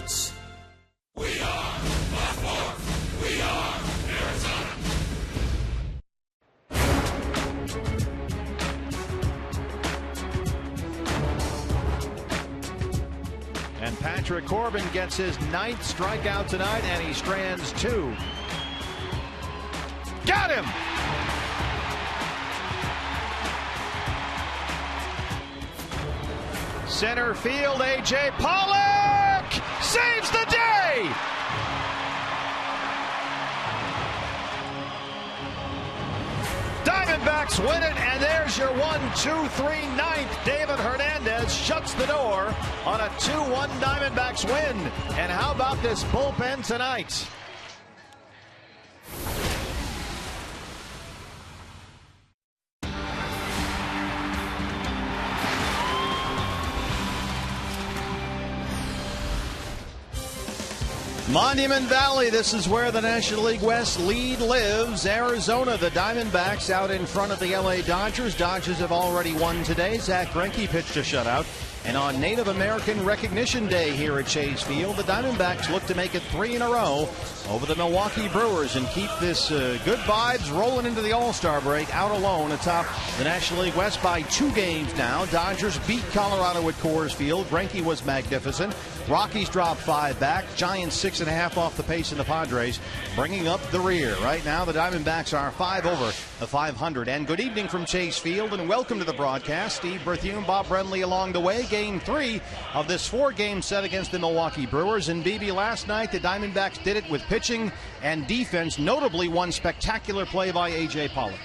Sports. We are the Fourth. We are Arizona. And Patrick Corbin gets his 9th strikeout tonight, and he strands 2. Got him! Center field, A.J. Pollock saves the day! Diamondbacks win it, and there's your 1-2-3 ninth. David Hernandez shuts the door on a 2-1 Diamondbacks win. And how about this bullpen tonight? Monument Valley, this is where the National League West lead lives. Arizona, the Diamondbacks out in front of the LA Dodgers. Dodgers have already won today. Zach Greinke pitched a shutout. And on Native American Recognition Day here at Chase Field, the Diamondbacks look to make it 3 in a row over the Milwaukee Brewers and keep this good vibes rolling into the All-Star break out alone atop the National League West by 2 games now. Dodgers beat Colorado at Coors Field. Greinke was magnificent. Rockies dropped 5 back. Giants 6.5 off the pace in the Padres, bringing up the rear. Right now, the Diamondbacks are 5 over the 500. And good evening from Chase Field, and welcome to the broadcast. Steve Berthiaume, Bob Brenly along the way. Game 3 of this 4-game set against the Milwaukee Brewers. And BB, last night the Diamondbacks did it with pitching and defense, notably one spectacular play by A.J. Pollock.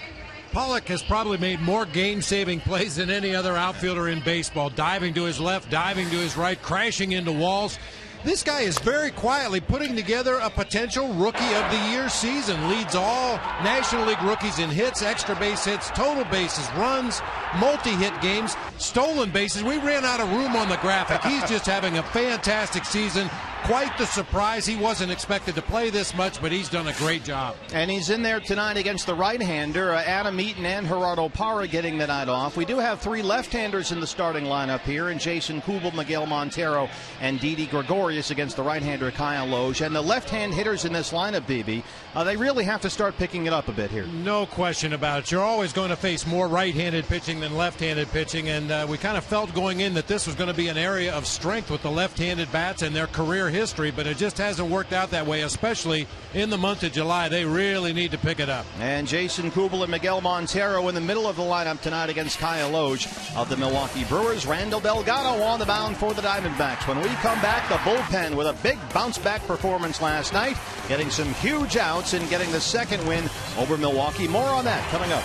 Pollock has probably made more game-saving plays than any other outfielder in baseball. Diving to his left, diving to his right, crashing into walls. This guy is very quietly putting together a potential Rookie of the Year season. Leads all National League rookies in hits, extra base hits, total bases, runs, multi-hit games, stolen bases. We ran out of room on the graphic. He's just having a fantastic season. Quite the surprise. He wasn't expected to play this much, but he's done a great job. And he's in there tonight against the right-hander, Adam Eaton and Gerardo Parra getting the night off. We do have 3 left-handers in the starting lineup here, and Jason Kubel, Miguel Montero, and Didi Gregorius against the right-hander Kyle Loge. And the left-hand hitters in this lineup, BB, they really have to start picking it up a bit here. No question about it. You're always going to face more right-handed pitching than left-handed pitching, and we kind of felt going in that this was going to be an area of strength with the left-handed bats and their career history, but it just hasn't worked out that way, especially in the month of July. They really need to pick it up. And Jason Kubel and Miguel Montero in the middle of the lineup tonight against Kyle Loge of the Milwaukee Brewers. Randall Delgado on the mound for the Diamondbacks. When we come back, the bullpen with a big bounce-back performance last night, getting some huge outs and getting the 2nd win over Milwaukee. More on that coming up.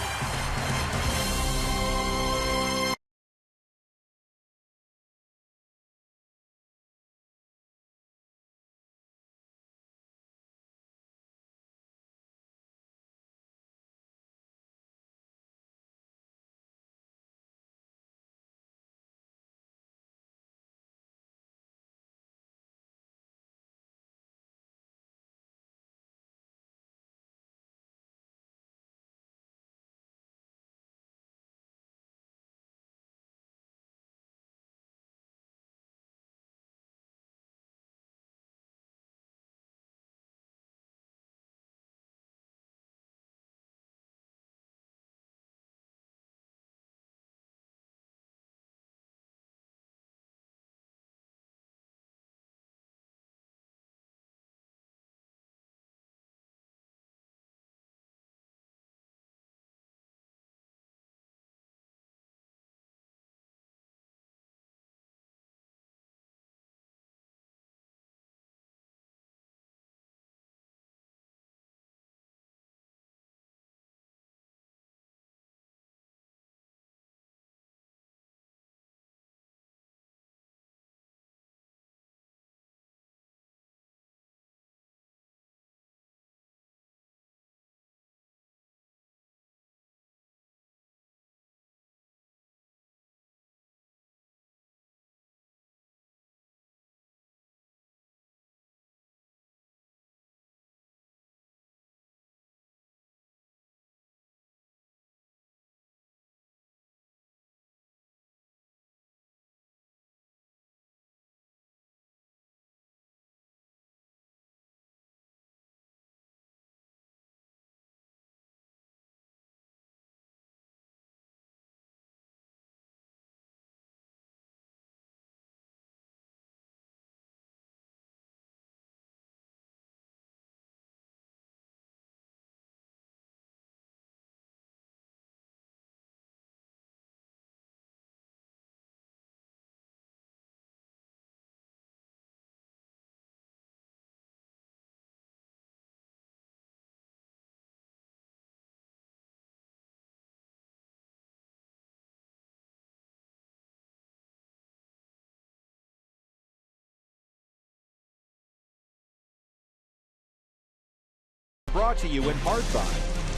Brought to you in part by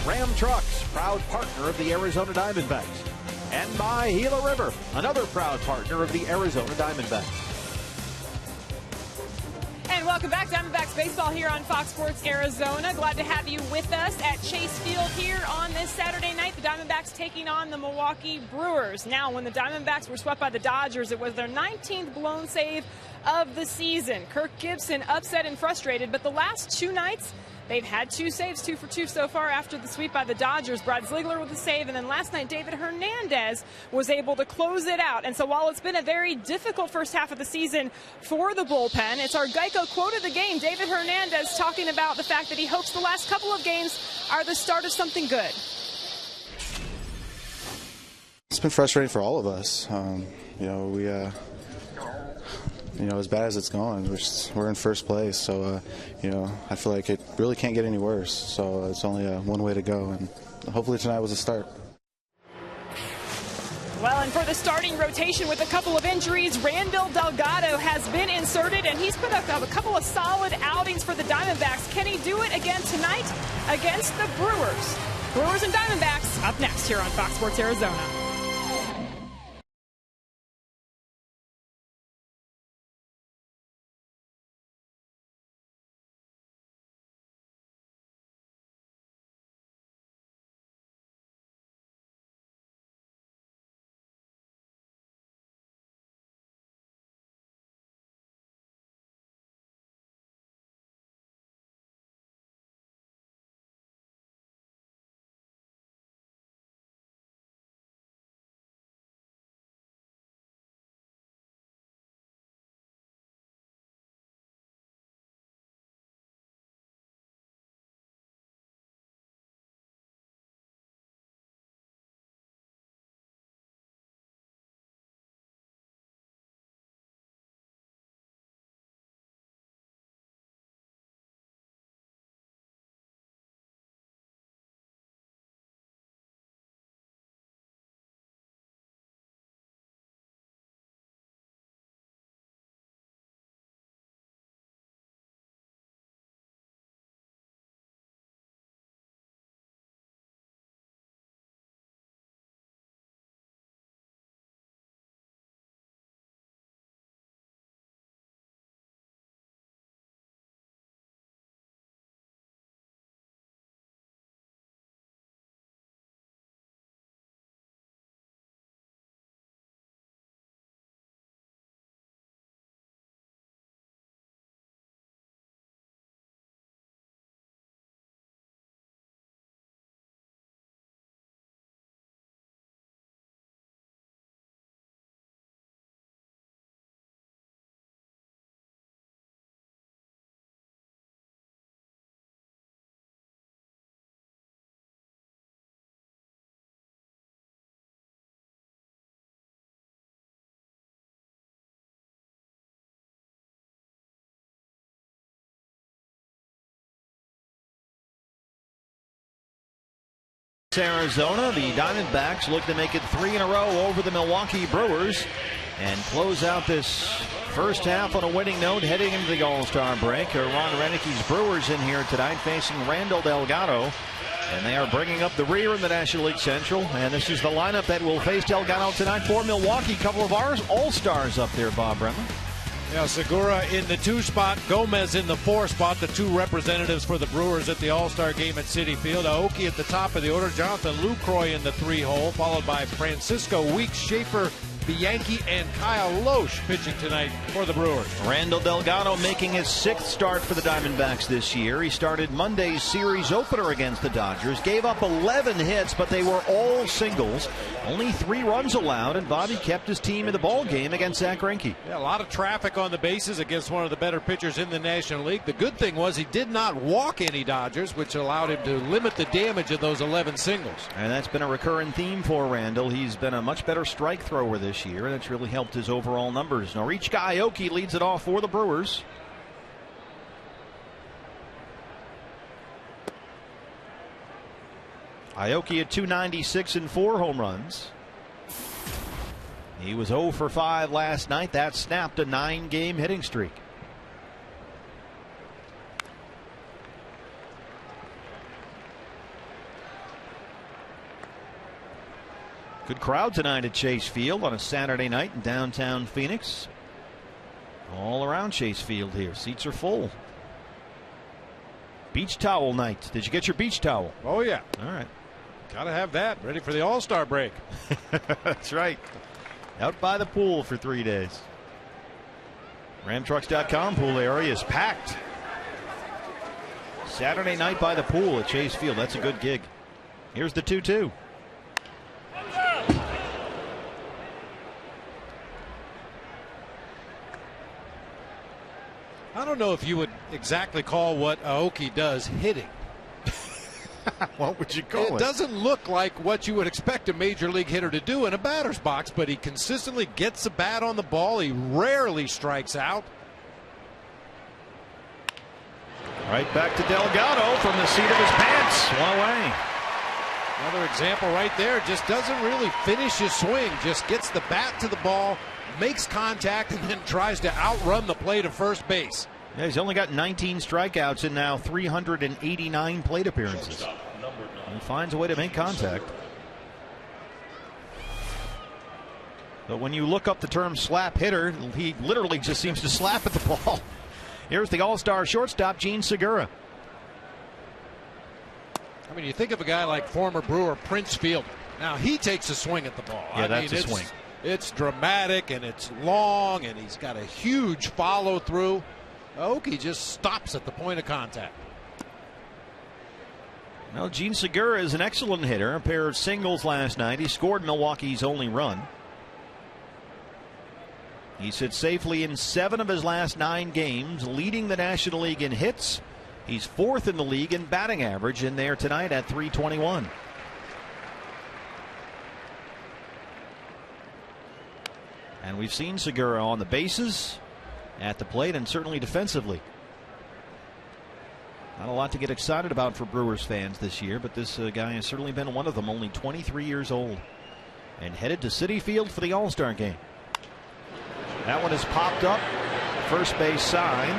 Ram Trucks, proud partner of the Arizona Diamondbacks. And by Gila River, another proud partner of the Arizona Diamondbacks. And welcome back, Diamondbacks baseball here on Fox Sports Arizona. Glad to have you with us at Chase Field here on this Saturday night. The Diamondbacks taking on the Milwaukee Brewers. Now, when the Diamondbacks were swept by the Dodgers, it was their 19th blown save of the season. Kirk Gibson upset and frustrated, but the last two nights, they've had two saves, 2 for 2 so far after the sweep by the Dodgers. Brad Ziegler with a save, and then last night David Hernandez was able to close it out. And so while it's been a very difficult first half of the season for the bullpen, it's our Geico quote of the game, David Hernandez, talking about the fact that he hopes the last couple of games are the start of something good. It's been frustrating for all of us. As bad as it's going, we're in first place. So, I feel like it really can't get any worse. So it's only one way to go, and hopefully tonight was a start. Well, and for the starting rotation with a couple of injuries, Randall Delgado has been inserted, and he's put up a couple of solid outings for the Diamondbacks. Can he do it again tonight against the Brewers? Brewers and Diamondbacks up next here on Fox Sports Arizona. Arizona, the Diamondbacks look to make it 3 in a row over the Milwaukee Brewers and close out this first half on a winning note heading into the All-Star break. Ron Renicki's Brewers in here tonight facing Randall Delgado, and they are bringing up the rear in the National League Central, and this is the lineup that will face Delgado tonight for Milwaukee. A couple of ours All-Stars up there, Bob Bremer. Yeah, Segura in the 2 spot, Gomez in the 4 spot, the 2 representatives for the Brewers at the All-Star game at Citi Field. Aoki at the top of the order, Jonathan Lucroy in the 3 hole, followed by Francisco Weeks, Schaefer, Bianchi, and Kyle Loesch pitching tonight for the Brewers. Randall Delgado making his 6th start for the Diamondbacks this year. He started Monday's series opener against the Dodgers, gave up 11 hits, but they were all singles. Only 3 runs allowed, and Bobby kept his team in the ball game against Zach Greinke. Yeah, a lot of traffic on the bases against one of the better pitchers in the National League. The good thing was he did not walk any Dodgers, which allowed him to limit the damage of those 11 singles. And that's been a recurring theme for Randall. He's been a much better strike thrower this year, and it's really helped his overall numbers. Norichika Aoki leads it off for the Brewers. Aoki at .296 and 4 home runs. He was 0 for 5 last night. That snapped a 9-game hitting streak. Good crowd tonight at Chase Field on a Saturday night in downtown Phoenix. All around Chase Field here. Seats are full. Beach towel night. Did you get your beach towel? Oh, yeah. All right. Got to have that. Ready for the All-Star break. That's right. Out by the pool for 3 days. Ramtrucks.com pool area is packed. Saturday night by the pool at Chase Field. That's a good gig. Here's the 2-2. I don't know if you would exactly call what Aoki does hitting. What would you call it? It doesn't look like what you would expect a major league hitter to do in a batter's box, but he consistently gets the bat on the ball. He rarely strikes out. Right back to Delgado from the seat of his pants. One away. Another example right there. Just doesn't really finish his swing. Just gets the bat to the ball, makes contact, and then tries to outrun the play to first base. Yeah, he's only got 19 strikeouts in now 389 plate appearances. He finds a way to make contact. But when you look up the term slap hitter, he literally just seems to slap at the ball. Here's the all-star shortstop, Gene Segura. I mean, you think of a guy like former Brewer Prince Fielder. Now, he takes a swing at the ball. Yeah, that's a swing. It's dramatic, and it's long, and he's got a huge follow-through. Aoki just stops at the point of contact. Well, Gene Segura is an excellent hitter. A pair of singles last night. He scored Milwaukee's only run. He sits safely in 7 of his last 9 games, leading the National League in hits. He's 4th in the league in batting average in there tonight at .321. And we've seen Segura on the bases, at the plate, and certainly defensively. Not a lot to get excited about for Brewers fans this year, but this guy has certainly been one of them, only 23 years old, and headed to Citi Field for the All-Star game. That one is popped up. First base sign.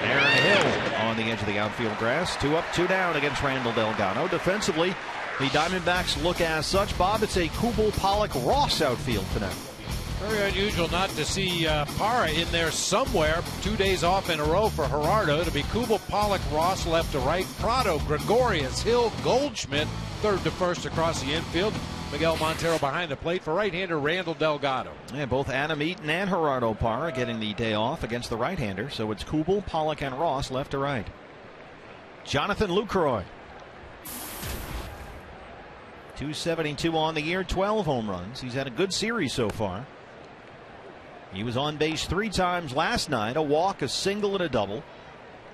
Aaron Hill on the edge of the outfield grass. 2 up, 2 down against Randall Delgado. Defensively, the Diamondbacks look as such. Bob, it's a Kubel, Pollock, Ross outfield tonight. Very unusual not to see Parra in there somewhere. 2 days off in a row for Gerardo. It'll be Kubel, Pollock, Ross left to right. Prado, Gregorius, Hill, Goldschmidt third to first across the infield. Miguel Montero behind the plate for right-hander Randall Delgado. Yeah, both Adam Eaton and Gerardo Parra getting the day off against the right-hander. So it's Kubel, Pollock, and Ross left to right. Jonathan Lucroy. 272 on the year, 12 home runs. He's had a good series so far. He was on base 3 times last night, a walk, a single, and a double.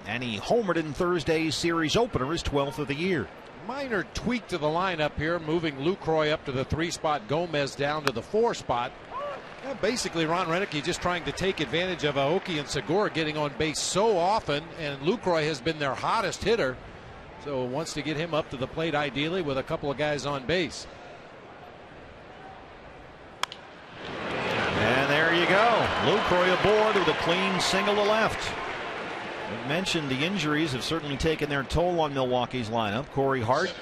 And he homered in Thursday's series opener, his 12th of the year. Minor tweak to the lineup here, moving Lucroy up to the 3 spot, Gomez down to the 4 spot. Yeah, basically, Ron Renicky just trying to take advantage of Aoki and Segura getting on base so often, and Lucroy has been their hottest hitter. So wants to get him up to the plate ideally with a couple of guys on base. And there you go. Lucroy aboard with a clean single to left. We mentioned the injuries have certainly taken their toll on Milwaukee's lineup. Corey Hart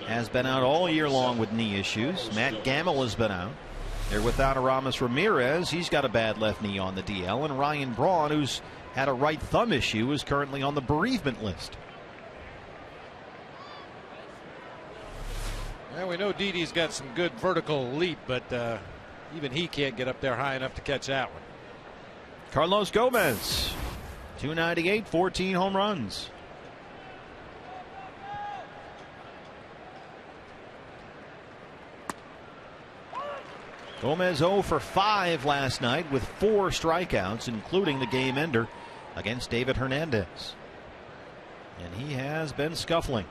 has been out all year long with knee issues. Matt Gamble has been out. They're without Aramis Ramirez. He's got a bad left knee on the DL. And Ryan Braun, who's had a right thumb issue, is currently on the bereavement list. Well, we know Didi's got some good vertical leap, but even he can't get up there high enough to catch that one. Carlos Gomez, 298, 14 home runs. Gomez 0 for 5 last night with 4 strikeouts, including the game ender against David Hernandez. And he has been scuffling.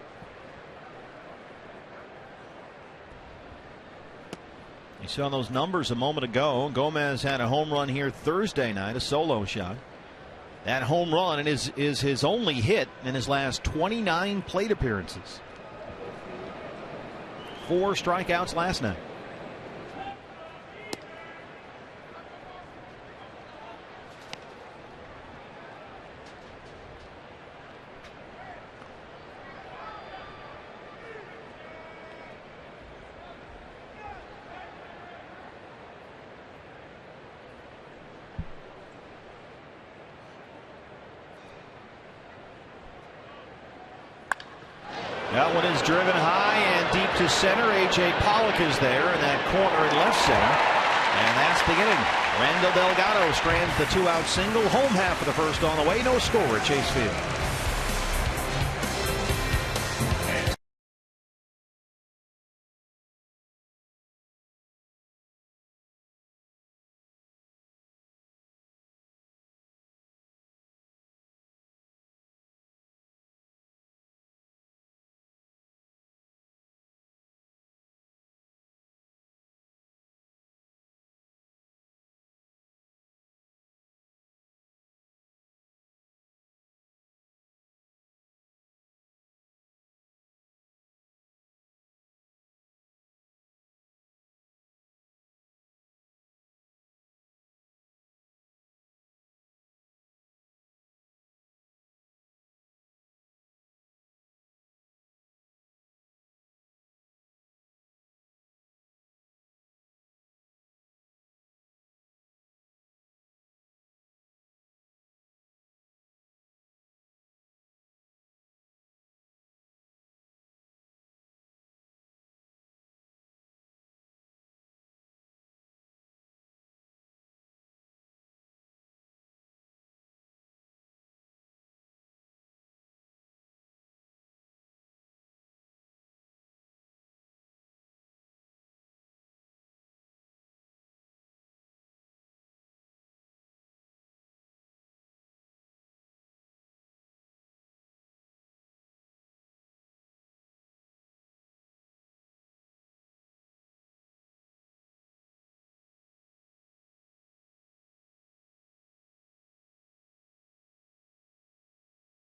You saw those numbers a moment ago. Gomez had a home run here Thursday night, a solo shot. That home run is his only hit in his last 29 plate appearances. 4 strikeouts last night. That one is driven high and deep to center. A.J. Pollock is there in that corner in left center. And that's the inning. Randall Delgado strands the 2-out single. Home half of the first on the way. No score at Chase Field.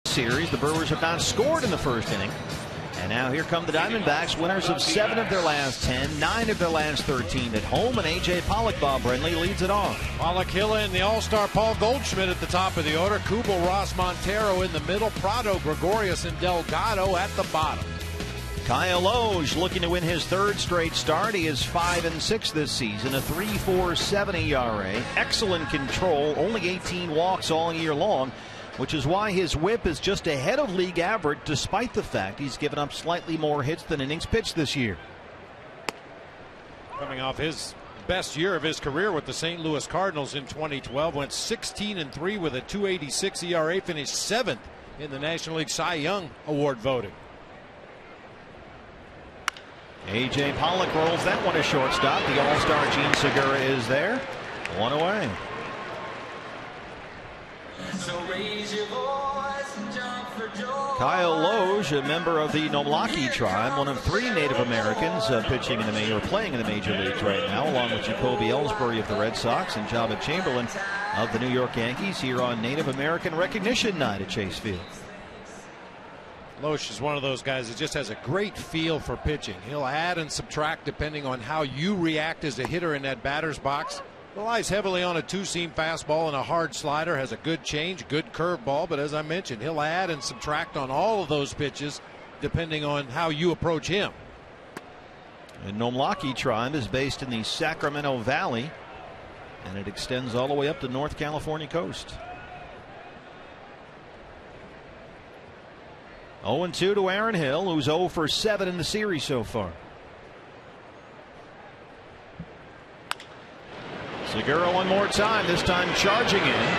Series. The Brewers have not scored in the first inning. And now here come the Diamondbacks, winners of 7 of their last 10, 9 of their last 13 at home, and A.J. Pollock, Bob Brenly, leads it off. Pollock, Hill, and the All-Star Paul Goldschmidt at the top of the order. Kubel, Ross, Montero in the middle. Prado, Gregorius, and Delgado at the bottom. Kyle Loge looking to win his 3rd straight start. He is 5-6 this season, a 3.47 ERA. Excellent control, only 18 walks all year long, which is why his whip is just ahead of league average, despite the fact he's given up slightly more hits than innings pitched this year. Coming off his best year of his career with the St. Louis Cardinals in 2012, went 16-3 with a 2.86 ERA, finished 7th in the National League Cy Young Award voting. A.J. Pollock rolls that one to shortstop. The All-Star Gene Segura is there. 1 away. So raise your voice and jump for joy. Kyle Loge, a member of the Nomlaki tribe, one of 3 Native Americans pitching in the playing in the major leagues right now, along with Jacoby Ellsbury of the Red Sox and Jabba Chamberlain of the New York Yankees, here on Native American Recognition Night at Chase Field. Loesch is one of those guys that just has a great feel for pitching. He'll add and subtract depending on how you react as a hitter in that batter's box. Relies heavily on a 2-seam fastball and a hard slider. Has a good change, good curveball, but as I mentioned, he'll add and subtract on all of those pitches depending on how you approach him. The Nomlaki tribe is based in the Sacramento Valley, and it extends all the way up the North California coast. 0-2 to Aaron Hill, who's 0 for 7 in the series so far. Segura one more time, this time charging in.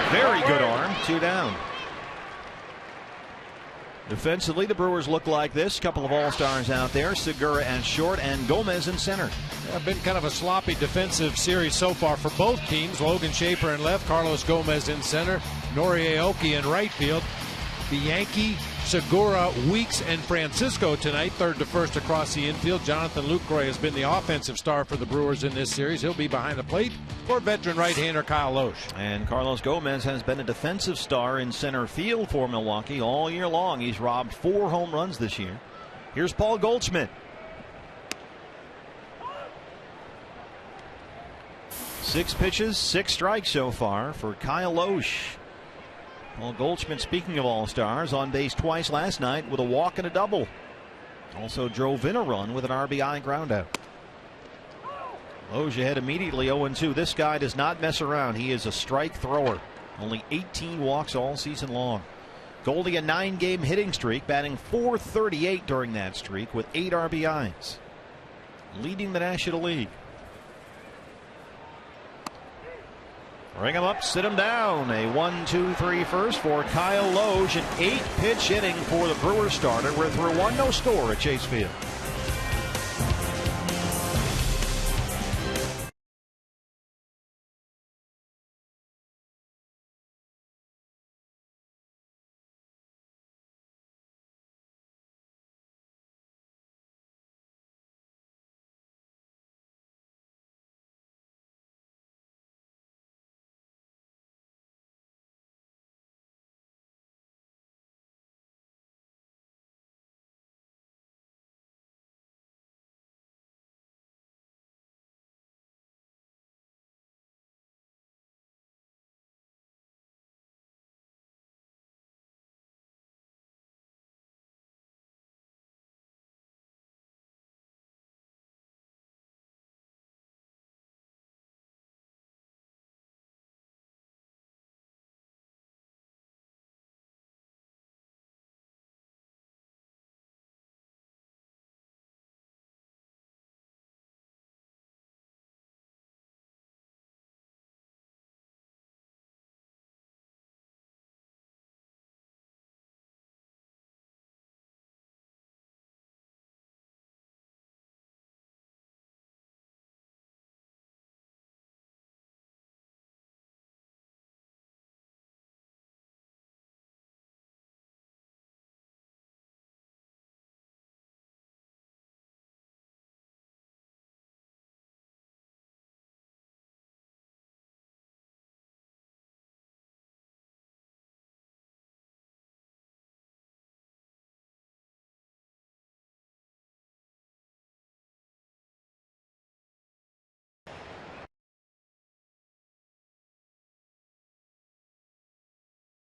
Very good arm, 2 down. Defensively, the Brewers look like this. Couple of all-stars out there. Segura at short and Gomez in center. Been kind of a sloppy defensive series so far for both teams. Logan Schaefer in left, Carlos Gomez in center, Nori Aoki in right field. Bianchi, Segura, Weeks, and Francisco tonight, 3rd to 1st across the infield. Jonathan Lucroy has been the offensive star for the Brewers in this series. He'll be behind the plate for veteran right-hander Kyle Loesch. And Carlos Gomez has been a defensive star in center field for Milwaukee all year long. He's robbed 4 home runs this year. Here's Paul Goldschmidt. 6 pitches, 6 strikes so far for Kyle Loesch. Well, Goldschmidt, speaking of all-stars, on base twice last night with a walk and a double. Also drove in a run with an RBI groundout. Loesch ahead immediately, 0-2. This guy does not mess around. He is a strike thrower. Only 18 walks all season long. Goldie, a 9-game hitting streak, batting .438 during that streak with 8 RBIs. Leading the National League. Ring him up, sit him down. A 1-2-3 first for Kyle Loge. An 8-pitch inning for the Brewers starter. We're through 1, no score at Chase Field.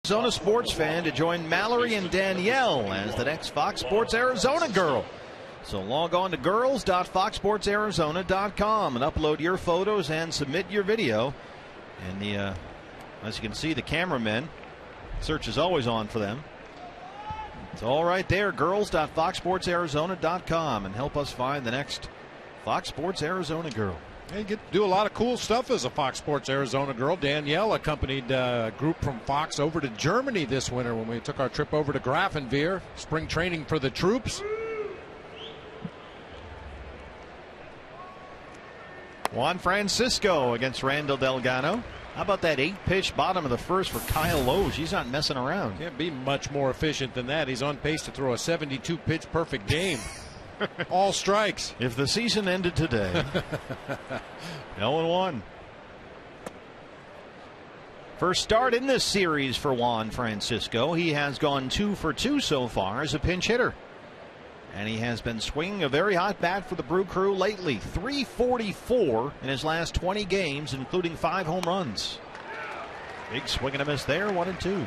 Arizona sports fan to join Mallory and Danielle as the next Fox Sports Arizona girl. So log on to girls.foxsportsarizona.com and upload your photos and submit your video. And as you can see, the cameramen, search is always on for them. It's all right there, girls.foxsportsarizona.com, and help us find the next Fox Sports Arizona girl. You get to do a lot of cool stuff as a Fox Sports Arizona girl. Danielle accompanied a group from Fox over to Germany this winter when we took our trip over to Grafenwehr. Spring training for the troops. Juan Francisco against Randall Delgado. How about that 8-pitch bottom of the first for Kyle Loge? He's not messing around. Can't be much more efficient than that. He's on pace to throw a 72-pitch perfect game. All strikes. If the season ended today. 0-1. First start in this series for Juan Francisco. He has gone 2 for 2 so far as a pinch hitter. And he has been swinging a very hot bat for the Brew Crew lately. .344 in his last 20 games, including 5 home runs. Big swing and a miss there, 1-2.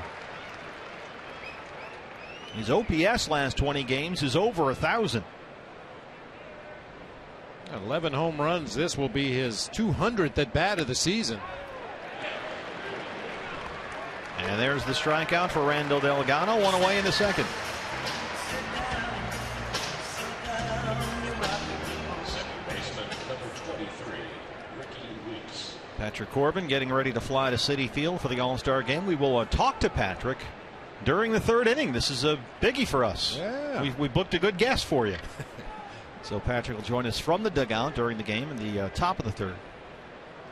His OPS last 20 games is over 1,000. 11 home runs. This will be his 200th at bat of the season. And there's the strikeout for Randall Delgado. 1 away in the second. Patrick Corbin getting ready to fly to Citi Field for the All-Star game. We will talk to Patrick during the third inning. This is a biggie for us. Yeah. We booked a good guest for you. So Patrick will join us from the dugout during the game in the top of the third.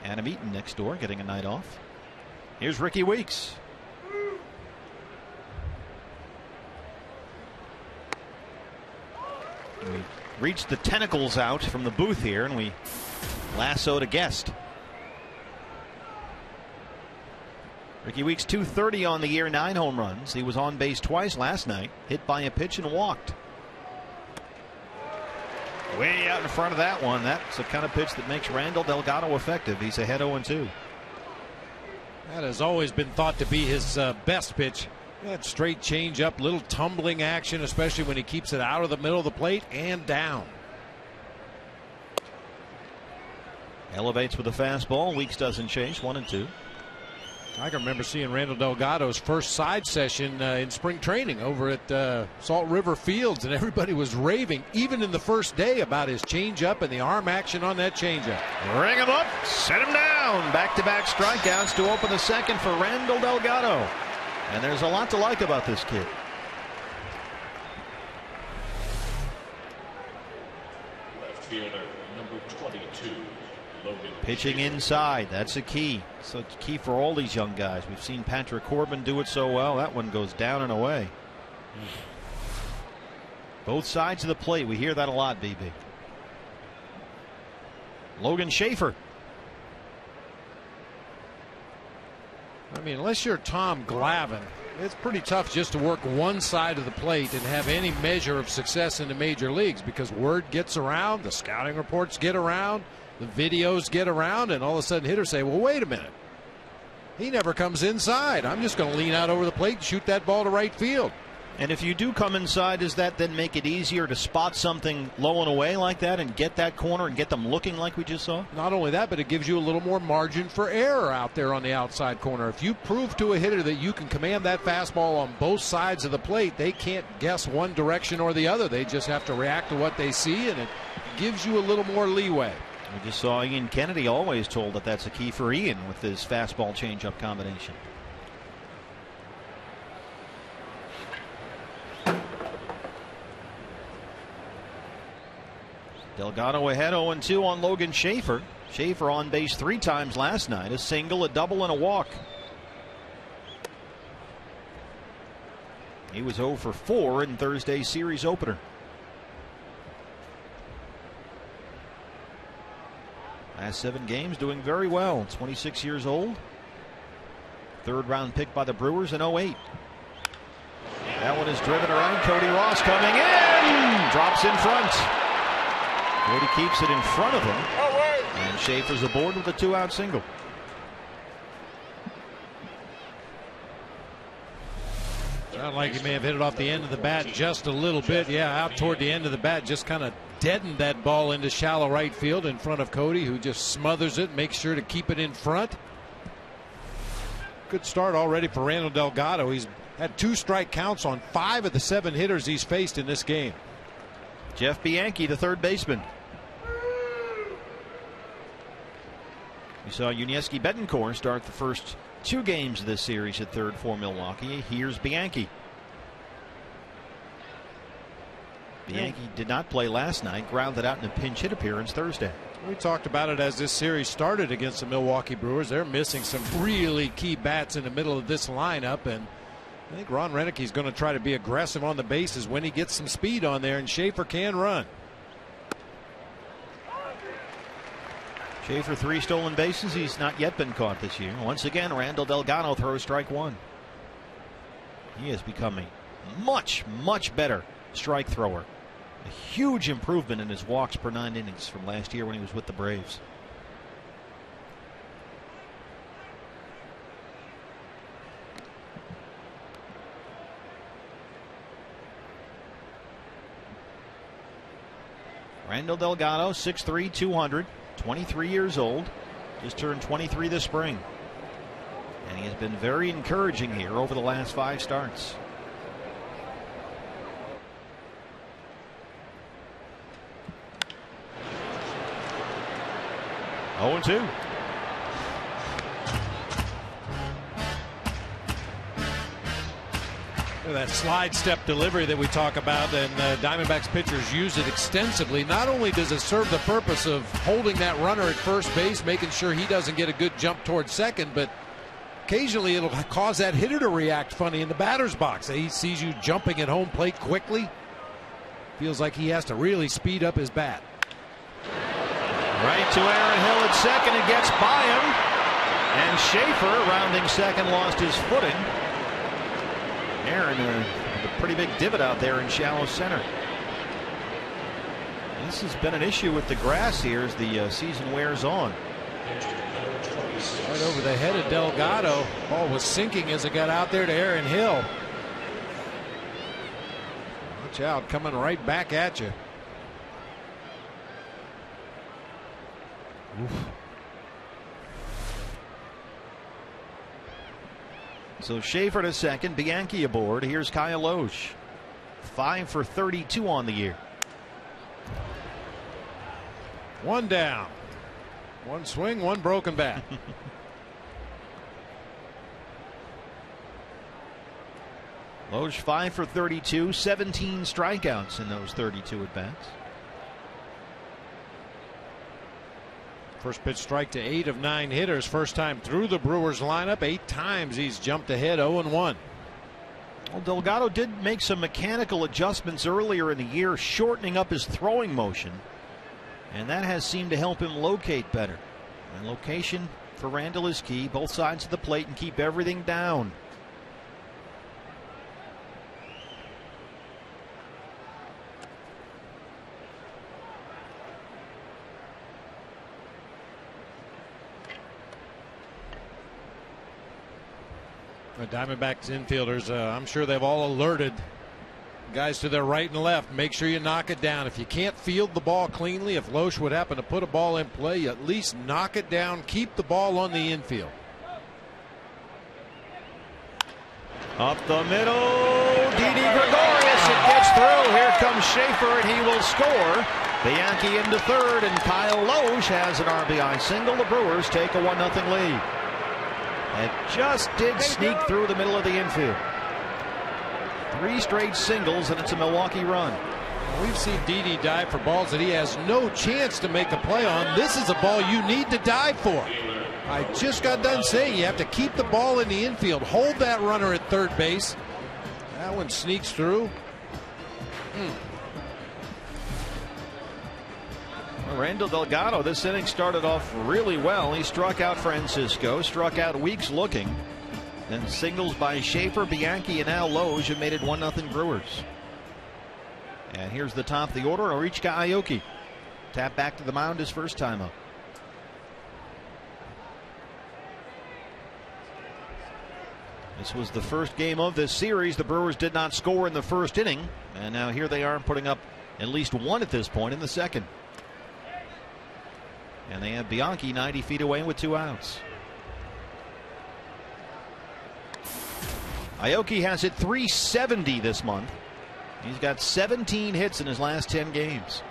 Adam Eaton next door getting a night off. Here's Ricky Weeks. We reached the tentacles out from the booth here, and we lassoed a guest. Ricky Weeks, .230 on the year, 9 home runs. He was on base twice last night, hit by a pitch and walked. Way out in front of that one. That's the kind of pitch that makes Randall Delgado effective. He's ahead 0-2. That has always been thought to be his best pitch. That straight change up, little tumbling action, especially when he keeps it out of the middle of the plate and down. Elevates with a fastball. Weeks doesn't chase. 1-2. I can remember seeing Randall Delgado's first side session in spring training over at Salt River Fields, and everybody was raving, even in the first day, about his changeup and the arm action on that changeup. Ring him up, set him down. Back-to-back strikeouts to open the second for Randall Delgado. And there's a lot to like about this kid. Left fielder, number 22, Logan. Pitching inside, that's a key. So it's key for all these young guys. We've seen Patrick Corbin do it so well. That one goes down and away. Both sides of the plate. We hear that a lot, BB. Logan Schaefer. I mean, unless you're Tom Glavine, it's pretty tough just to work one side of the plate and have any measure of success in the major leagues, because word gets around, the scouting reports get around, the videos get around, and all of a sudden hitters say, well, wait a minute. He never comes inside. I'm just going to lean out over the plate and shoot that ball to right field. And if you do come inside, does that then make it easier to spot something low and away like that and get that corner and get them looking like we just saw? Not only that, but it gives you a little more margin for error out there on the outside corner. If you prove to a hitter that you can command that fastball on both sides of the plate, they can't guess one direction or the other. They just have to react to what they see, and it gives you a little more leeway. We just saw Ian Kennedy always told that that's a key for Ian with his fastball changeup combination. Delgado ahead 0-2 on Logan Schaefer. Schaefer on base 3 times last night, a single, a double, and a walk. He was 0 for 4 in Thursday's series opener. Last 7 games doing very well. 26 years old. 3rd round pick by the Brewers in 08. That one is driven around. Cody Ross coming in. Drops in front. Cody keeps it in front of him. And Schaefer's aboard with a 2-out single. Sounded like he may have hit it off the end of the bat just a little bit. Yeah, out toward the end of the bat, just kind of deadened that ball into shallow right field in front of Cody, who just smothers it, makes sure to keep it in front. Good start already for Randall Delgado. He's had 2 strike counts on 5 of the 7 hitters he's faced in this game. Jeff Bianchi, the 3rd baseman. We saw Yuniesky Betancourt start the first 2 games of this series at 3rd for Milwaukee. Here's Bianchi. Bianchi did not play last night, grounded out in a pinch hit appearance Thursday. We talked about it as this series started against the Milwaukee Brewers. They're missing some really key bats in the middle of this lineup, and I think Ron Renicke's going to try to be aggressive on the bases when he gets some speed on there, and Schaefer can run. Schaefer 3 stolen bases. He's not yet been caught this year. Once again, Randall Delgado throws strike 1. He has become a much, much better strike thrower. A huge improvement in his walks per 9 innings from last year when he was with the Braves. Randall Delgado, 6'3", 200, 23 years old. Just turned 23 this spring. And he has been very encouraging here over the last 5 starts. Oh, 0-2. That slide step delivery that we talk about, and Diamondbacks pitchers use it extensively. Not only does it serve the purpose of holding that runner at first base, making sure he doesn't get a good jump towards second, but occasionally it'll cause that hitter to react funny in the batter's box. He sees you jumping at home plate quickly. Feels like he has to really speed up his bat. Right to Aaron Hill at second. It gets by him. And Schaefer, rounding second, lost his footing. Aaron with a pretty big divot out there in shallow center. This has been an issue with the grass here as the season wears on. Right over the head of Delgado. Ball was sinking as it got out there to Aaron Hill. Watch out, coming right back at you. Oof. So Schaefer to second, Bianchi aboard. Here's Kyle Loesch. 5 for 32 on the year. One down. One swing, one broken bat. Loesch 5 for 32, 17 strikeouts in those 32 at bats. First pitch strike to 8 of 9 hitters. First time through the Brewers lineup. 8 times he's jumped ahead 0-1. Well, Delgado did make some mechanical adjustments earlier in the year, shortening up his throwing motion, and that has seemed to help him locate better. And location for Randall is key, both sides of the plate, and keep everything down. The Diamondbacks infielders, I'm sure they've all alerted guys to their right and left. Make sure you knock it down. If you can't field the ball cleanly, if Loesch would happen to put a ball in play, you at least knock it down. Keep the ball on the infield. Up the middle, Didi Gregorius. It gets through. Here comes Schaefer, and he will score. Bianchi into third, and Kyle Loesch has an RBI single. The Brewers take a 1-0 lead. It just did sneak through the middle of the infield. 3 straight singles, and it's a Milwaukee run. We've seen Didi dive for balls that he has no chance to make a play on. This is a ball you need to dive for. I just got done saying you have to keep the ball in the infield. Hold that runner at third base. That one sneaks through. Randall Delgado, this inning started off really well. He struck out Francisco, struck out Weeks looking. Then singles by Schaefer, Bianchi, and now Loesch have made it 1-0 Brewers. And here's the top of the order, Orichika Aoki. Tap back to the mound his first time up. This was the first game of this series. The Brewers did not score in the first inning, and now here they are putting up at least one at this point in the second. And they have Bianchi 90 feet away with 2 outs. Aoki has hit .370 this month. He's got 17 hits in his last 10 games.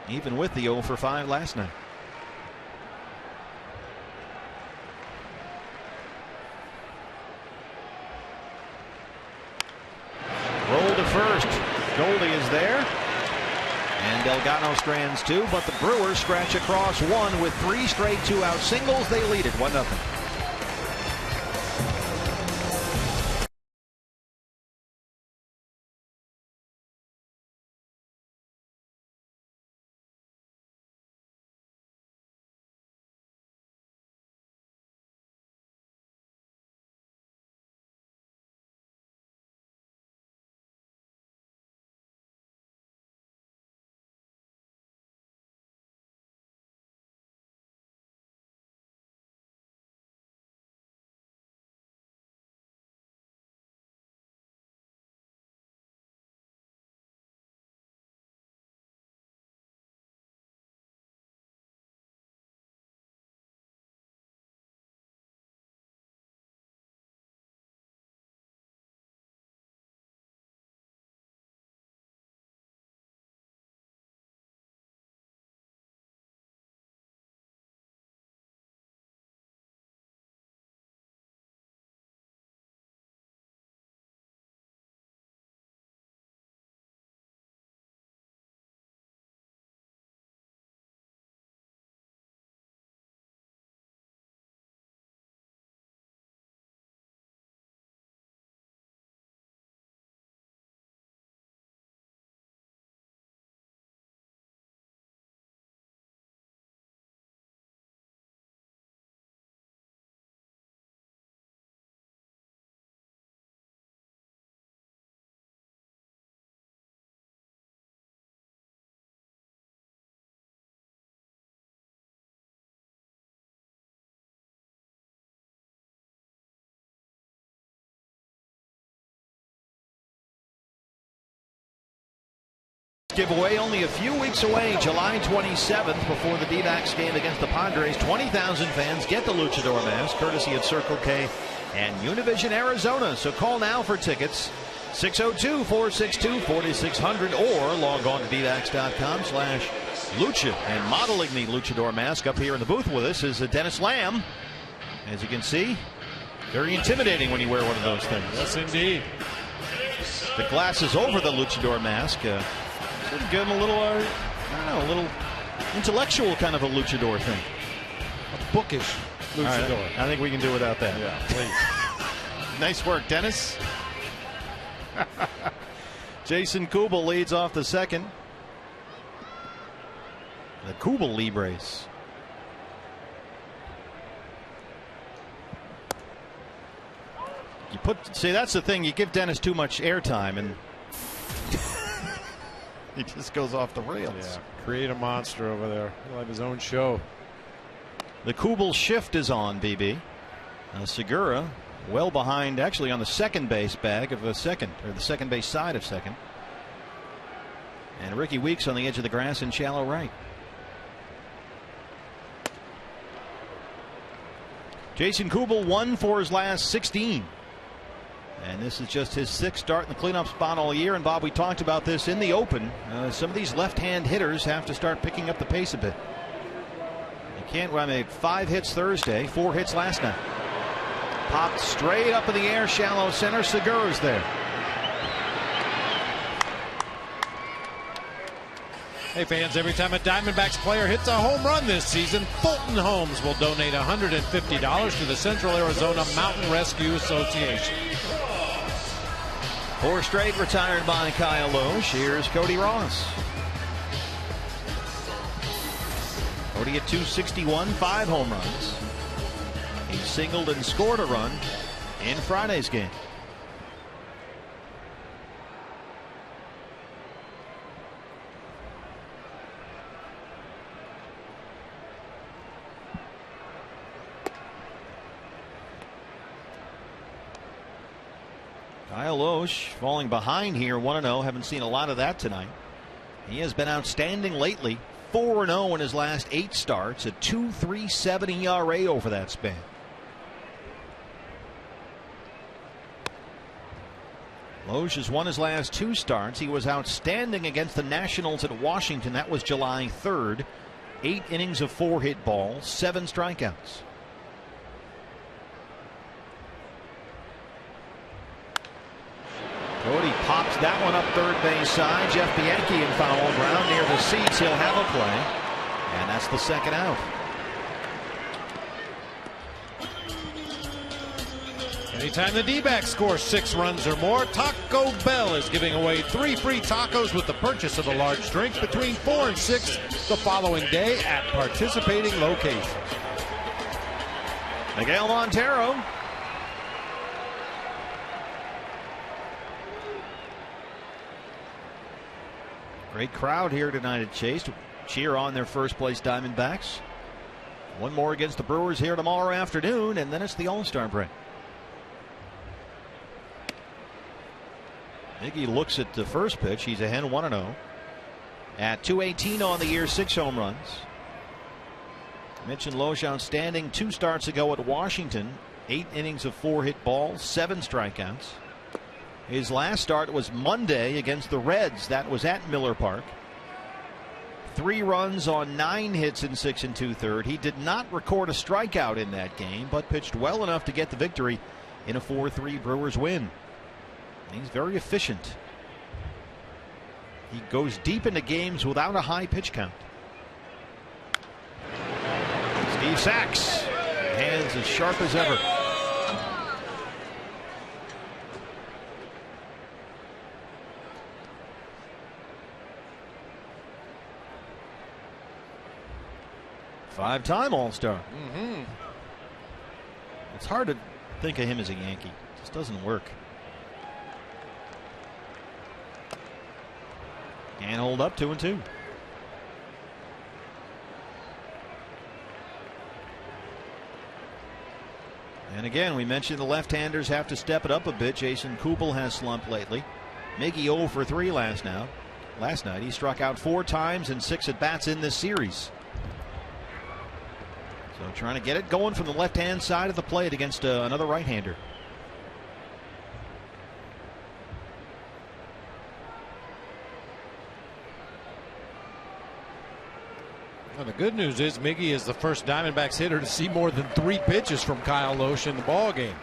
Even with the 0 for 5 last night. Roll to first. Goldie is there. And Delgado strands 2, but the Brewers scratch across 1 with 3 straight 2-out singles. They lead it 1-0. Giveaway only a few weeks away, July 27th, before the D-backs game against the Padres. 20,000 fans get the Luchador mask, courtesy of Circle K and Univision Arizona. So call now for tickets, 602-462-4600, or log on to dvax.com/lucha. And modeling the Luchador mask up here in the booth with us is Dennis Lamb. As you can see, very intimidating when you wear one of those things. Yes, indeed. The glasses over the Luchador mask sort of give him a little, I don't know, a little intellectual kind of a luchador thing. A bookish luchador. Right, I think we can do without that. Yeah, please. Nice work, Dennis. Jason Kubel leads off the second. The Kubel lead race. See, that's the thing. You give Dennis too much airtime, and he just goes off the rails. Yeah, create a monster over there. He'll have his own show. The Kubel shift is on, BB. Segura well behind, actually on the second base bag of a second, or the second base side of second. And Ricky Weeks on the edge of the grass in shallow right. Jason Kubel 1 for his last 16. And this is just his 6th start in the cleanup spot all year. And Bob, we talked about this in the open. Some of these left-hand hitters have to start picking up the pace a bit. You can't run. Made 5 hits Thursday, 4 hits last night. Popped straight up in the air, shallow center. Segura's there. Hey fans, every time a Diamondbacks player hits a home run this season, Fulton Homes will donate $150 to the Central Arizona Mountain Rescue Association. 4 straight retired by Kyle Loesch. Here's Cody Ross. Cody at 261, 5 home runs. He singled and scored a run in Friday's game. Kyle Loesch falling behind here, 1-0. Haven't seen a lot of that tonight. He has been outstanding lately. 4-0 in his last 8 starts. A 2.37 ERA over that span. Loesch has won his last 2 starts. He was outstanding against the Nationals at Washington. That was July 3rd. 8 innings of 4 hit balls, 7 strikeouts. Cody pops that one up third base side. Jeff Bianchi in foul ground near the seats. He'll have a play. And that's the second out. Anytime the D-backs score 6 runs or more, Taco Bell is giving away 3 free tacos with the purchase of a large drink between 4 and 6 the following day at participating locations. Miguel Montero. Great crowd here tonight at Chase to cheer on their first place Diamondbacks. One more against the Brewers here tomorrow afternoon, and then it's the All-Star break. Iggy looks at the first pitch. He's ahead 1-0. At 218 on the year, 6 home runs. I mentioned Loesch outstanding 2 starts ago at Washington. 8 innings of 4 hit balls, 7 strikeouts. His last start was Monday against the Reds. That was at Miller Park. 3 runs on 9 hits in 6 2/3. He did not record a strikeout in that game, but pitched well enough to get the victory in a 4-3 Brewers win. He's very efficient. He goes deep into games without a high pitch count. Steve Sachs, hands as sharp as ever. Five-time All-Star. It's hard to think of him as a Yankee. It just doesn't work. And hold up 2-2. And again, we mentioned the left-handers have to step it up a bit. Jason Kubel has slumped lately. Miggy 0 for 3 last now. last night. He struck out 4 times in 6 at-bats in this series. So trying to get it going from the left-hand side of the plate against another right-hander. Well, the good news is Miggy is the first Diamondbacks hitter to see more than 3 pitches from Kyle Lohse in the ball game.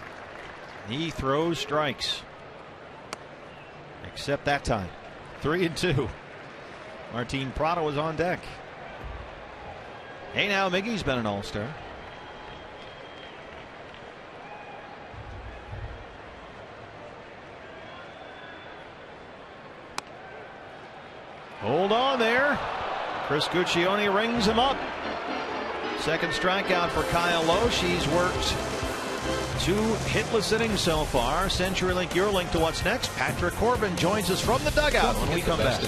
He throws strikes, except that time. 3-2. Martin Prado is on deck. Hey, now Miggy's been an all-star. Hold on there. Chris Guccione rings him up. Second strikeout for Kyle Lohse. He's worked 2 hitless innings so far. CenturyLink, your link to what's next. Patrick Corbin joins us from the dugout when we come back.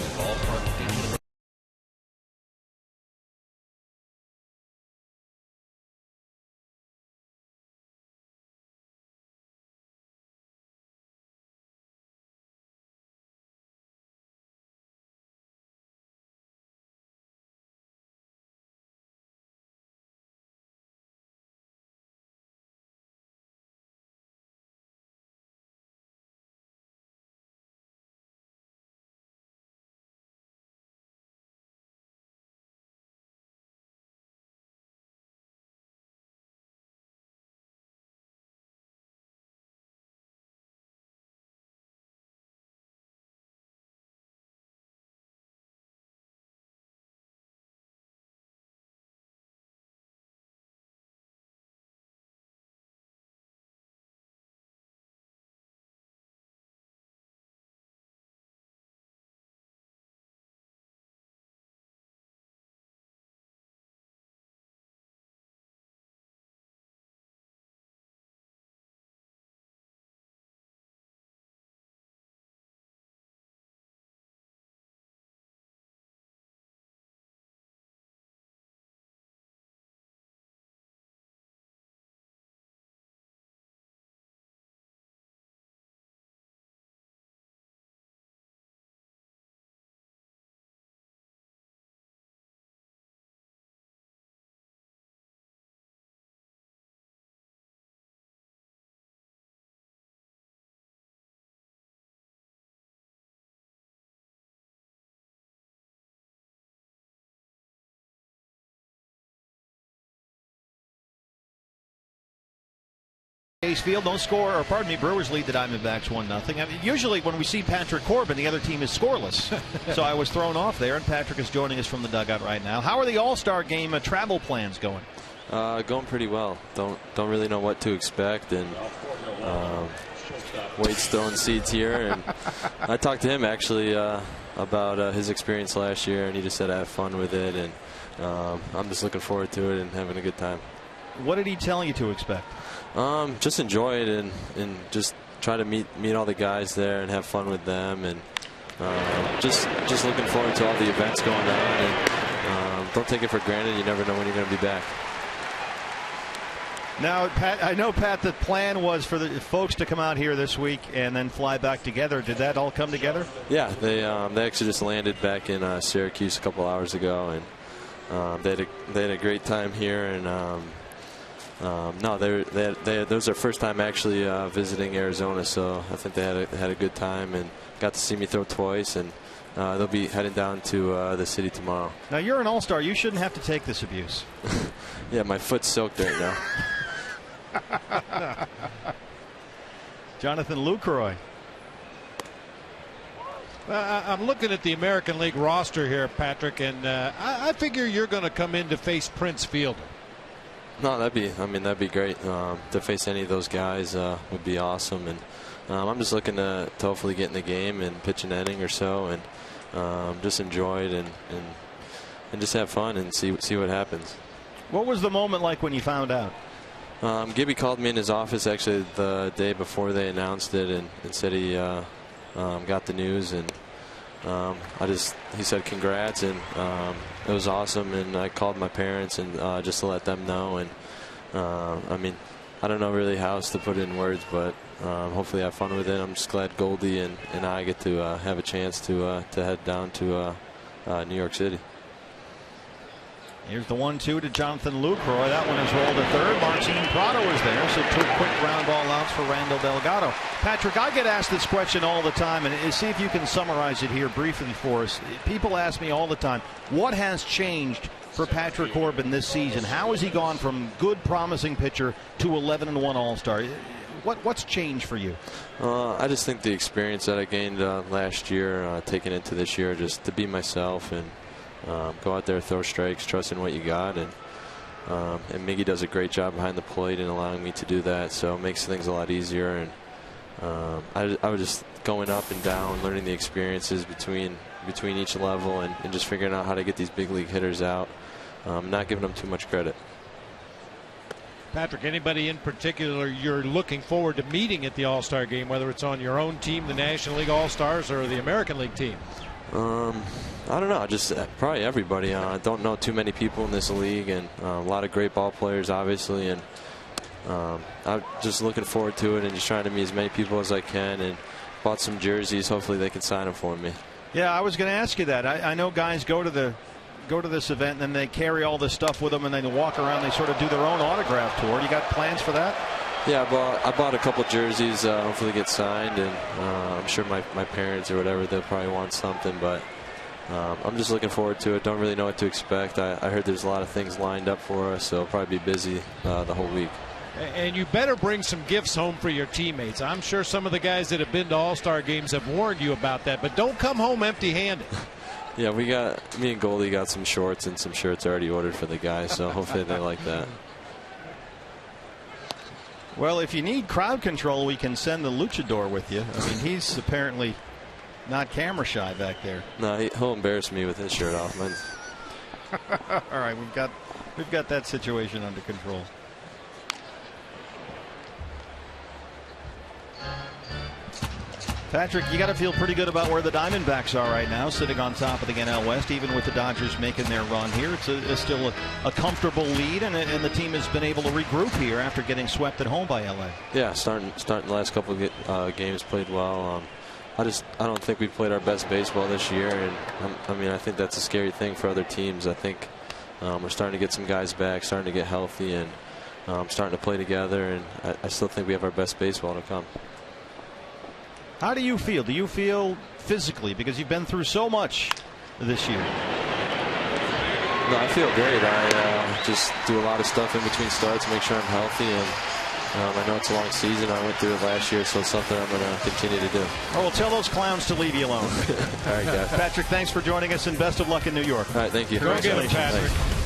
Chase Field, no score, or pardon me, Brewers lead the Diamondbacks 1-0. I mean, usually when we see Patrick Corbin, the other team is scoreless. So I was thrown off there, and Patrick is joining us from the dugout right now. How are the All-Star Game travel plans going? Going pretty well. Don't really know what to expect, and Wade's throwing seeds here. And I talked to him actually about his experience last year, and he just said I have fun with it, and I'm just looking forward to it and having a good time. What did he tell you to expect? Just enjoy it and just try to meet all the guys there and have fun with them, and just looking forward to all the events going on, and don't take it for granted. You never know when you're going to be back. Now, Pat, I know, Pat, the plan was for the folks to come out here this week and then fly back together. Did that all come together? Yeah, they actually just landed back in Syracuse a couple hours ago, and they had a great time here, and no, that was their first time actually visiting Arizona, so I think they had a good time and got to see me throw twice, and they'll be heading down to the city tomorrow. Now, you're an all-star. You shouldn't have to take this abuse. Yeah, my foot's soaked right now. Jonathan Lucroy. I'm looking at the American League roster here, Patrick, and I figure you're going to come in to face Prince Fielder. No, that'd be great. To face any of those guys would be awesome, and I'm just looking to hopefully get in the game and pitch an inning or so, and just enjoy it and just have fun and see what happens. What was the moment like when you found out? Gibby called me in his office actually the day before they announced it, and said he got the news, and he said congrats, and it was awesome, and I called my parents and just to let them know, and I mean, I don't know really how else to put it in words, but hopefully have fun with it. I'm just glad Goldie and I get to have a chance to head down to New York City. Here's the 1-2 to Jonathan Lucroy. That one is rolled to third. Martin Prado is there, so 2 quick ground ball outs for Randall Delgado. Patrick, I get asked this question all the time, and see if you can summarize it here briefly for us. People ask me all the time, what has changed for Patrick Corbin this season? How has he gone from good, promising pitcher to 11-1 All-Star? What's changed for you? I just think the experience that I gained last year, taking into this year, just to be myself and go out there, throw strikes, trust in what you got, and Miggy does a great job behind the plate in allowing me to do that, so it makes things a lot easier. And I was just going up and down, learning the experiences between each level, and just figuring out how to get these big league hitters out, not giving them too much credit. Patrick, anybody in particular you're looking forward to meeting at the All-Star game, whether it's on your own team, the National League All-Stars, or the American League team? I don't know, just probably everybody. I don't know too many people in this league, and a lot of great ball players, obviously, and I'm just looking forward to it and just trying to meet as many people as I can, and bought some jerseys. Hopefully they can sign them for me. Yeah, I was going to ask you that. I know guys go to this event and then they carry all this stuff with them and they walk around. They sort of do their own autograph tour. You got plans for that? Yeah, I bought a couple jerseys. Hopefully get signed, and I'm sure my parents or whatever, they'll probably want something, but I'm just looking forward to it. Don't really know what to expect. I heard there's a lot of things lined up for us, so I'll probably be busy the whole week. And you better bring some gifts home for your teammates. I'm sure some of the guys that have been to All-Star games have warned you about that, but don't come home empty-handed. Yeah, me and Goldie got some shorts and some shirts already ordered for the guys, so hopefully they like that. Well, if you need crowd control, we can send the luchador with you. I mean, he's apparently not camera shy back there. No, he'll embarrass me with his shirt off. All right, we've got that situation under control. Patrick, you got to feel pretty good about where the Diamondbacks are right now, sitting on top of the NL West, even with the Dodgers making their run here. It's still a comfortable lead, and the team has been able to regroup here after getting swept at home by LA. Yeah, starting the last couple of games played well. I don't think we played our best baseball this year, and I think that's a scary thing for other teams. I think we're starting to get some guys back, starting to get healthy, and starting to play together, and I still think we have our best baseball to come. How do you feel? Do you feel physically, because you've been through so much this year? No, I feel great. I just do a lot of stuff in between starts to make sure I'm healthy, and I know it's a long season. I went through it last year, so it's something I'm going to continue to do. Oh, well, tell those clowns to leave you alone. All right, guys. Patrick, thanks for joining us, and best of luck in New York. All right, thank you. Go get it, Patrick. Thanks.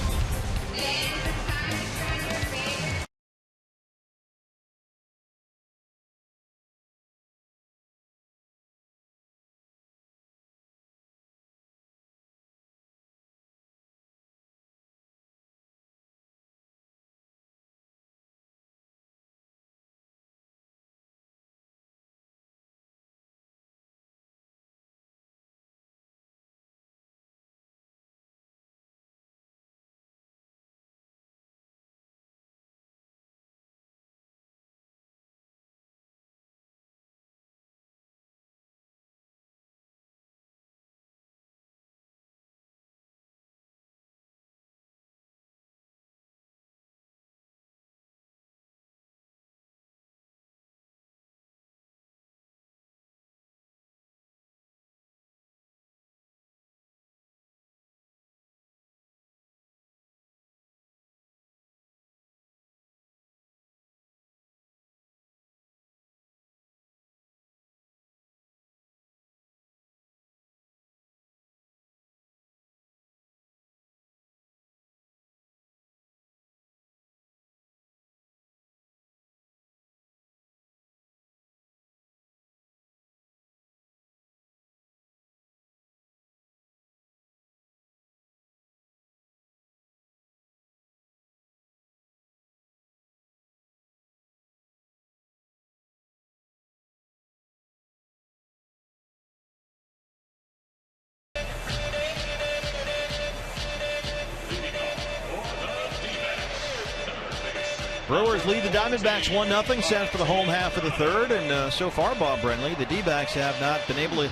Brewers lead the Diamondbacks 1-0 set for the home half of the third. And so far, Bob Brenly, the D-backs have not been able to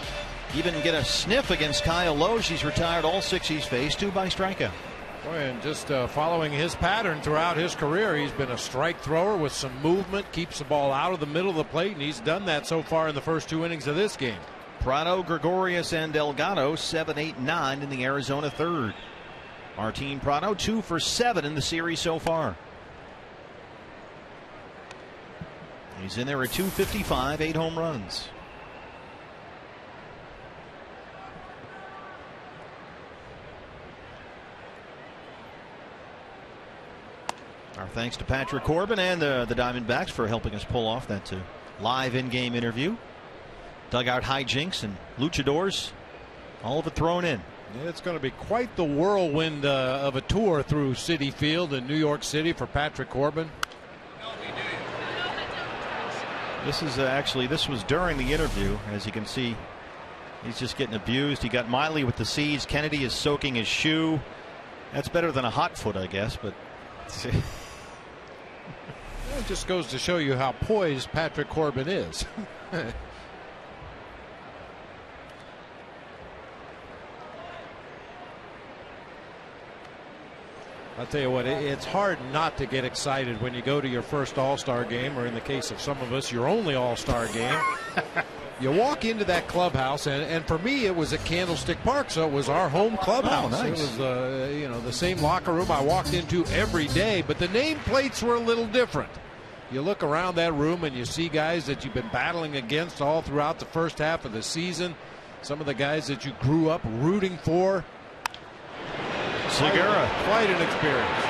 even get a sniff against Kyle Loge. He's retired all 6 he's faced, 2 by strikeout. Boy, and just following his pattern throughout his career, he's been a strike thrower with some movement, keeps the ball out of the middle of the plate, and he's done that so far in the first 2 innings of this game. Prado, Gregorius, and Delgado 7, 8, 9 in the Arizona third. Martin Prado 2 for 7 in the series so far. He's in there at .255, 8 home runs. Our thanks to Patrick Corbin and the Diamondbacks for helping us pull off that live in-game interview. Dugout hijinks and luchadors, all of it thrown in. It's going to be quite the whirlwind of a tour through Citi Field in New York City for Patrick Corbin. This is this was during the interview. As you can see, he's just getting abused. He got Miley with the seeds. Kennedy is soaking his shoe. That's better than a hot foot, I guess, but it just goes to show you how poised Patrick Corbin is. I'll tell you what, it's hard not to get excited when you go to your first All-Star game, or in the case of some of us, your only All-Star game. You walk into that clubhouse, and for me, it was at Candlestick Park, so it was our home clubhouse. Oh, nice. It was, the same locker room I walked into every day, but the nameplates were a little different. You look around that room and you see guys that you've been battling against all throughout the first half of the season. Some of the guys that you grew up rooting for. Segura. Quite an experience.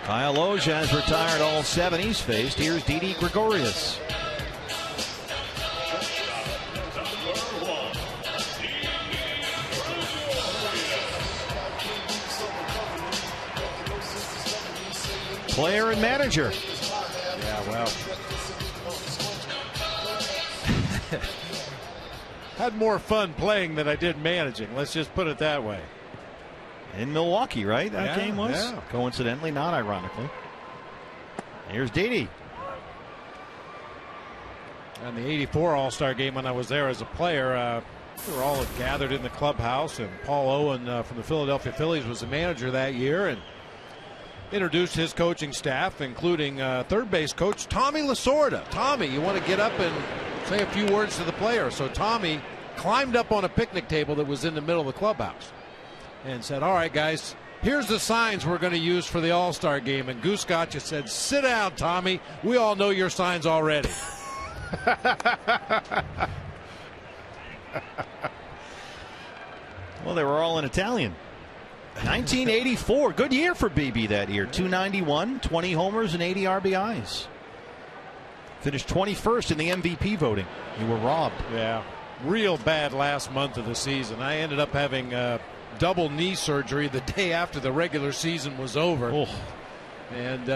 Kyle Loge has retired all 7 he's faced. Here's Didi Gregorius. Player and manager. Yeah, well. Had more fun playing than I did managing. Let's just put it that way. In Milwaukee, right? That game was? Yeah. Coincidentally, not ironically. Here's Didi. On the '84 All-Star game, when I was there as a player, we were all gathered in the clubhouse, and Paul Owen from the Philadelphia Phillies was the manager that year, and introduced his coaching staff, including third base coach Tommy Lasorda. Tommy, you want to get up and say a few words to the players. So Tommy climbed up on a picnic table that was in the middle of the clubhouse and said, all right, guys, here's the signs we're going to use for the All-Star game. And Goose Gotcha said, sit down, Tommy. We all know your signs already. Well, they were all in Italian. 1984, good year for BB that year. 291, 20 homers and 80 RBIs. Finished 21st in the MVP voting. You were robbed. Yeah, real bad last month of the season. I ended up having double knee surgery the day after the regular season was over. Oh. And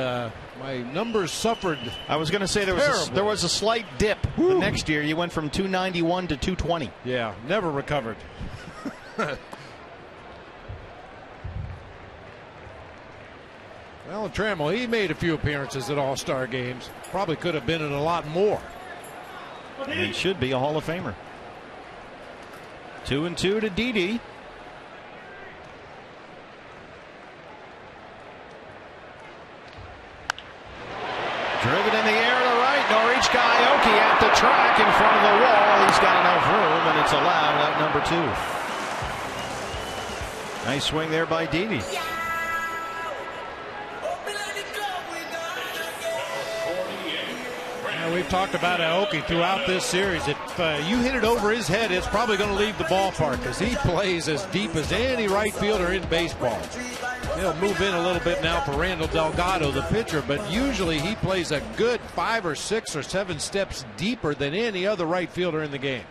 my numbers suffered. I was going to say there was a slight dip. The next year you went from 291 to 220. Yeah, never recovered. Well, Trammell, he made a few appearances at All-Star games. Probably could have been in a lot more. And he should be a Hall of Famer. 2-2 to Didi. Driven in the air to right. Norich Gaioki at the track in front of the wall. He's got enough room, and it's allowed at number 2. Nice swing there by Didi. We've talked about Aoki throughout this series. If you hit it over his head, it's probably going to leave the ballpark because he plays as deep as any right fielder in baseball. He'll move in a little bit now for Randall Delgado, the pitcher, but usually he plays a good 5 or 6 or 7 steps deeper than any other right fielder in the game.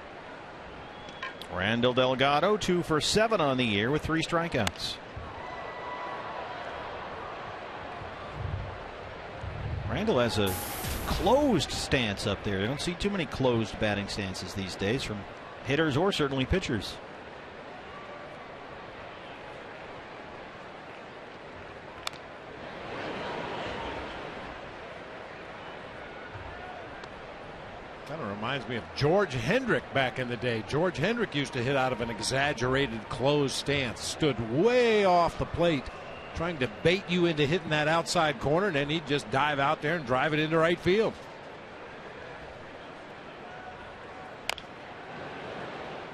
Randall Delgado 2 for 7 on the year with 3 strikeouts. Randall has a closed stance up there. I don't see too many closed batting stances these days from hitters or certainly pitchers. Reminds me of George Hendrick back in the day. George Hendrick used to hit out of an exaggerated closed stance, stood way off the plate, trying to bait you into hitting that outside corner, and then he'd just dive out there and drive it into right field.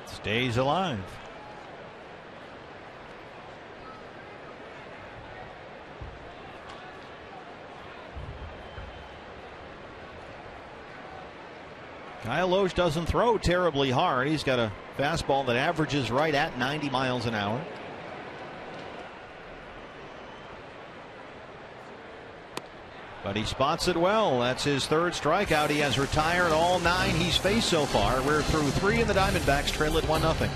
Stays alive. Kyle Loesch doesn't throw terribly hard. He's got a fastball that averages right at 90 miles an hour. But he spots it well. That's his third strikeout. He has retired all 9 he's faced so far. We're through 3 and the Diamondbacks trail it 1-0.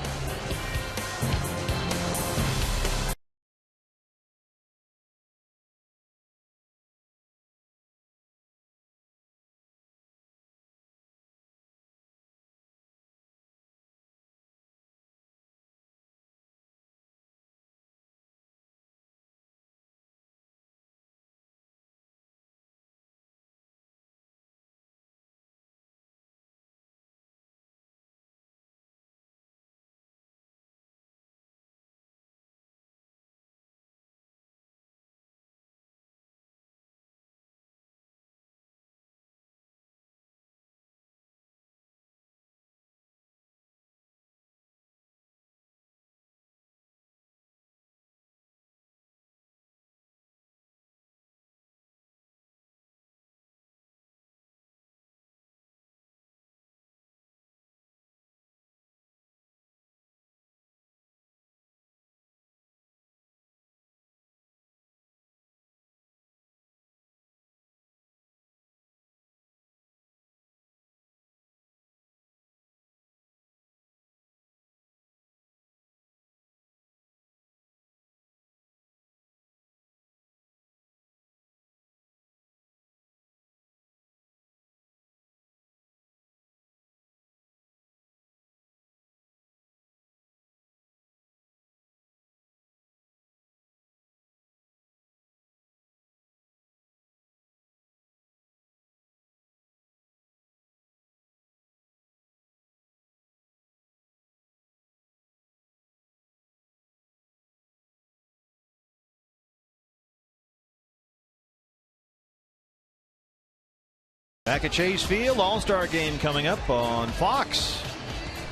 Back at Chase Field, All-Star game coming up on Fox.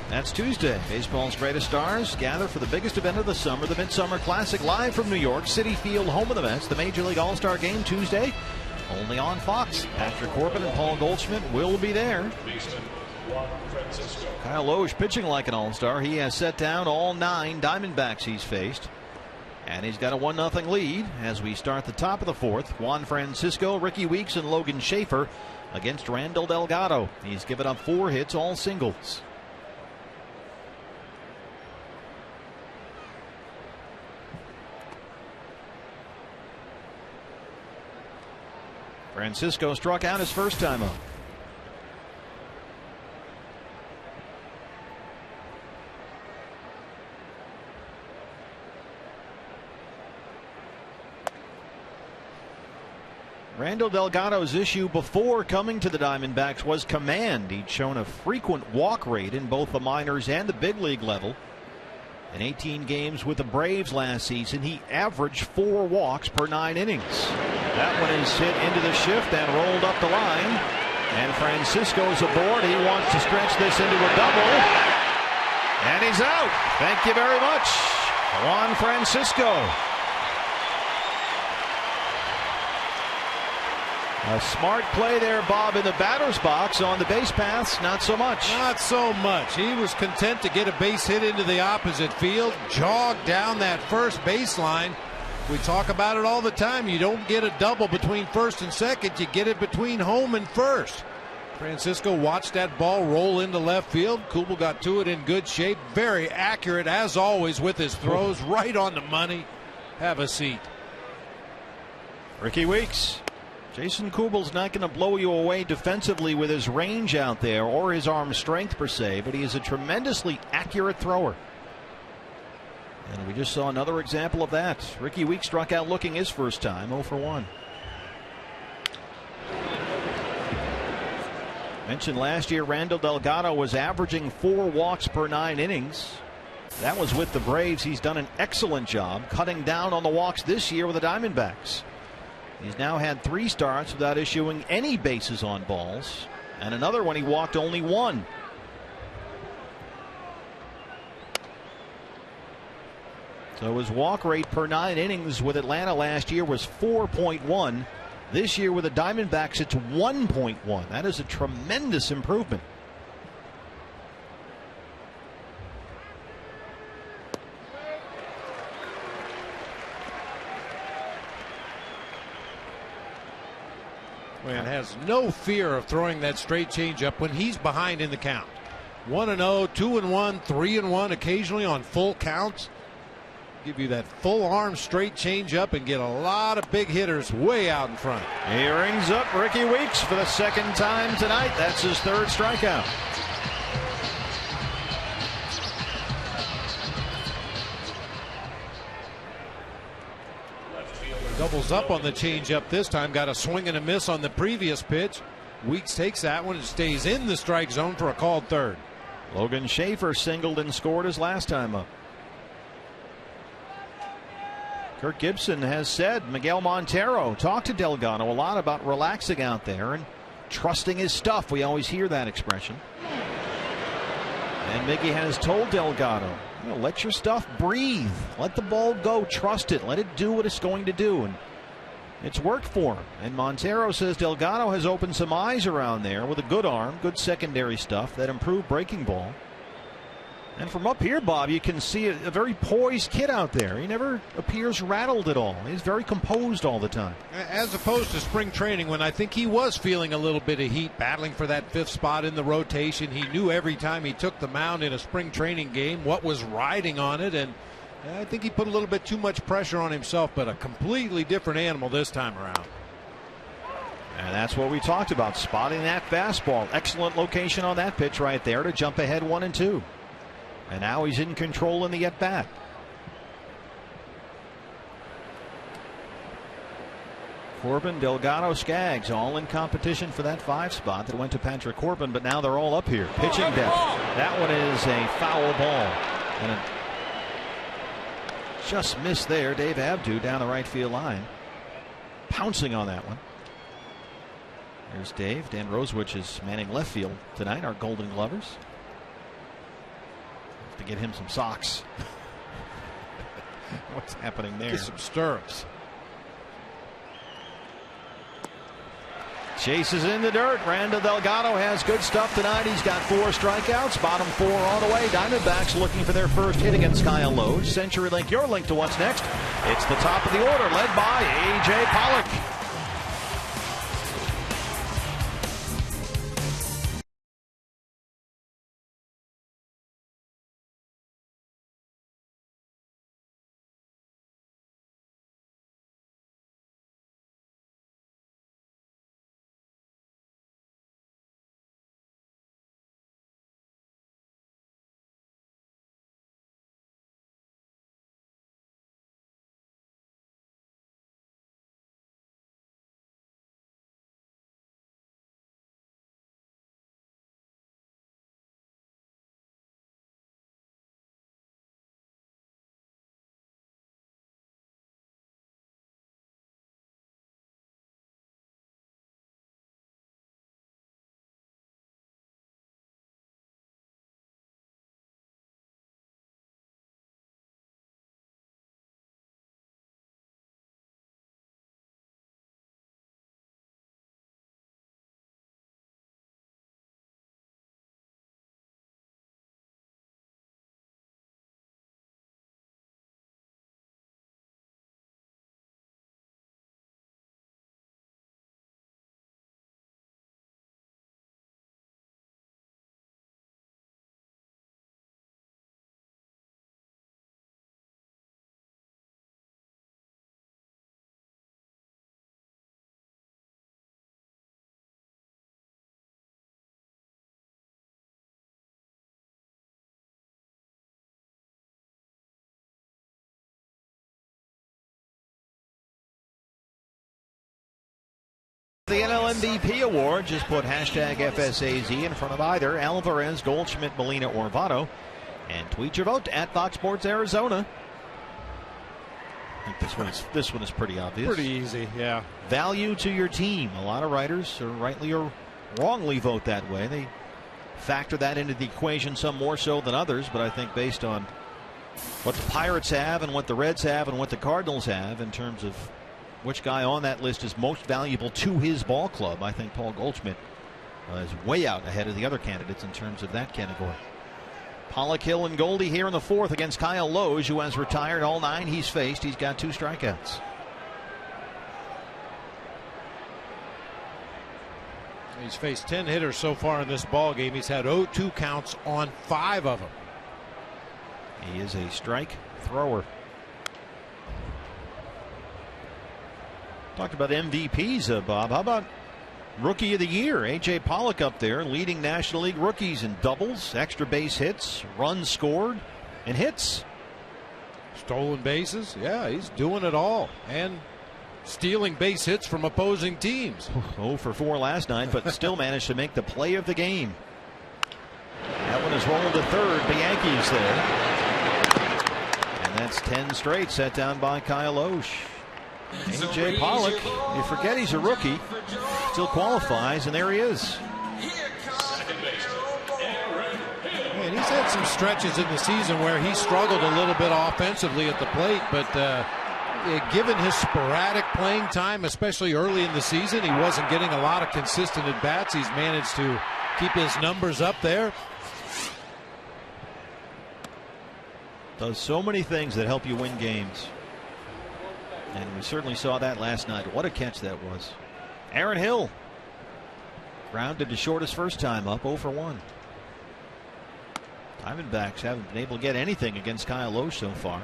That's Tuesday. Baseball's greatest stars gather for the biggest event of the summer, the Midsummer Classic, live from New York City Field, home of the Mets. The Major League All-Star game Tuesday, only on Fox. Patrick Corbin and Paul Goldschmidt will be there. Kyle Loesch pitching like an All-Star. He has set down all 9 Diamondbacks he's faced. And he's got a 1-0 lead as we start the top of the 4th. Juan Francisco, Ricky Weeks, and Logan Schaefer against Randall Delgado. He's given up 4 hits, all singles. Francisco struck out his first time up. Randall Delgado's issue before coming to the Diamondbacks was command. He'd shown a frequent walk rate in both the minors and the big league level. In 18 games with the Braves last season, he averaged 4 walks per 9 innings. That one is hit into the shift and rolled up the line. And Francisco's aboard. He wants to stretch this into a double. And he's out. Thank you very much, Juan Francisco. A smart play there, Bob, in the batter's box. On the base paths, not so much. Not so much. He was content to get a base hit into the opposite field, jog down that first baseline. We talk about it all the time. You don't get a double between first and second. You get it between home and first. Francisco watched that ball roll into left field. Kubel got to it in good shape. Very accurate, as always, with his throws. Right on the money. Have a seat. Ricky Weeks. Jason Kubel's not going to blow you away defensively with his range out there or his arm strength per se, but he is a tremendously accurate thrower. And we just saw another example of that. Ricky Weeks struck out looking his first time, 0 for 1. Mentioned last year, Randall Delgado was averaging 4 walks per 9 innings. That was with the Braves. He's done an excellent job cutting down on the walks this year with the Diamondbacks. He's now had 3 starts without issuing any bases on balls, and another one he walked only 1. So his walk rate per 9 innings with Atlanta last year was 4.1. This year with the Diamondbacks, it's 1.1. That is a tremendous improvement. And has no fear of throwing that straight changeup when he's behind in the count. 1-0, 2-1, 3-1, occasionally on full counts. Give you that full arm straight changeup and get a lot of big hitters way out in front. He rings up Ricky Weeks for the 2nd time tonight. That's his 3rd strikeout. Doubles up on the changeup this time. Got a swing and a miss on the previous pitch. Weeks takes that one and stays in the strike zone for a called 3rd. Logan Schaefer singled and scored his last time up. Kirk Gibson has said Miguel Montero talked to Delgado a lot about relaxing out there and trusting his stuff. We always hear that expression. And Miggy has told Delgado, let your stuff breathe. Let the ball go. Trust it. Let it do what it's going to do. And it's worked for him. And Montero says Delgado has opened some eyes around there with a good arm, good secondary stuff, that improved breaking ball. And from up here, Bob, you can see a very poised kid out there. He never appears rattled at all. He's very composed all the time. As opposed to spring training, when I think he was feeling a little bit of heat, battling for that 5th spot in the rotation. He knew every time he took the mound in a spring training game what was riding on it, and I think he put a little bit too much pressure on himself, but a completely different animal this time around. And that's what we talked about, spotting that fastball. Excellent location on that pitch right there to jump ahead 1-2. And now he's in control in the at-bat. Corbin, Delgado, Skaggs all in competition for that 5 spot that went to Patrick Corbin, but now they're all up here. Pitching depth. That one is a foul ball. And it just missed there. Dave Abdu down the right field line. Pouncing on that one. There's Dave. Dan Rosewich is manning left field tonight, our Golden Glovers. To get him some socks. What's happening there? Get some stirrups. Chase is in the dirt. Randall Delgado has good stuff tonight. He's got 4 strikeouts. Bottom 4 on the way. Diamondbacks looking for their first hit against Kyle Lowe. CenturyLink, your link to what's next. It's the top of the order, led by A.J. Pollock. The NL MVP award. Just put hashtag FSAZ in front of either Alvarez, Goldschmidt, Molina, or Votto. And tweet your vote at Fox Sports Arizona. I think this one is pretty obvious. Pretty easy, yeah. Value to your team. A lot of writers, rightly or wrongly, vote that way. They factor that into the equation some more so than others, but I think based on what the Pirates have and what the Reds have and what the Cardinals have in terms of which guy on that list is most valuable to his ball club, I think Paul Goldschmidt is way out ahead of the other candidates in terms of that category. Pollock, Hill, and Goldie here in the fourth against Kyle Loge, who has retired all 9 he's faced. He's got 2 strikeouts. He's faced 10 hitters so far in this ball game. He's had 0-2 counts on 5 of them. He is a strike thrower. Talked about MVPs, Bob. How about Rookie of the Year? A.J. Pollock up there leading National League rookies in doubles, extra base hits, runs scored, and hits. Stolen bases. Yeah, he's doing it all. And stealing base hits from opposing teams. 0 for 4 last night, but still managed to make the play of the game. That one is rolled to third. The Yankees there. And that's 10 straight set down by Kyle Loge. A.J. Pollock, you forget he's a rookie, still qualifies, and there he is. And he's had some stretches in the season where he struggled a little bit offensively at the plate, but given his sporadic playing time, especially early in the season, he wasn't getting a lot of consistent at bats. He's managed to keep his numbers up there. Does so many things that help you win games. And we certainly saw that last night. What a catch that was. Aaron Hill grounded to short his first time up, 0 for 1. Diamondbacks haven't been able to get anything against Kyle Loge so far.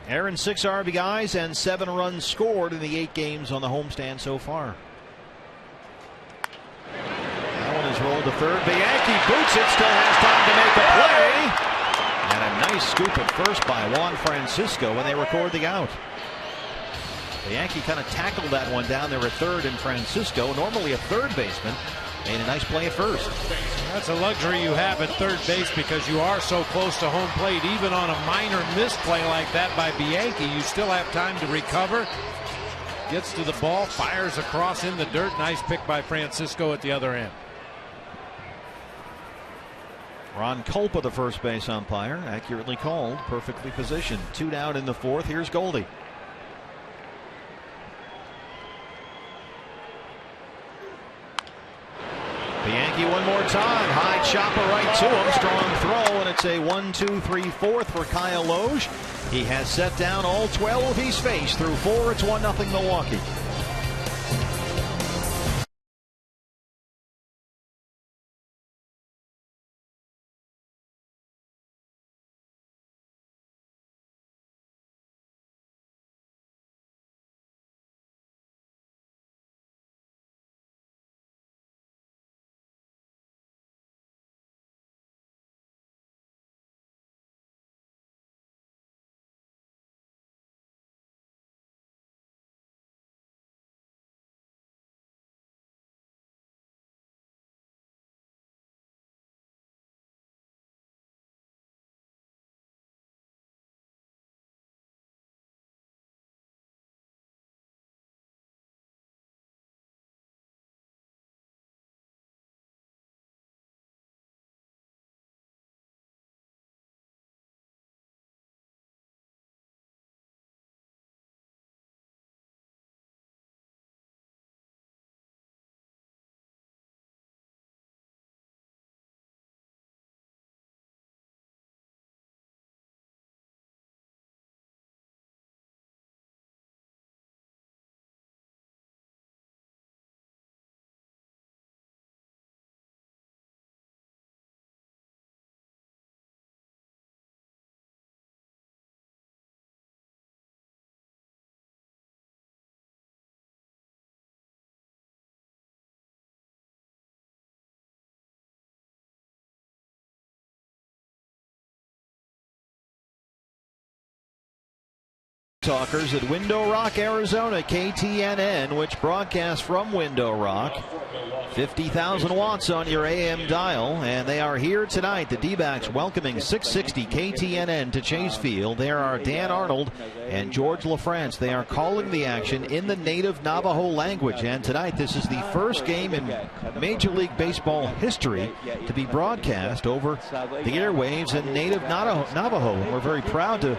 Aaron 6 RBIs and 7 runs scored in the 8 games on the homestand so far. That one is rolled to third. Bianchi boots it, still has time to make a play. And a nice scoop at first by Juan Francisco when they record the out. The Yankee kind of tackled that one down there at third, and Francisco, normally a third baseman, made a nice play at first. That's a luxury you have at third base because you are so close to home plate. Even on a minor misplay like that by Bianchi, you still have time to recover. Gets to the ball, fires across in the dirt. Nice pick by Francisco at the other end. Ron Culpa, the first base umpire, accurately called, perfectly positioned. 2 down in the fourth. Here's Goldie. Bianchi one more time. High chopper right to him. Strong throw, and it's a 1-2-3-4 for Kyle Loge. He has set down all 12 he's faced. Through 4, it's 1-0 Milwaukee. Talkers at Window Rock, Arizona, KTNN, which broadcasts from Window Rock. 50,000 watts on your AM dial, and they are here tonight. The D-backs welcoming 660 KTNN to Chase Field. There are Dan Arnold and George LaFrance. They are calling the action in the native Navajo language, and tonight this is the first game in Major League Baseball history to be broadcast over the airwaves in native Navajo. We're very proud to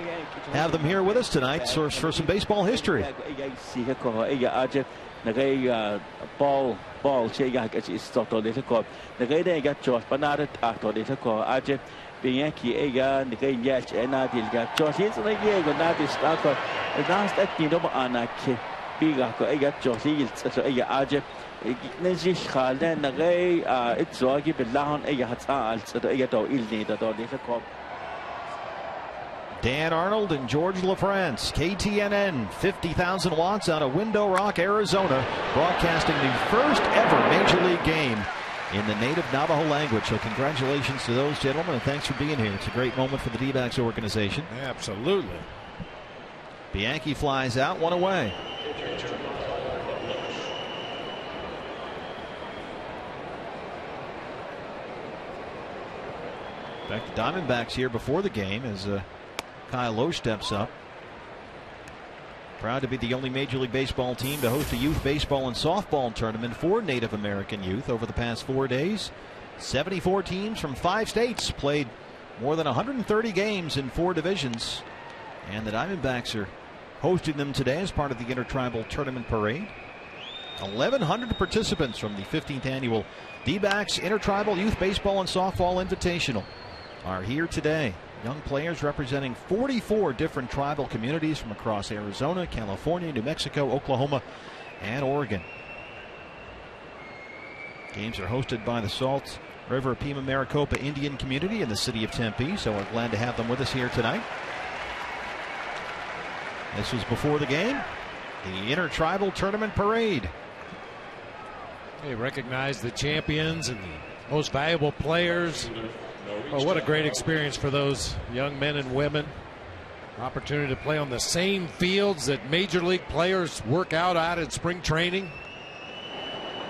have them here with us tonight for some baseball history. Ball chega que se stoto de ko de gade ga chos panada ato de ko aje binha ki ega de gade ya chena de ga chos is na ye go na de sta ko na sta ti do ana ke biga ko ega chos is so ega aje ne ji khale na gay it zogi billahon ega hat al so ega to il ne da de ko. Dan Arnold and George LaFrance, KTNN, 50,000 watts out of Window Rock, Arizona, broadcasting the first ever Major League game in the native Navajo language. So congratulations to those gentlemen, and thanks for being here. It's a great moment for the D-backs organization. Absolutely. Bianchi flies out, one away. In fact, the Diamondbacks here before the game as Kyle Loesch steps up. Proud to be the only Major League Baseball team to host a youth baseball and softball tournament for Native American youth over the past 4 days. 74 teams from 5 states played more than 130 games in 4 divisions. And the Diamondbacks are hosting them today as part of the Intertribal Tournament Parade. 1,100 participants from the 15th annual D-backs Intertribal Youth Baseball and Softball Invitational are here today. Young players representing 44 different tribal communities from across Arizona, California, New Mexico, Oklahoma, and Oregon. Games are hosted by the Salt River Pima Maricopa Indian community in the city of Tempe, so we're glad to have them with us here tonight. This was before the game, the Intertribal Tournament Parade. They recognize the champions and the most valuable players. Oh, what a great experience for those young men and women. Opportunity to play on the same fields that Major League players work out at in spring training.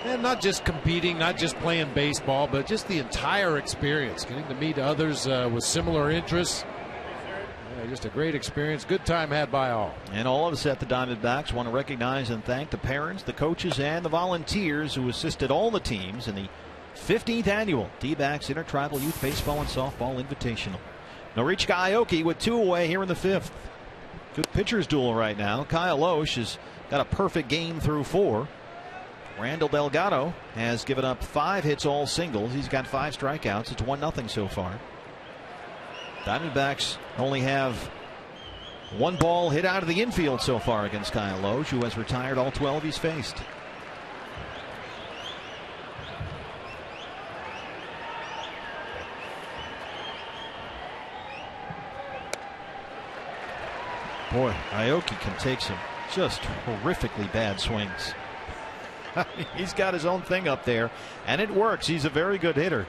And not just competing, not just playing baseball, but just the entire experience. Getting to meet others with similar interests. Yeah, just a great experience. Good time had by all. And all of us at the Diamondbacks want to recognize and thank the parents, the coaches, and the volunteers who assisted all the teams in the 15th annual D-backs Intertribal Youth Baseball and Softball Invitational. Norichika Aoki with 2 away here in the 5th. Good pitcher's duel right now. Kyle Loesch has got a perfect game through 4. Randall Delgado has given up 5 hits, all singles. He's got 5 strikeouts. It's 1-0 so far. Diamondbacks only have 1 ball hit out of the infield so far against Kyle Loesch, who has retired all 12 he's faced. Boy, Aoki can take some just horrifically bad swings. He's got his own thing up there, and it works. He's a very good hitter.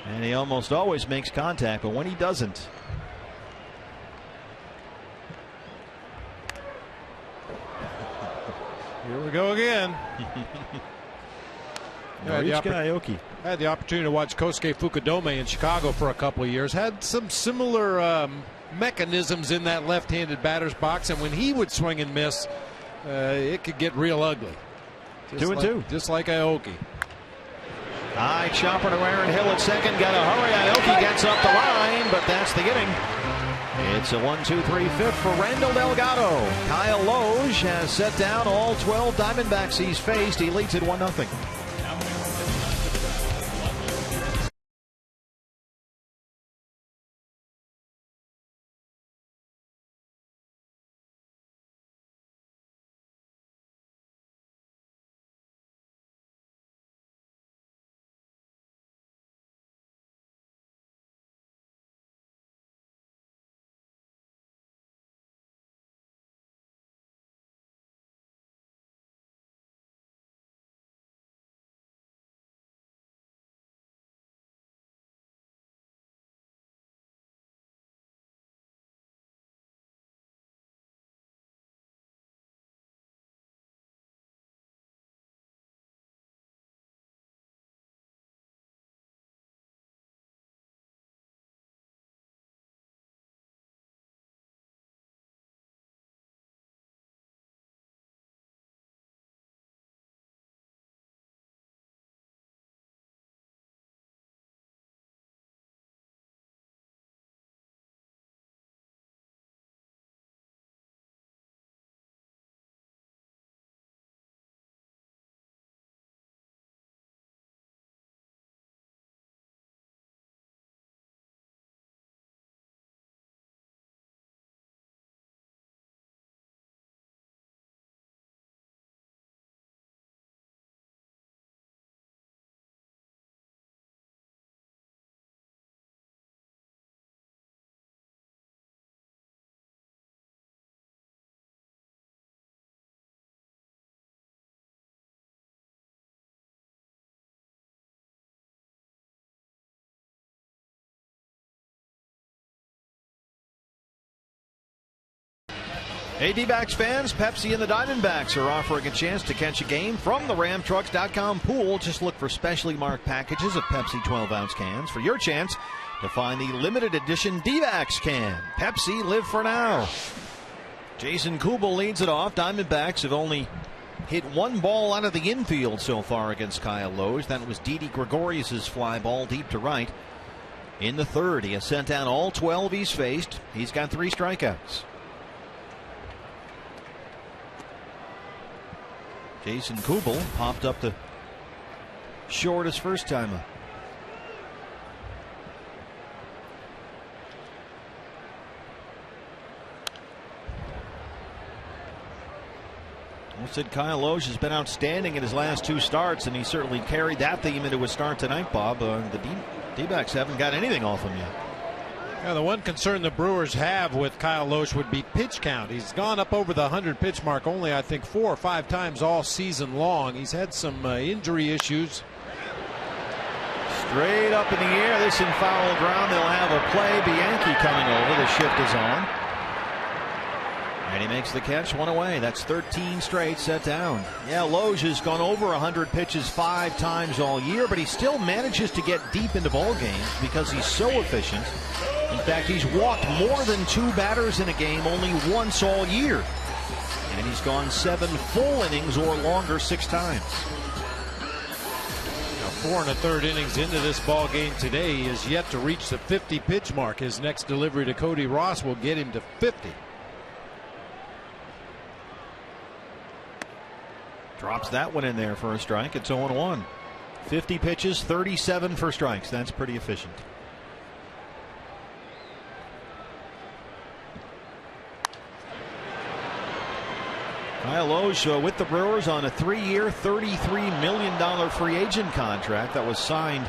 And he almost always makes contact, but when he doesn't. Here we go again. I had the opportunity to watch Kosuke Fukudome in Chicago for a couple of years. Had some similar mechanisms in that left-handed batter's box, and when he would swing and miss, it could get real ugly. 2-2. Just like Aoki. High chopper to Aaron Hill at second. Got to hurry. Aoki gets up the line, but that's the inning. It's a 1-2-3-5 for Randall Delgado. Kyle Loesch has set down all 12 Diamondbacks he's faced. He leads at 1-0. Hey, D-backs fans, Pepsi and the Diamondbacks are offering a chance to catch a game from the RamTrucks.com pool. Just look for specially marked packages of Pepsi 12-ounce cans for your chance to find the limited edition D-backs can. Pepsi, live for now. Jason Kubel leads it off. Diamondbacks have only hit one ball out of the infield so far against Kyle Loge. That was Didi Gregorius' fly ball deep to right. In the third, he has sent down all 12 he's faced. He's got 3 strikeouts. Jason Kubel popped up to short his first time up. I said Kyle Loge has been outstanding in his last 2 starts, and he certainly carried that theme into his start tonight, Bob. The D-backs haven't got anything off him yet. Yeah, the one concern the Brewers have with Kyle Loge would be pitch count. He's gone up over the 100 pitch mark only, I think, 4 or 5 times all season long. He's had some injury issues. Straight up in the air, this in foul ground. They'll have a play. Bianchi coming over. The shift is on. And he makes the catch, 1 away. That's 13 straight set down. Yeah, Loge has gone over 100 pitches 5 times all year, but he still manages to get deep into ball games because he's so efficient. In fact, he's walked more than 2 batters in a game only once all year. And he's gone 7 full innings or longer 6 times. Now, 4 1/3 innings into this ball game today. He is yet to reach the 50 pitch mark. His next delivery to Cody Ross will get him to 50. Drops that one in there for a strike. It's 0-1. 50 pitches, 37 for strikes. That's pretty efficient. Kyle Loge with the Brewers on a 3-year, $33 million free agent contract that was signed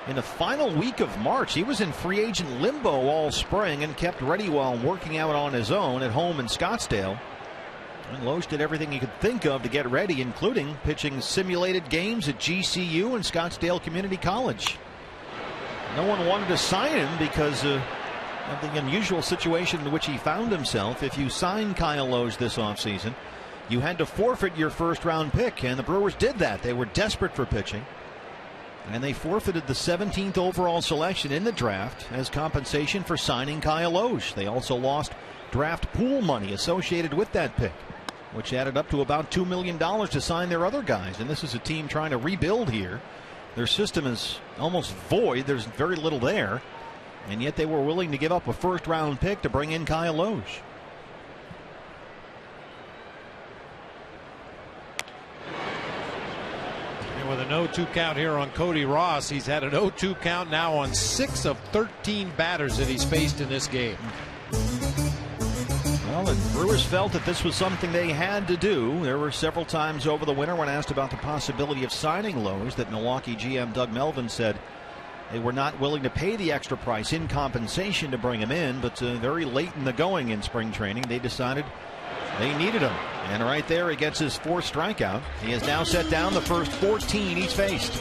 in the final week of March. He was in free agent limbo all spring and kept ready while working out on his own at home in Scottsdale. And Loge did everything he could think of to get ready, including pitching simulated games at GCU and Scottsdale Community College. No one wanted to sign him because of the unusual situation in which he found himself. If you signed Kyle Loge this offseason, you had to forfeit your first-round pick, and the Brewers did that. They were desperate for pitching, and they forfeited the 17th overall selection in the draft as compensation for signing Kyle Loge. They also lost draft pool money associated with that pick, which added up to about $2 million to sign their other guys. And this is a team trying to rebuild here. Their system is almost void. There's very little there. And yet they were willing to give up a first-round pick to bring in Kyle Loge. And with an 0-2 count here on Cody Ross, he's had an 0-2 count now on 6 of 13 batters that he's faced in this game. Well, the Brewers felt that this was something they had to do. There were several times over the winter when asked about the possibility of signing Loge that Milwaukee GM Doug Melvin said they were not willing to pay the extra price in compensation to bring him in. But very late in the going in spring training, they decided they needed him. And right there, he gets his 4th strikeout. He has now set down the first 14 he's faced.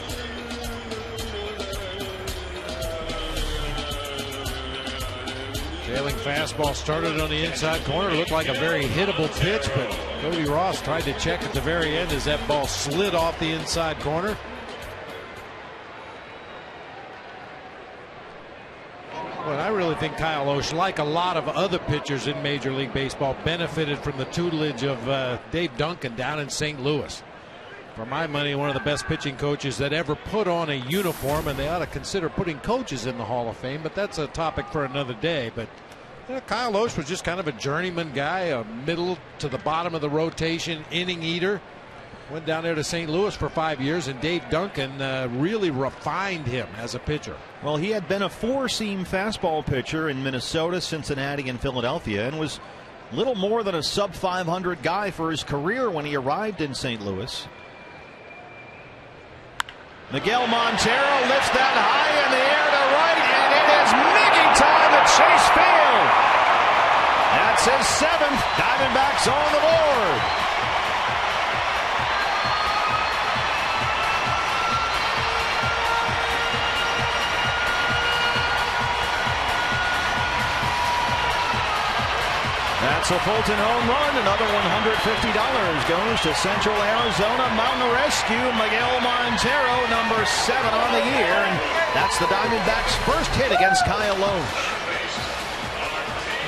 Trailing fastball started on the inside corner. Looked like a very hittable pitch, but Cody Ross tried to check at the very end as that ball slid off the inside corner. Well, I really think Kyle Loge, like a lot of other pitchers in Major League Baseball, benefited from the tutelage of Dave Duncan down in St. Louis. For my money, one of the best pitching coaches that ever put on a uniform, and they ought to consider putting coaches in the Hall of Fame, but that's a topic for another day. But Kyle Loge was just kind of a journeyman guy, a middle to the bottom of the rotation, inning eater. Went down there to St. Louis for 5 years, and Dave Duncan really refined him as a pitcher. Well, he had been a 4-seam fastball pitcher in Minnesota, Cincinnati, and Philadelphia, and was little more than a sub-500 guy for his career when he arrived in St. Louis. Miguel Montero lifts that high in the air to right, and it is Miggy time at Chase Field. That's his 7th. Diamondbacks on the board. That's a Fulton home run. Another $150 goes to Central Arizona Mountain Rescue. Miguel Montero, number 7 on the year. And that's the Diamondbacks' first hit against Kyle Loesch.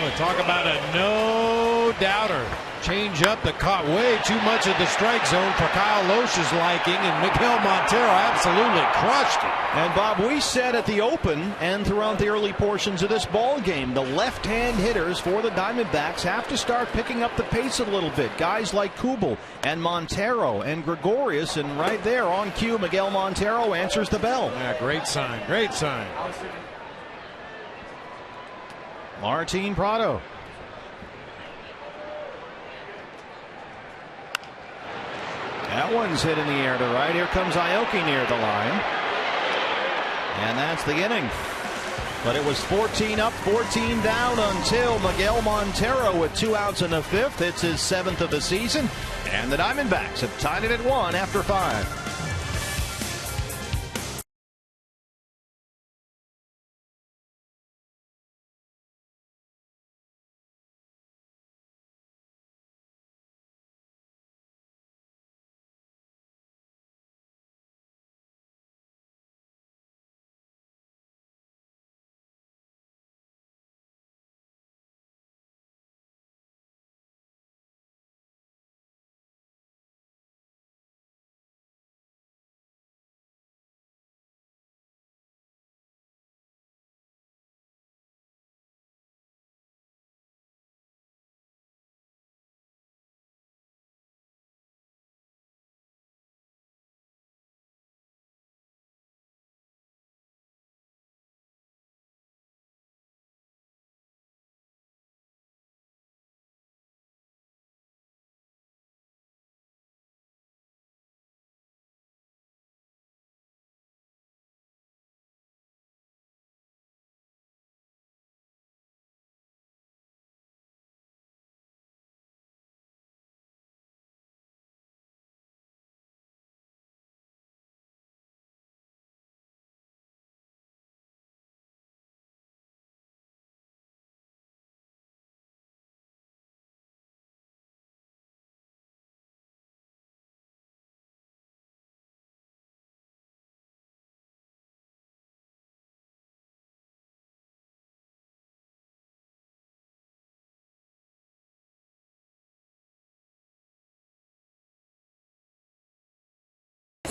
Well, talk about a no-doubter. Change up that caught way too much of the strike zone for Kyle Loesch's liking, and Miguel Montero absolutely crushed it. And Bob, we said at the open and throughout the early portions of this ball game, the left-hand hitters for the Diamondbacks have to start picking up the pace a little bit. Guys like Kubel and Montero and Gregorius, and right there on cue, Miguel Montero answers the bell. Yeah, great sign, great sign. Martin Prado. That one's hit in the air to right. Here comes Aoki near the line. And that's the inning. But it was 14 up, 14 down until Miguel Montero with 2 outs in the 5th. It's his 7th of the season. And the Diamondbacks have tied it at 1 after 5.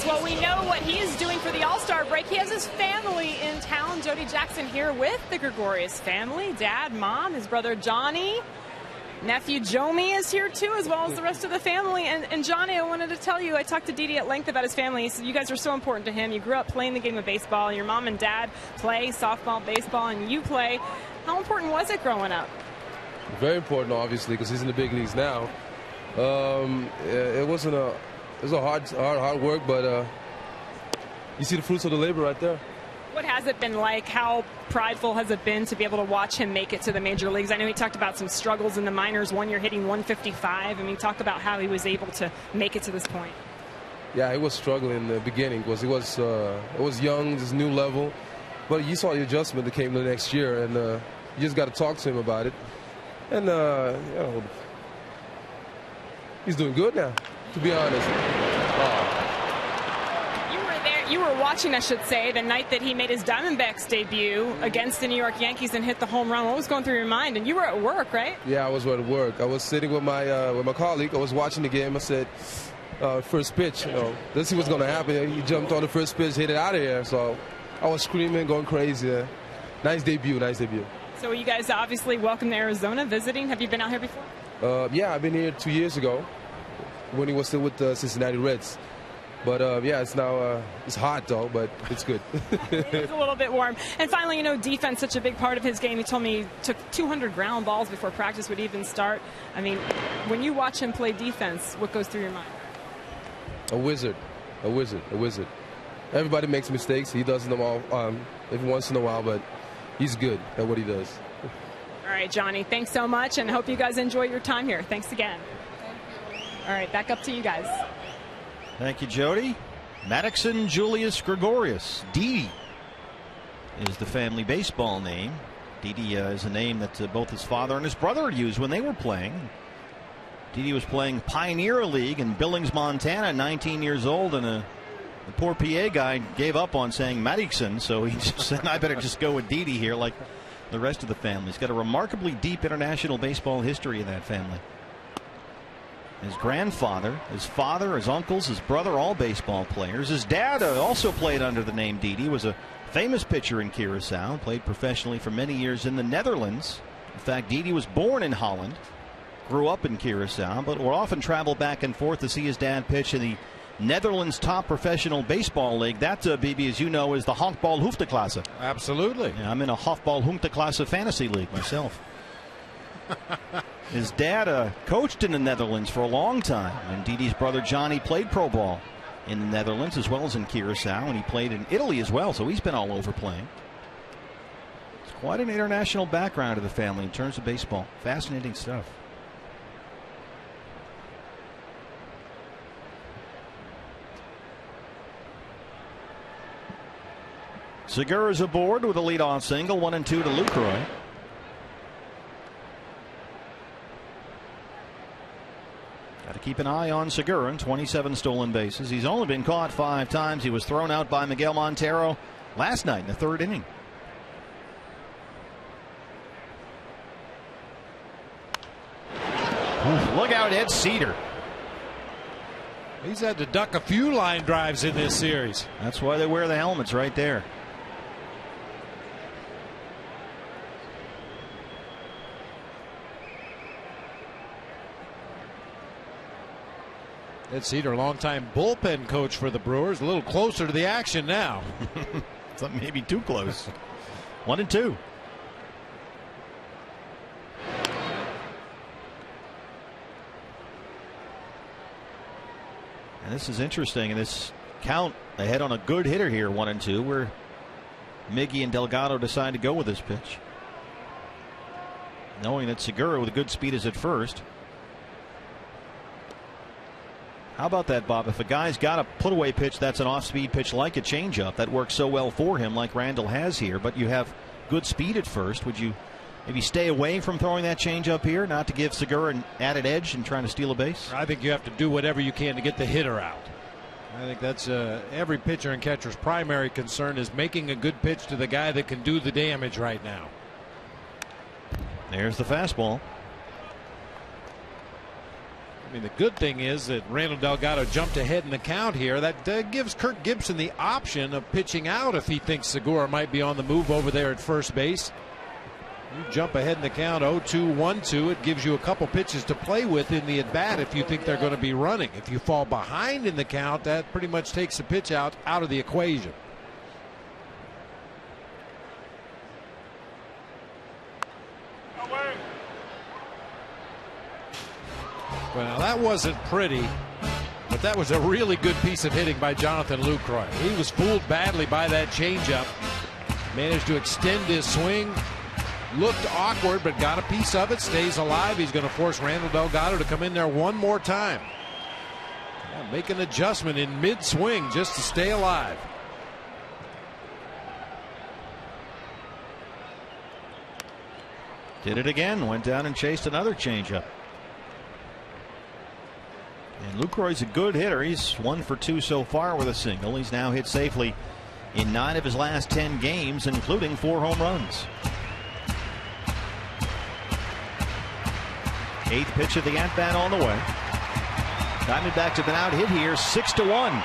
Well, we know what he is doing for the All-Star break. He has his family in town. Jody Jackson here with the Gregorius family. Dad, Mom, his brother Johnny. Nephew Jomi is here too, as well as the rest of the family. And Johnny, I wanted to tell you, I talked to Didi at length about his family. He said you guys are so important to him. You grew up playing the game of baseball. Your mom and dad play softball, baseball, and you play. How important was it growing up? Very important, obviously, because he's in the big leagues now. It was a hard work, but you see the fruits of the labor right there. What has it been like? How prideful has it been to be able to watch him make it to the major leagues? I know he talked about some struggles in the minors. 1 year hitting 155. I mean, talk about how he was able to make it to this point. Yeah, he was struggling in the beginning because it was young, this new level. But you saw the adjustment that came the next year, and you just got to talk to him about it. And you know, he's doing good now, to be honest. You were watching, I should say, the night that he made his Diamondbacks debut against the New York Yankees and hit the home run. What was going through your mind? And you were at work, right? Yeah, I was at work. I was sitting with my colleague. I was watching the game. I said, first pitch, you know, let's see what's going to happen. He jumped on the first pitch, hit it out of here. So I was screaming, going crazy. Nice debut, nice debut. So you guys obviously welcome to Arizona, visiting. Have you been out here before? Yeah, I've been here 2 years ago when he was still with the Cincinnati Reds. But, yeah, it's now it's hot, though, but it's good. It's a little bit warm. And finally, you know, defense, such a big part of his game. He told me he took 200 ground balls before practice would even start. I mean, when you watch him play defense, what goes through your mind? A wizard. A wizard. A wizard. Everybody makes mistakes. He does them all every once in a while, but he's good at what he does. All right, Johnny, thanks so much, and hope you guys enjoy your time here. Thanks again. All right, back up to you guys. Thank you, Jody. Maddoxon Julius Gregorius. D is the family baseball name. Didi is a name that both his father and his brother had used when they were playing. Didi was playing Pioneer League in Billings, Montana, 19 years old, and the poor PA guy gave up on saying Madikson, so he just said, I better just go with Didi here like the rest of the family. He's got a remarkably deep international baseball history in that family. His grandfather, his father, his uncles, his brother, all baseball players. His dad also played under the name Didi, was a famous pitcher in Curacao, played professionally for many years in the Netherlands. In fact, Didi was born in Holland, grew up in Curacao, but would often travel back and forth to see his dad pitch in the Netherlands' top professional baseball league. That, BB, as you know, is the Honkbal Hoofdklasse. Absolutely. Yeah, I'm in a Honkbal Hoofdklasse fantasy league myself. His dad coached in the Netherlands for a long time, and Didi's brother Johnny played pro ball in the Netherlands as well as in Curacao, and he played in Italy as well, so he's been all over playing. It's quite an international background of the family in terms of baseball. Fascinating stuff. Segura's aboard with a leadoff single, 1-2 to Lucroy. Got to keep an eye on Segura. 27 stolen bases. He's only been caught 5 times. He was thrown out by Miguel Montero last night in the 3rd inning. Look out, Ed Cedar. He's had to duck a few line drives in this series. That's why they wear the helmets right there. Ed Cedar, longtime bullpen coach for the Brewers, a little closer to the action now. Maybe too close. 1-2. And this is interesting. In this count, ahead on a good hitter here, 1-2, where Miggy and Delgado decide to go with this pitch, knowing that Segura with good speed is at first. How about that, Bob? If a guy's got a put-away pitch that's an off-speed pitch like a changeup, that works so well for him like Randall has here, but you have good speed at first, would you maybe stay away from throwing that changeup here, not to give Segura an added edge and trying to steal a base? I think you have to do whatever you can to get the hitter out. I think that's every pitcher and catcher's primary concern, is making a good pitch to the guy that can do the damage right now. There's the fastball. I mean, the good thing is that Randall Delgado jumped ahead in the count here. That gives Kirk Gibson the option of pitching out if he thinks Segura might be on the move over there at first base. You jump ahead in the count, 0-2, 1-2. It gives you a couple pitches to play with in the at-bat if you think they're going to be running. If you fall behind in the count, that pretty much takes the pitch out of the equation. Well, that wasn't pretty, but that was a really good piece of hitting by Jonathan Lucroy. He was fooled badly by that changeup. Managed to extend his swing. Looked awkward, but got a piece of it. Stays alive. He's going to force Randall Delgado to come in there one more time. Yeah, make an adjustment in mid-swing just to stay alive. Did it again. Went down and chased another changeup. And Lucroy's a good hitter. He's 1 for 2 so far with a single. He's now hit safely in 9 of his last 10 games, including 4 home runs. 8th pitch of the at-bat on the way. Diamondbacks have been out hit here 6-1.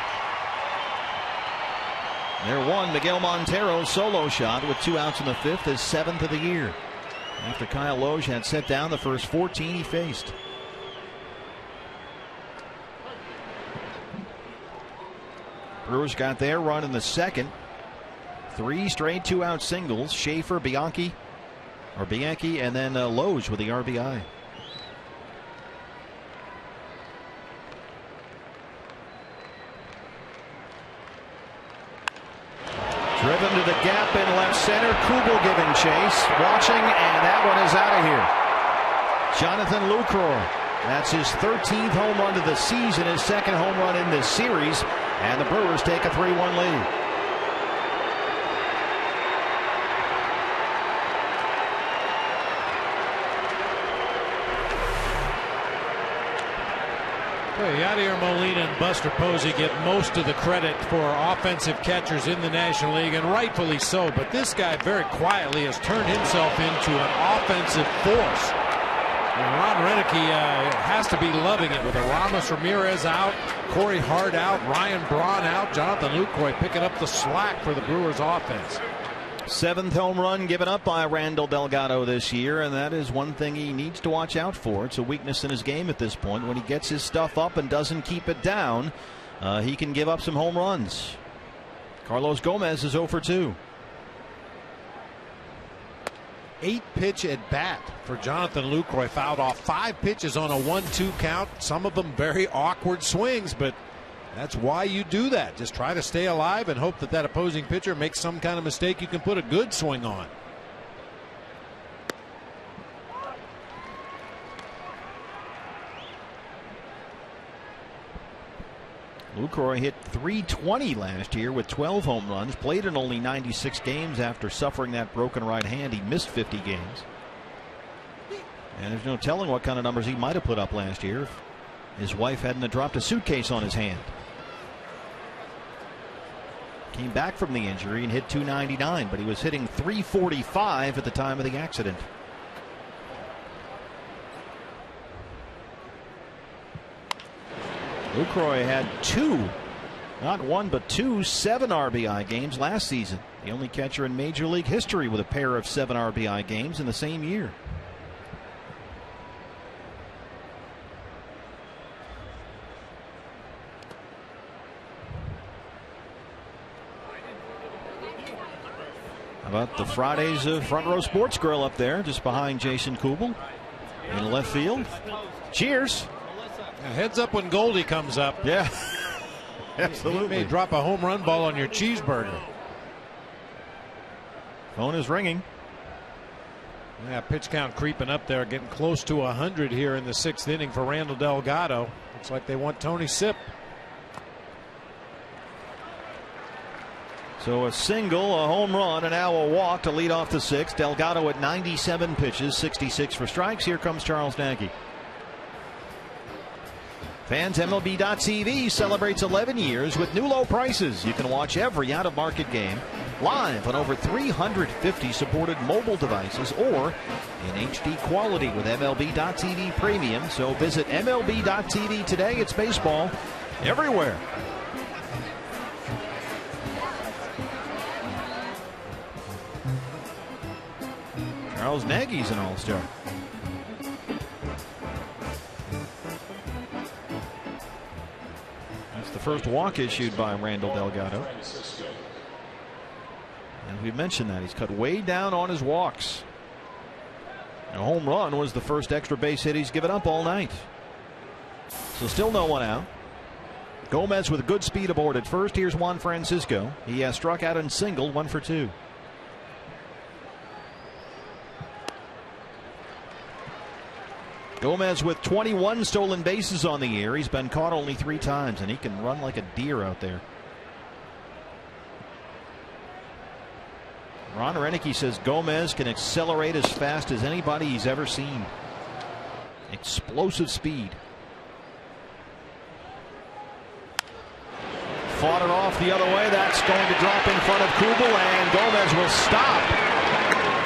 They're one. Miguel Montero's solo shot with 2 outs in the 5th, his 7th of the year, after Kyle Loge had set down the first 14 he faced. Brewers got their run in the 2nd. 3 straight 2-out singles. Schaefer, Bianchi, and then Loge with the RBI. Driven to the gap in left center. Kugel giving chase. Watching, and that one is out of here. Jonathan Lucroy. That's his 13th home run of the season, his 2nd home run in this series, and the Brewers take a 3-1 lead. Yadier Molina and Buster Posey get most of the credit for offensive catchers in the National League, and rightfully so. But this guy very quietly has turned himself into an offensive force. And Ron Renicky has to be loving it with Aramis Ramirez out, Corey Hart out, Ryan Braun out, Jonathan Lucroy picking up the slack for the Brewers offense. 7th home run given up by Randall Delgado this year, and that is one thing he needs to watch out for. It's a weakness in his game at this point. When he gets his stuff up and doesn't keep it down, he can give up some home runs. Carlos Gomez is 0 for 2. 8-pitch at bat for Jonathan Lucroy. Fouled off 5 pitches on a 1-2 count. Some of them very awkward swings, but that's why you do that. Just try to stay alive and hope that that opposing pitcher makes some kind of mistake you can put a good swing on. Lucroy hit .320 last year with 12 home runs, played in only 96 games after suffering that broken right hand. He missed 50 games. And there's no telling what kind of numbers he might have put up last year if his wife hadn't dropped a suitcase on his hand. Came back from the injury and hit .299, but he was hitting .345 at the time of the accident. Lucroy had 2, not 1 but 2 7 RBI games last season. The only catcher in Major League history with a pair of 7 RBI games in the same year. How about the Fridays Front Row Sports Grill up there just behind Jason Kubel in left field? Cheers. Heads up when Goldie comes up. Yeah, absolutely. He may drop a home run ball on your cheeseburger. Phone is ringing. Yeah, pitch count creeping up there, getting close to 100 here in the 6th inning for Randall Delgado. Looks like they want Tony Sipp. So a single, a home run, and now a walk to lead off the 6th. Delgado at 97 pitches, 66 for strikes. Here comes Charles Nagy. Fans, MLB.TV celebrates 11 years with new low prices. You can watch every out-of-market game live on over 350 supported mobile devices or in HD quality with MLB.TV Premium. So visit MLB.TV today. It's baseball everywhere. Charles Nagy's an all-star. That's the first walk issued by Randall Delgado. And we mentioned that he's cut way down on his walks. A home run was the first extra base hit he's given up all night. So still no one out. Gomez with good speed aboard at first. Here's Juan Francisco. He has struck out and singled, 1 for 2. Gomez with 21 stolen bases on the year. He's been caught only 3 times, and he can run like a deer out there. Ron Renicky says Gomez can accelerate as fast as anybody he's ever seen. Explosive speed. Fought it off the other way. That's going to drop in front of Kubel, and Gomez will stop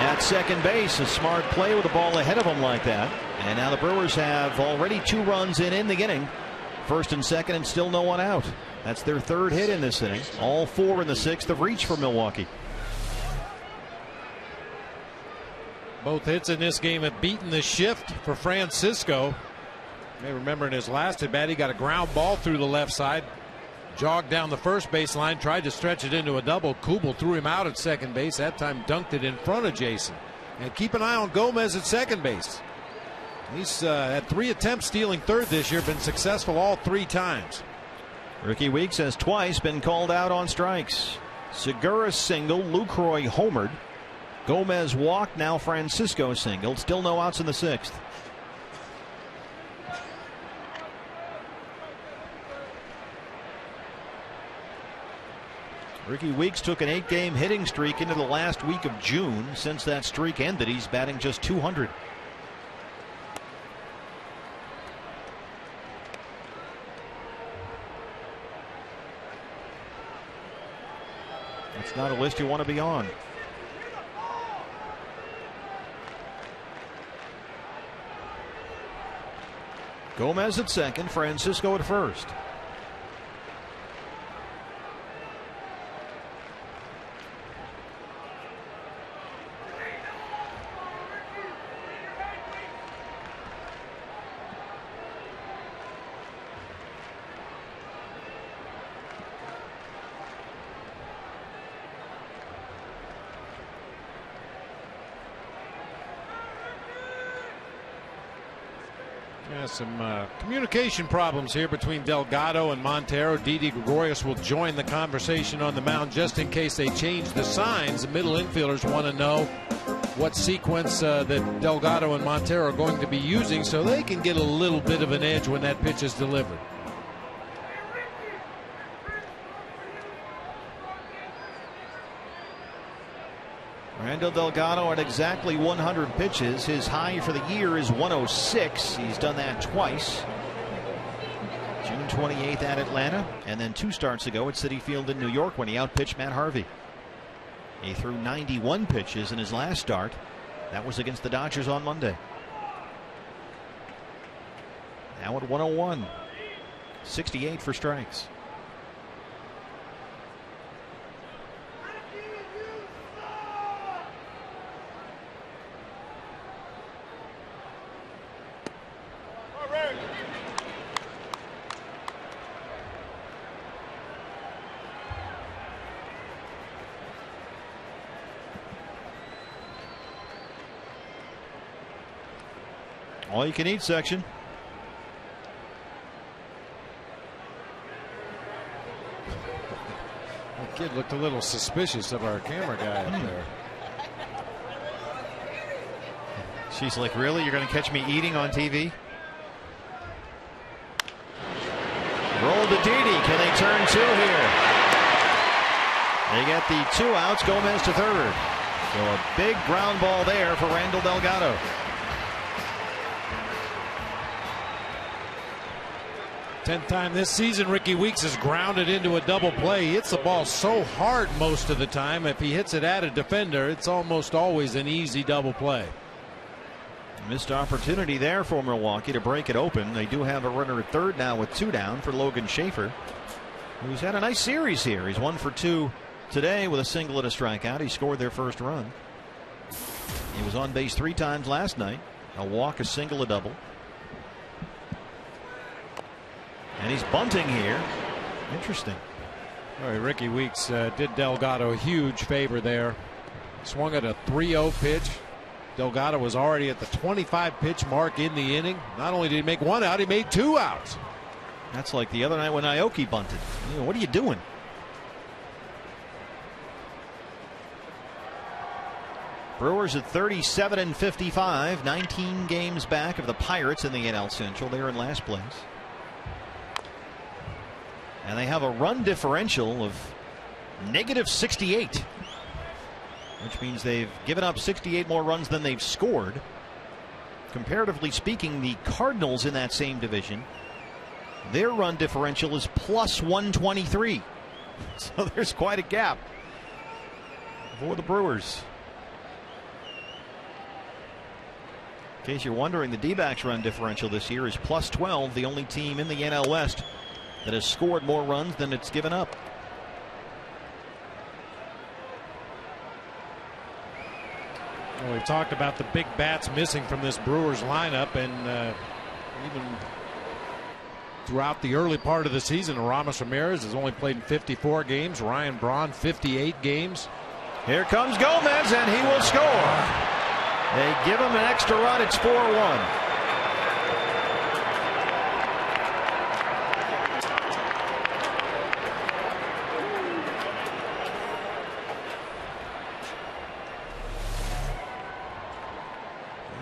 at second base. A smart play with the ball ahead of him like that. And now the Brewers have already 2 runs in the inning. First and second, and still no one out. That's their 3rd hit in this inning. All 4 in the 6th have reached for Milwaukee. Both hits in this game have beaten the shift for Francisco. You may remember in his last at bat, he got a ground ball through the left side. Jogged down the first baseline, tried to stretch it into a double. Kubel threw him out at second base. That time dunked it in front of Jason. And keep an eye on Gomez at second base. He's had 3 attempts stealing third this year, been successful all 3 times. Ricky Weeks has twice been called out on strikes. Segura single, Lucroy homered. Gomez walked, now Francisco singled. Still no outs in the 6th. Ricky Weeks took an 8-game hitting streak into the last week of June. Since that streak ended, he's batting just .200. not a list you want to be on. Gomez at second, Francisco at first. Yeah, some communication problems here between Delgado and Montero. Didi Gregorius will join the conversation on the mound just in case they change the signs. The middle infielders want to know what sequence that Delgado and Montero are going to be using so they can get a little bit of an edge when that pitch is delivered. Randall Delgado at exactly 100 pitches. His high for the year is 106. He's done that twice. June 28th at Atlanta, and then 2 starts ago at Citi Field in New York when he outpitched Matt Harvey. He threw 91 pitches in his last start. That was against the Dodgers on Monday. Now at 101. 68 for strikes. All you can eat section. The kid looked a little suspicious of our camera guy up there. She's like, really? You're going to catch me eating on TV? Roll to Didi. Can they turn 2 here? They get the 2 outs. Gomez to third. So a big ground ball there for Randall Delgado. 10th time this season Ricky Weeks has grounded into a double play. He hits the ball so hard most of the time. If he hits it at a defender, it's almost always an easy double play. Missed opportunity there for Milwaukee to break it open. They do have a runner at third now with 2 down for Logan Schaefer, who's had a nice series here. He's 1 for 2 today with a single and a strikeout. He scored their first run. He was on base 3 times last night. A walk, a single, a double. And he's bunting here. Interesting. All right, Ricky Weeks did Delgado a huge favor there. Swung at a 3-0 pitch. Delgado was already at the 25 pitch mark in the inning. Not only did he make 1 out, he made 2 outs. That's like the other night when Aoki bunted. You know, what are you doing? Brewers at 37 and 55, 19 games back of the Pirates in the NL Central. They're in last place. And they have a run differential of -68, which means they've given up 68 more runs than they've scored. Comparatively speaking, the Cardinals in that same division, their run differential is +123. So there's quite a gap for the Brewers. In case you're wondering, the D-backs run differential this year is +12, the only team in the NL West that has scored more runs than it's given up. Well, we've talked about the big bats missing from this Brewers lineup, and even throughout the early part of the season, Ramos Ramirez has only played in 54 games. Ryan Braun 58 games. Here comes Gomez, and he will score. They give him an extra run. It's 4-1.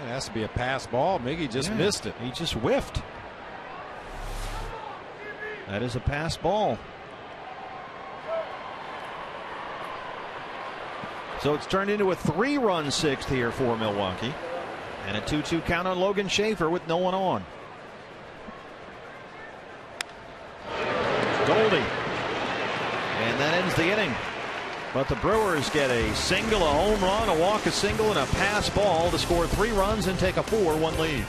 It has to be a pass ball. Miggy just missed it. He just whiffed. That is a pass ball. So it's turned into a 3-run 6th here for Milwaukee, and a 2-2 count on Logan Schaefer with no one on. Goldie, and that ends the inning. But the Brewers get a single, a home run, a walk, a single, and a pass ball to score 3 runs and take a 4-1 lead.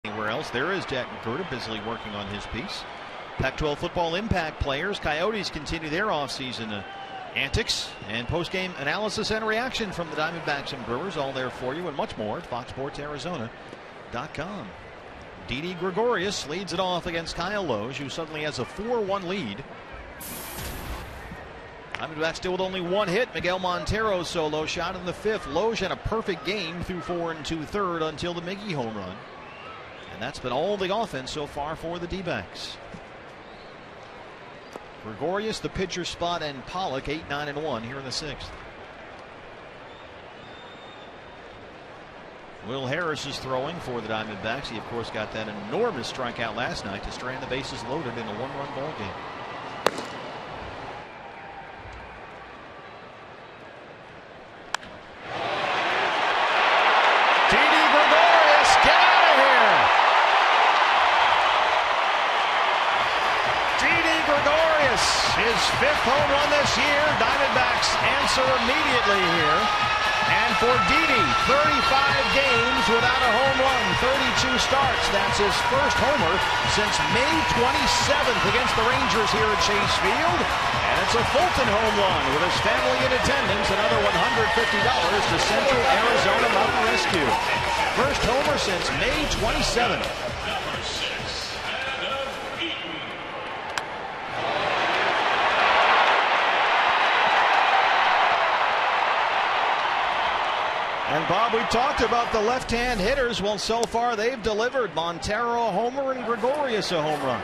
Anywhere else, there is Jack McCurdy busily working on his piece. Pac-12 football impact players. Coyotes continue their offseason antics and post-game analysis and reaction from the Diamondbacks and Brewers. All there for you and much more at FoxSportsArizona.com. Didi Gregorius leads it off against Kyle Loge, who suddenly has a 4-1 lead. Diamondbacks still with only 1 hit. Miguel Montero solo shot in the 5th. Loge had a perfect game through 4 2/3 until the Miggy home run. And that's been all the offense so far for the D-backs. Gregorius, the pitcher spot, and Pollock 8, 9, and 1 here in the 6th. Will Harris is throwing for the Diamondbacks. He, of course, got that enormous strikeout last night to strand the bases loaded in a 1-run ball game. His 5th home run this year. Diamondbacks answer immediately here. And for Didi, 35 games without a home run, 32 starts. That's his first homer since May 27th against the Rangers here at Chase Field. And it's a Fulton home run with his family in attendance. Another $150 to Central Arizona Mountain Rescue. First homer since May 27th. And Bob, we talked about the left-hand hitters. Well, so far they've delivered. Montero a homer and Gregorius a home run.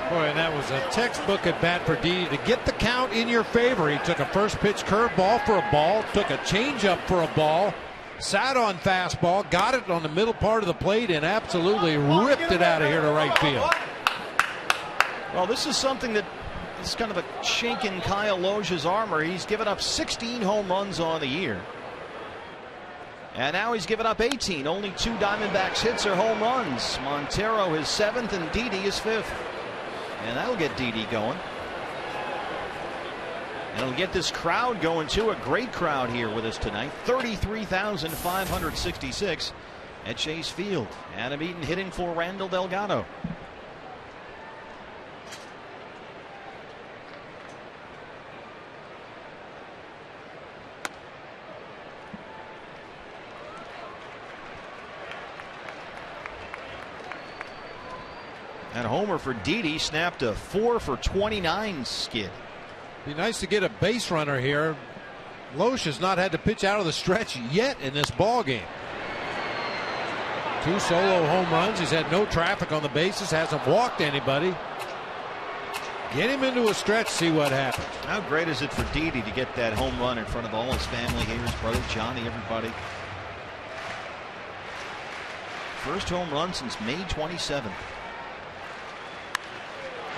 Boy, and that was a textbook at bat for Didi to get the count in your favor. He took a first pitch curveball for a ball, took a changeup for a ball, sat on fastball, got it on the middle part of the plate, and absolutely ripped it out of here to right field. Well, this is something that is kind of a chink in Kyle Loge's armor. He's given up 16 home runs on the year. And now he's given up 18. Only 2 Diamondbacks hits are home runs. Montero his 7th and Didi his 5th. And that'll get Didi going. And it'll get this crowd going too. A great crowd here with us tonight. 33,566 at Chase Field. Adam Eaton hitting for Randall Delgado. And homer for Didi, snapped a 4 for 29 skid. Be nice to get a base runner here. Loesch has not had to pitch out of the stretch yet in this ball game. 2 solo home runs. He's had no traffic on the bases, hasn't walked anybody. Get him into a stretch, see what happens. How great is it for Didi to get that home run in front of all his family here, his brother Johnny, everybody. First home run since May 27th.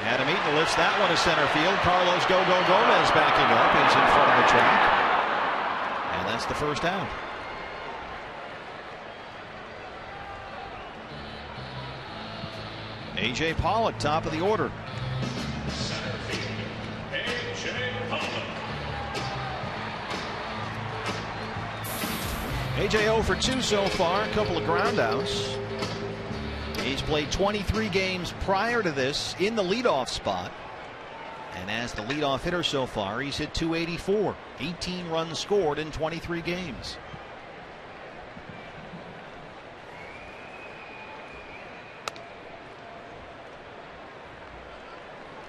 Adam Eaton lifts that one to center field. Carlos Gomez backing up. He's in front of the track. And that's the first out. A.J. Pollock, top of the order. Center field, A.J. Pollock. A.J. 0 for 2 so far, a couple of groundouts. He's played 23 games prior to this in the leadoff spot. And as the leadoff hitter so far, he's hit .284. 18 runs scored in 23 games.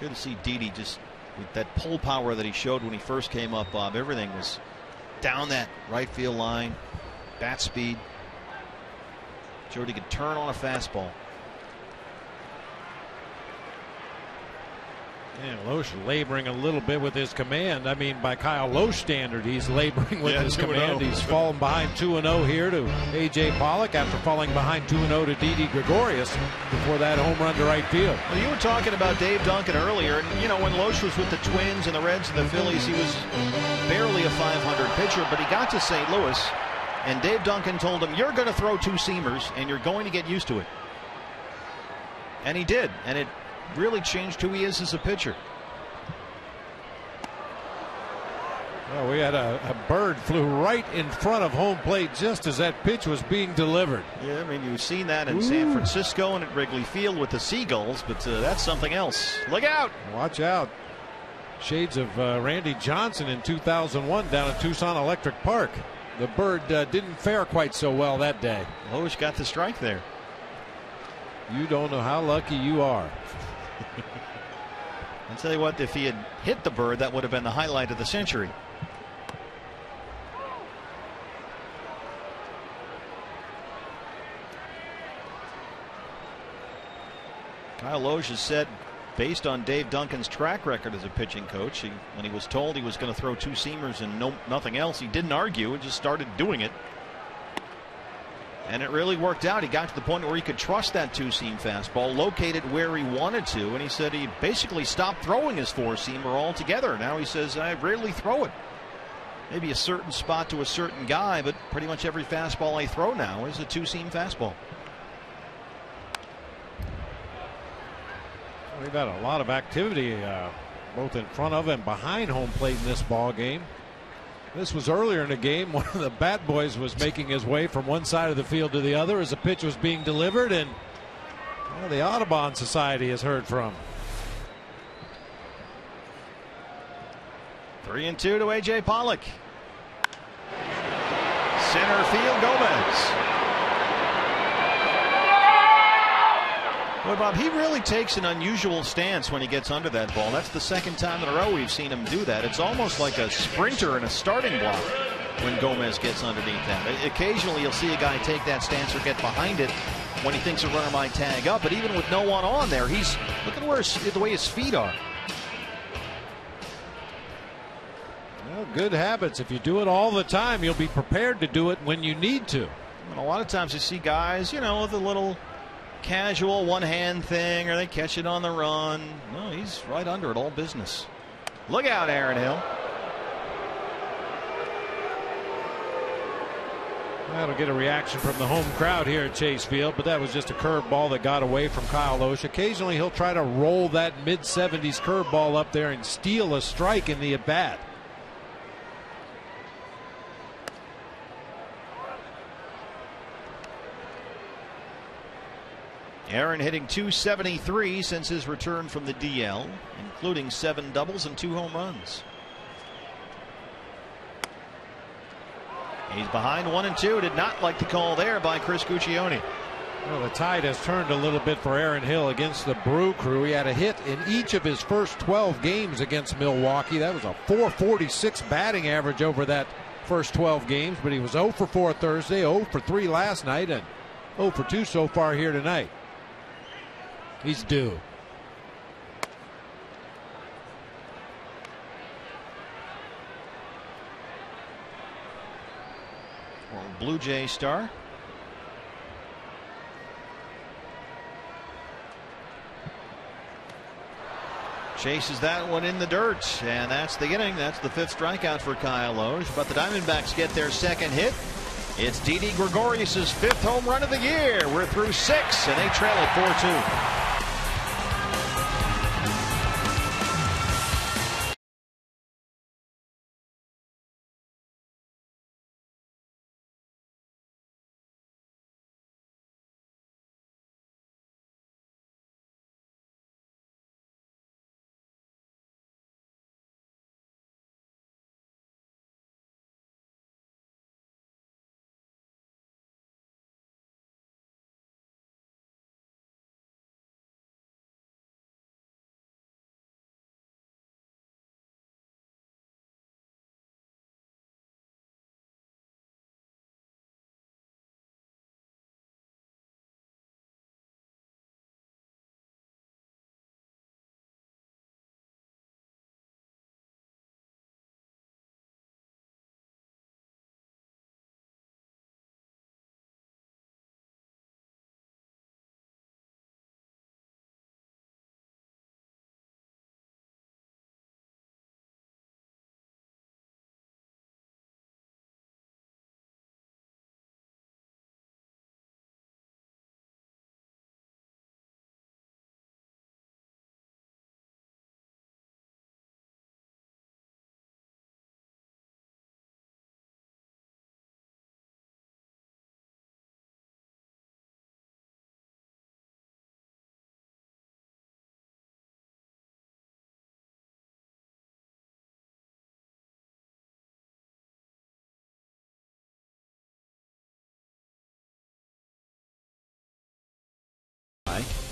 Good to see Didi just with that pull power that he showed when he first came up, Bob. Everything was down that right field line, bat speed. Showed he could turn on a fastball. Yeah, Loesch laboring a little bit with his command. I mean, by Kyle Loesch standard, he's laboring with his command. He's fallen behind 2-0 here to A.J. Pollock after falling behind 2-0 to Didi Gregorius before that home run to right field. Well, you were talking about Dave Duncan earlier, and you know when Loesch was with the Twins and the Reds and the Phillies, he was barely a 500 pitcher, but he got to St. Louis, and Dave Duncan told him, "You're going to throw 2 seamers, and you're going to get used to it." And he did, and it really changed who he is as a pitcher. Well, we had a bird flew right in front of home plate just as that pitch was being delivered. Yeah, I mean, you've seen that in San Francisco and at Wrigley Field with the Seagulls, but that's something else. Look out! Watch out. Shades of Randy Johnson in 2001 down at Tucson Electric Park. The bird didn't fare quite so well that day. Loesch got the strike there. You don't know how lucky you are. I'll tell you what, if he had hit the bird, that would have been the highlight of the century. Kyle Loesch has said, based on Dave Duncan's track record as a pitching coach, when he was told he was going to throw 2 seamers and nothing else, he didn't argue and just started doing it. And it really worked out. He got to the point where he could trust that 2-seam fastball, locate it where he wanted to, and he said he basically stopped throwing his 4-seamer altogether. Now he says, I rarely throw it. Maybe a certain spot to a certain guy, but pretty much every fastball I throw now is a 2-seam fastball. We've had a lot of activity both in front of and behind home plate in this ball game. This was earlier in the game. One of the bat boys was making his way from one side of the field to the other as a pitch was being delivered, and the Audubon Society has heard from. 3-2 to A.J. Pollock. Center field, Gomez. Boy, Bob, he really takes an unusual stance when he gets under that ball. That's the second time in a row we've seen him do that. It's almost like a sprinter in a starting block when Gomez gets underneath that. Occasionally you'll see a guy take that stance or get behind it when he thinks a runner might tag up. But even with no one on there, he's look at the way his feet are. Well, good habits. If you do it all the time, you'll be prepared to do it when you need to. And a lot of times you see guys, with a little casual one-hand thing, or they catch it on the run. No, he's right under it, all business. Look out, Aaron Hill. That'll get a reaction from the home crowd here at Chase Field, but that was just a curveball that got away from Kyle Loesch. Occasionally he'll try to roll that mid-70s curveball up there and steal a strike in the at-bat. Aaron hitting .273 since his return from the DL, including 7 doubles and 2 home runs. He's behind 1-2. Did not like the call there by Chris Guccione. Well, the tide has turned a little bit for Aaron Hill against the Brew Crew. He had a hit in each of his first 12 games against Milwaukee. That was a .446 batting average over that first 12 games, but he was 0 for 4 Thursday, 0 for 3 last night, and 0 for 2 so far here tonight. He's due. Well, Blue Jay star. Chases that one in the dirt, and that's the inning. That's the 5th strikeout for Kyle Loge. But the Diamondbacks get their 2nd hit. It's Didi Gregorius' 5th home run of the year. We're through 6, and they trail at 4-2.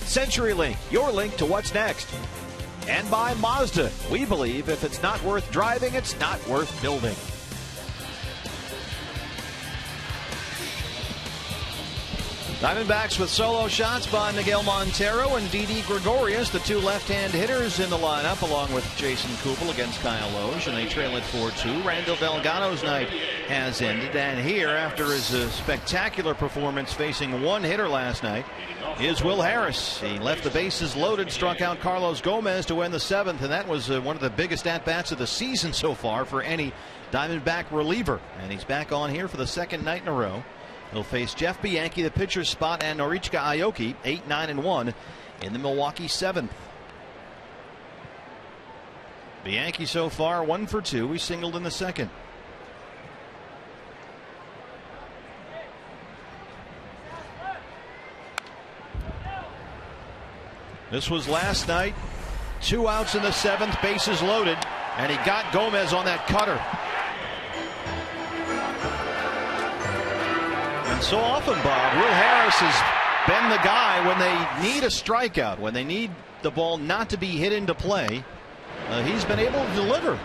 CenturyLink, your link to what's next. And by Mazda, we believe if it's not worth driving, it's not worth building. Diamondbacks with solo shots by Miguel Montero and Didi Gregorius, the 2 left-hand hitters in the lineup, along with Jason Kubel against Kyle Loge, and they trail at 4-2. Randall Delgado's night has ended, and here, after his spectacular performance facing 1 hitter last night, is Will Harris. He left the bases loaded, struck out Carlos Gomez to win the 7th, and that was one of the biggest at-bats of the season so far for any Diamondback reliever. And he's back on here for the 2nd night in a row. He'll face Jeff Bianchi, the pitcher's spot, and Norichika Aoki, 8-9-1 in the Milwaukee 7th. Bianchi so far 1 for 2. He singled in the 2nd. This was last night. 2 outs in the 7th, bases loaded, and he got Gomez on that cutter. And so often, Bob, Will Harris has been the guy when they need a strikeout, when they need the ball not to be hit into play. He's been able to deliver.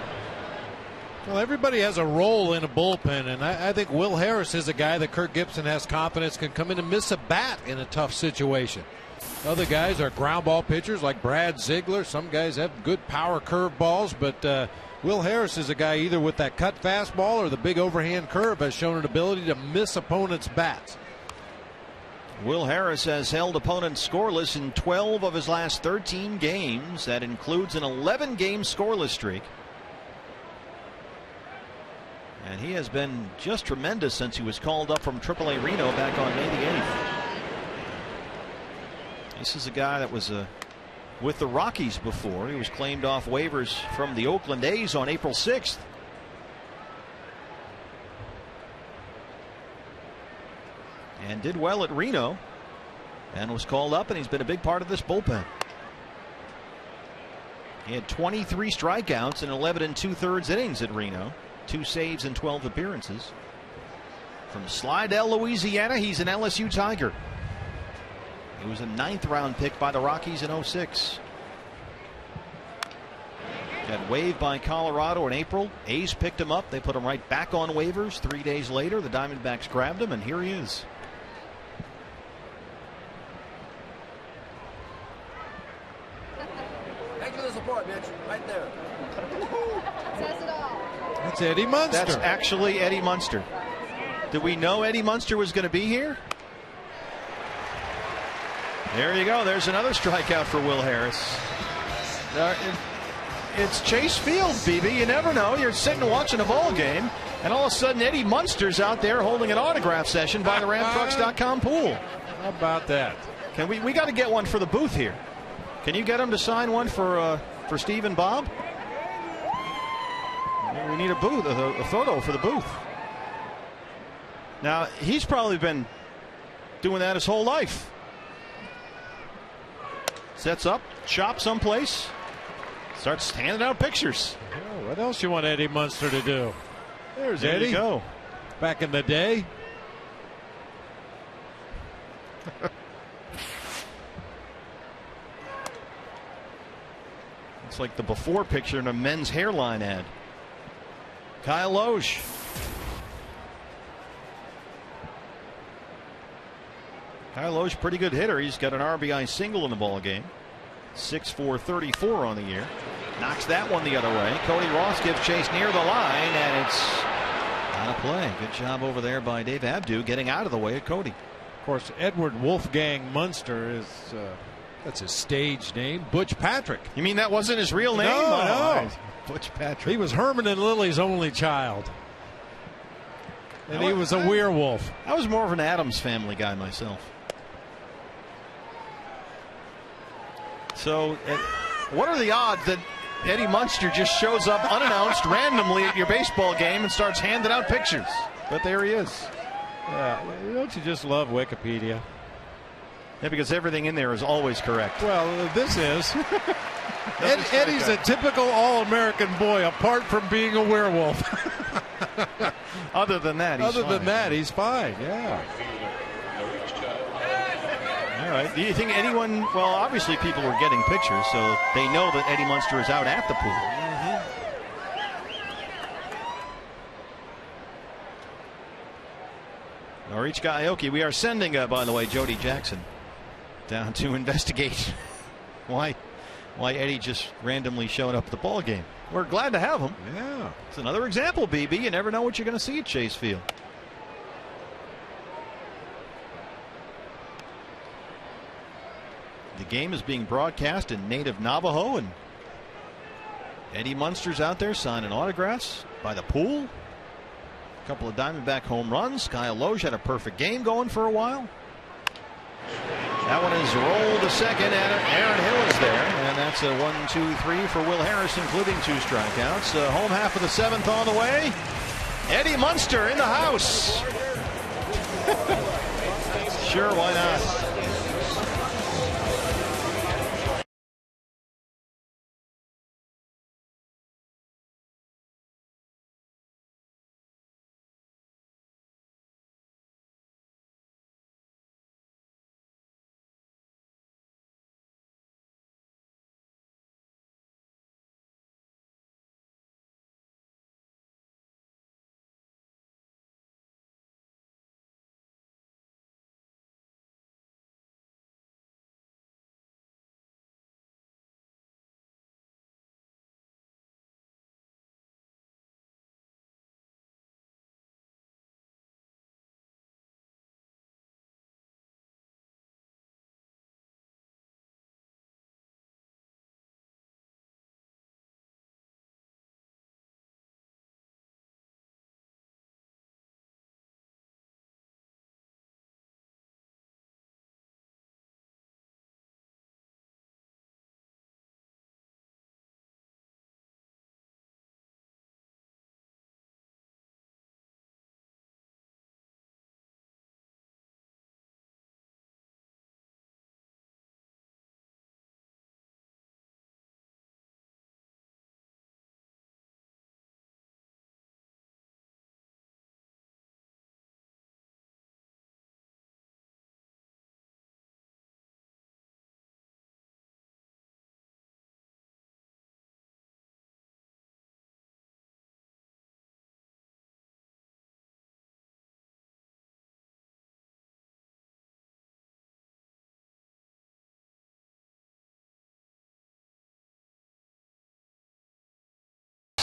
Well, everybody has a role in a bullpen, and I think Will Harris is a guy that Kirk Gibson has confidence can come in and miss a bat in a tough situation. Other guys are ground ball pitchers like Brad Ziegler. Some guys have good power curve balls, but Will Harris is a guy either with that cut fastball or the big overhand curve has shown an ability to miss opponents' bats. Will Harris has held opponents scoreless in 12 of his last 13 games. That includes an 11-game scoreless streak. And he has been just tremendous since he was called up from AAA Reno back on May the 8th. This is a guy that was with the Rockies before. He was claimed off waivers from the Oakland A's on April 6th. And did well at Reno. And was called up, and he's been a big part of this bullpen. He had 23 strikeouts in 11 2/3 innings at Reno. 2 saves in 12 appearances. From Slidell, Louisiana, he's an LSU Tiger. He was a 9th round pick by the Rockies in 06. Got waived by Colorado in April. A's picked him up. They put him right back on waivers. 3 days later, the Diamondbacks grabbed him, and here he is. Thanks for the support, Mitch. Right there. Says it all. That's Eddie Munster. That's actually Eddie Munster. Did we know Eddie Munster was going to be here? There you go. There's another strikeout for Will Harris. It's Chase Field, BB. You never know. You're sitting watching a ball game, and all of a sudden Eddie Munster's out there holding an autograph session by the RamTrucks.com pool. How about that? Can we got to get one for the booth here. Can you get him to sign one for Steve and Bob? We need a booth, a photo for the booth. Now, he's probably been doing that his whole life. Sets up, chops someplace, starts handing out pictures. Oh, what else you want Eddie Munster to do? There's There Eddie. you go. Back in the day. It's like the before picture in a men's hairline ad. Kyle Loge. Kyle Loge, pretty good hitter. He's got an RBI single in the ball game. 6'4", 34 on the year. Knocks that one the other way. Cody Ross gives chase near the line, and it's out of play. Good job over there by Dave Abdu getting out of the way of Cody. Of course, Edward Wolfgang Munster is that's his stage name. Butch Patrick. You mean that wasn't his real name? No. Butch Patrick. He was Herman and Lily's only child. And he was a werewolf. I was more of an Addams Family guy myself. So, what are the odds that Eddie Munster just shows up unannounced randomly at your baseball game and starts handing out pictures? But there he is. Yeah, don't you just love Wikipedia? Yeah, because everything in there is always correct. Well, this is. Eddie's a typical all-American boy, apart from being a werewolf. Other than that, he's fine. Yeah. All right. Do you think anyone? Well, obviously people were getting pictures, so they know that Eddie Munster is out at the pool. Arichka Aoki. We are sending, by the way, Jody Jackson down to investigate why Eddie just randomly showed up at the ball game. We're glad to have him. Yeah. It's another example, BB. You never know what you're going to see at Chase Field. The game is being broadcast in native Navajo, and Eddie Munster's out there signing autographs by the pool. A couple of Diamondback home runs. Kyle Loge had a perfect game going for a while. That one is rolled to second, and Aaron Hill is there. And that's a 1-2-3 for Will Harris, including 2 strikeouts. Home half of the 7th on the way. Eddie Munster in the house. Sure, why not?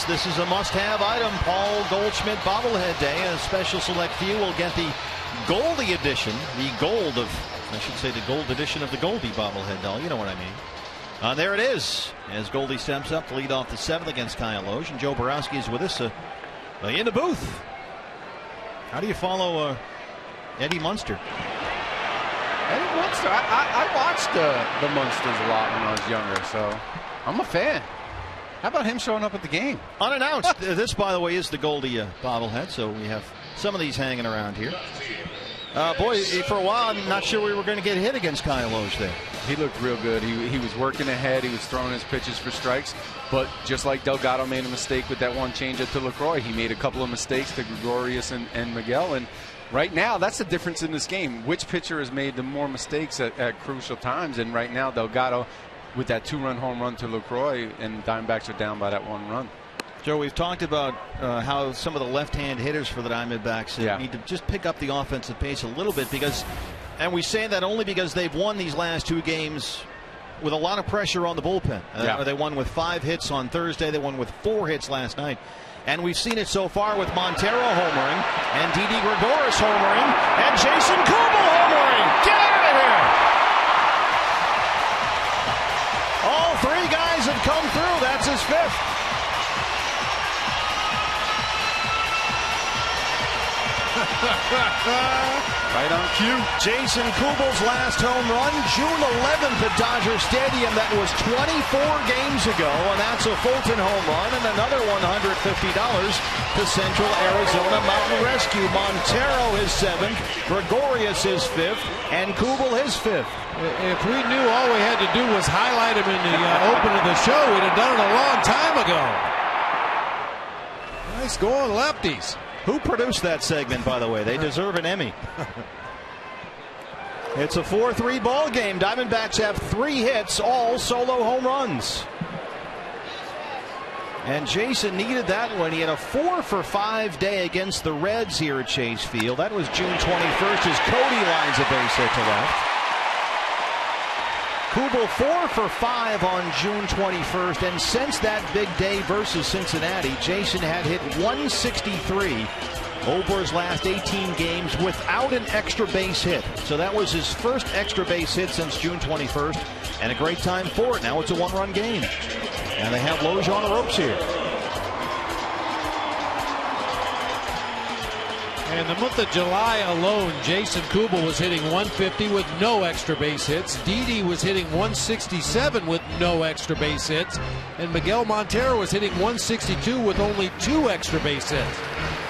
tickets, this is a must-have item. Paul Goldschmidt bobblehead day. A special select few will get the Goldie edition, the gold edition of the Goldie bobblehead doll. You know what I mean. There it is, as Goldie steps up to lead off the 7th against Kyle Loge, and Joe Borowski is with us in the booth. How do you follow Eddie Munster? Eddie Munster, I watched the Munsters a lot when I was younger, so I'm a fan. How about him showing up at the game? Unannounced. This, by the way, is the Goldie bobblehead, so we have some of these hanging around here. Boy, for a while, I'm not sure we were going to get hit against Kyle Loge there. He looked real good. He was working ahead. He was throwing his pitches for strikes. But just like Delgado made a mistake with that one changeup to LaCroix, he made a couple of mistakes to Gregorius and Miguel. And right now, that's the difference in this game. Which pitcher has made the more mistakes at crucial times? And right now, Delgado, with that 2-run home run to LaCroix, and Diamondbacks are down by that 1 run. Joe, we've talked about how some of the left-hand hitters for the Diamondbacks need to just pick up the offensive pace a little bit, because, and we say that only because they've won these last 2 games with a lot of pressure on the bullpen. They won with 5 hits on Thursday. They won with 4 hits last night. And we've seen it so far with Montero homering, and Didi Gregorius homering, and Jason Kubel homering. Get out of here! All 3 guys have come through. That's his 5th. Right on cue. Jason Kubel's last home run, June 11th at Dodger Stadium. That was 24 games ago, and that's a Fulton home run and another $150 to Central Arizona Mountain Rescue. Montero his 7th, Gregorius his 5th, and Kubel his 5th. If we knew all we had to do was highlight him in the open of the show, we'd have done it a long time ago. Nice going, lefties. Who produced that segment, by the way? They deserve an Emmy. It's a 4-3 ball game. Diamondbacks have 3 hits, all solo home runs. And Jason needed that one. He had a 4-for-5 day against the Reds here at Chase Field. That was June 21st as Cody lines a base hit to left. Kubel 4-for-5 on June 21st, and since that big day versus Cincinnati, Jason had hit 163 over his last 18 games without an extra base hit. So that was his first extra base hit since June 21st, and a great time for it. Now it's a 1-run game, and they have Loge on the ropes here. In the month of July alone, Jason Kubel was hitting 150 with no extra base hits. Didi was hitting 167 with no extra base hits. And Miguel Montero was hitting 162 with only 2 extra base hits.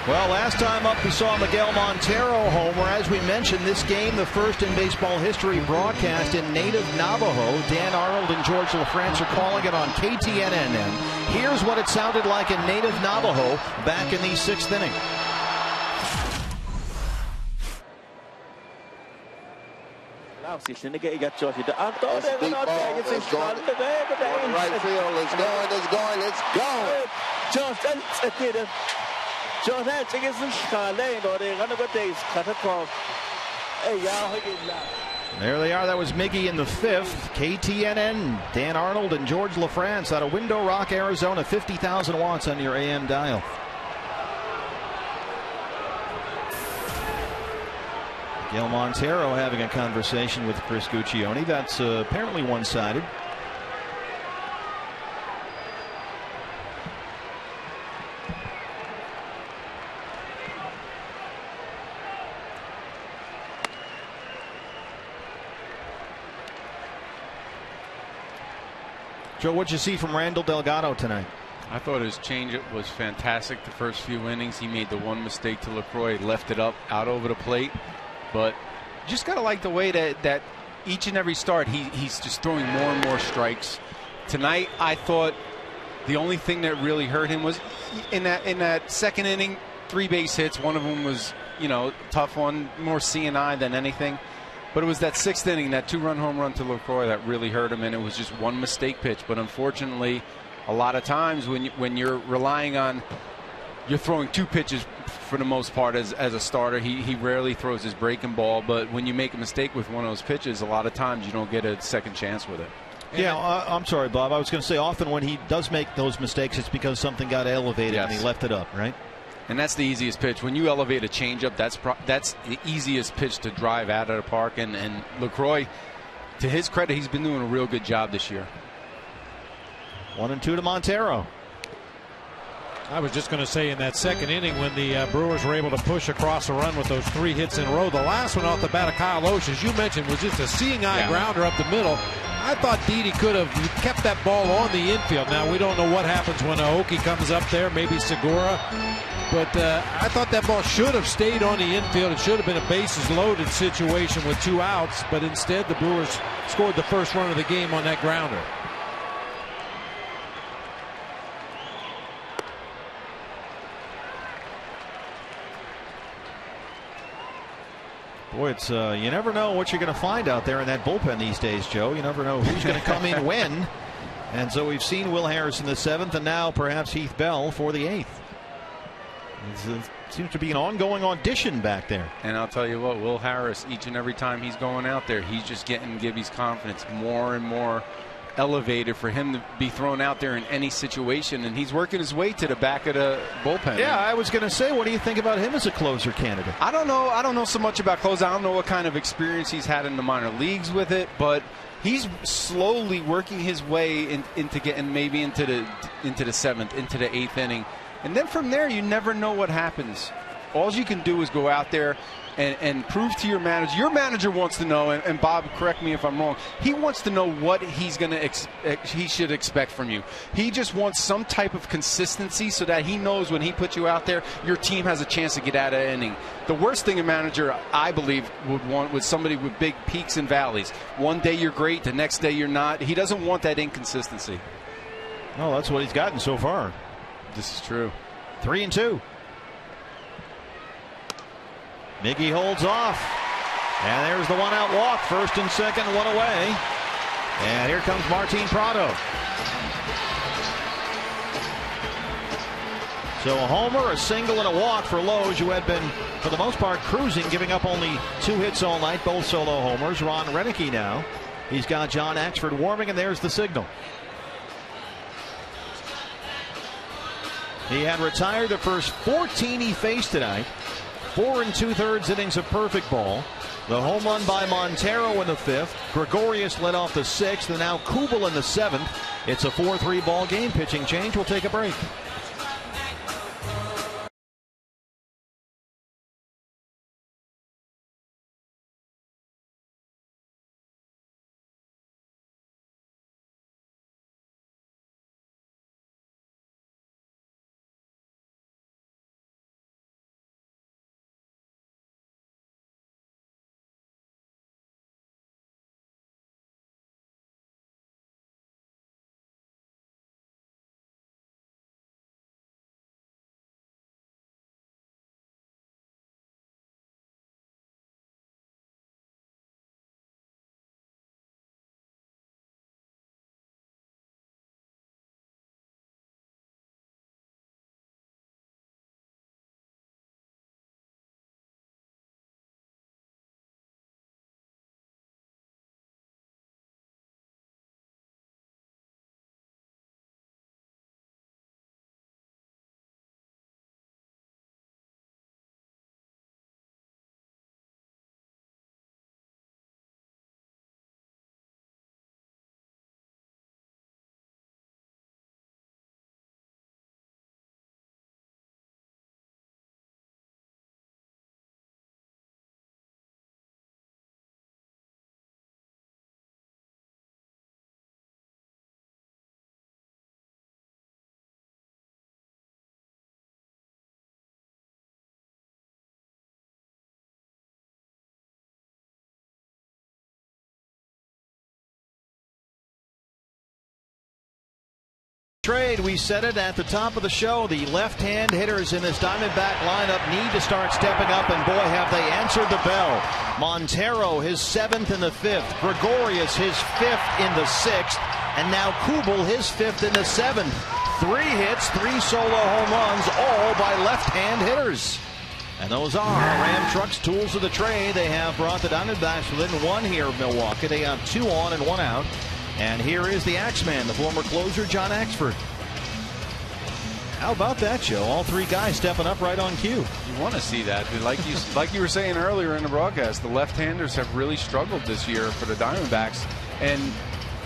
Well, last time up we saw Miguel Montero homer. As we mentioned, this game, the first in baseball history broadcast in native Navajo. Dan Arnold and George LaFrance are calling it on KTNN. Here's what it sounded like in native Navajo back in the 6th inning. That's deep ball. It's going. It's going. It's going. It's gone. There they are. That was Miggy in the 5th. KTNN, Dan Arnold and George LaFrance out of Window Rock, Arizona. 50,000 watts on your AM dial. Miguel Montero having a conversation with Chris Guccione. That's apparently one-sided. Joe, what'd you see from Randall Delgado tonight? I thought his changeup was fantastic the first few innings. He made the one mistake to LaCroix, left it up out over the plate. But just got to like the way that each and every start he's just throwing more and more strikes. Tonight, I thought the only thing that really hurt him was in that 2nd inning, 3 base hits. One of them was, tough one, more C&I than anything. But it was that 6th inning, that 2-run home run to LaCroix that really hurt him, and it was just one mistake pitch. But unfortunately, a lot of times when you're relying on, you're throwing 2 pitches for the most part as a starter. He rarely throws his breaking ball, but when you make a mistake with one of those pitches, a lot of times you don't get a second chance with it. Yeah, I'm sorry, Bob. I was going to say often when he does make those mistakes, it's because something got elevated and he left it up, right? And that's the easiest pitch. When you elevate a changeup, that's the easiest pitch to drive out of the park. And LaCroix, to his credit, he's been doing a real good job this year. 1-2 to Montero. I was just going to say in that second inning when the Brewers were able to push across a run with those 3 hits in a row, the last one off the bat of Kyle Osh, as you mentioned, was just a seeing-eye grounder up the middle. I thought Didi could have kept that ball on the infield. Now, we don't know what happens when Aoki comes up there, maybe Segura. But I thought that ball should have stayed on the infield. It should have been a bases-loaded situation with 2 outs. But instead, the Brewers scored the first run of the game on that grounder. Boy, it's you never know what you're going to find out there in that bullpen these days, Joe. You never know who's going to come in when. And so we've seen Will Harris in the 7th, and now perhaps Heath Bell for the 8th. It seems to be an ongoing audition back there. And I'll tell you what, Will Harris, each and every time he's going out there, he's just getting Gibby's confidence more and more elevated for him to be thrown out there in any situation, and he's working his way to the back of the bullpen. Yeah, I was going to say, what do you think about him as a closer candidate? I don't know so much about closer. I don't know what kind of experience he's had in the minor leagues with it, but he's slowly working his way into getting maybe into the 7th, into the 8th inning, and then from there you never know what happens. All you can do is go out there and prove to your manager. Your manager wants to know, and Bob, correct me if I'm wrong, he wants to know what he should expect from you. He just wants some type of consistency so that he knows when he puts you out there, your team has a chance to get out of the inning. The worst thing a manager, I believe, would want was somebody with big peaks and valleys. One day you're great, the next day you're not. He doesn't want that inconsistency. Oh, that's what he's gotten so far. This is true. 3-2. Miggy holds off. And there's the 1-out walk. First and second, 1 away. And here comes Martin Prado. So a homer, a single, and a walk for Loge, who had been, for the most part, cruising, giving up only 2 hits all night, both solo homers. Ron Renicky now. He's got John Axford warming, and there's the signal. He had retired the first 14 he faced tonight. 4 2/3 innings of perfect ball. The home run by Montero in the 5th. Gregorius led off the 6th, and now Kubel in the 7th. It's a 4-3 ball game. Pitching change. We'll take a break. Trade, we said it at the top of the show. The left-hand hitters in this Diamondback lineup need to start stepping up, and boy, have they answered the bell. Montero, his 7th in the 5th. Gregorius, his 5th in the 6th. And now Kubel, his 5th in the 7th. 3 hits, 3 solo home runs, all by left-hand hitters. And those are Ram Truck's tools of the trade. They have brought the Diamondbacks within 1 here of Milwaukee. They have 2 on and 1 out. And here is the Axeman, the former closer, John Axford. How about that, Joe? All three guys stepping up right on cue. You want to see that. Like you were saying earlier in the broadcast, the left-handers have really struggled this year for the Diamondbacks. And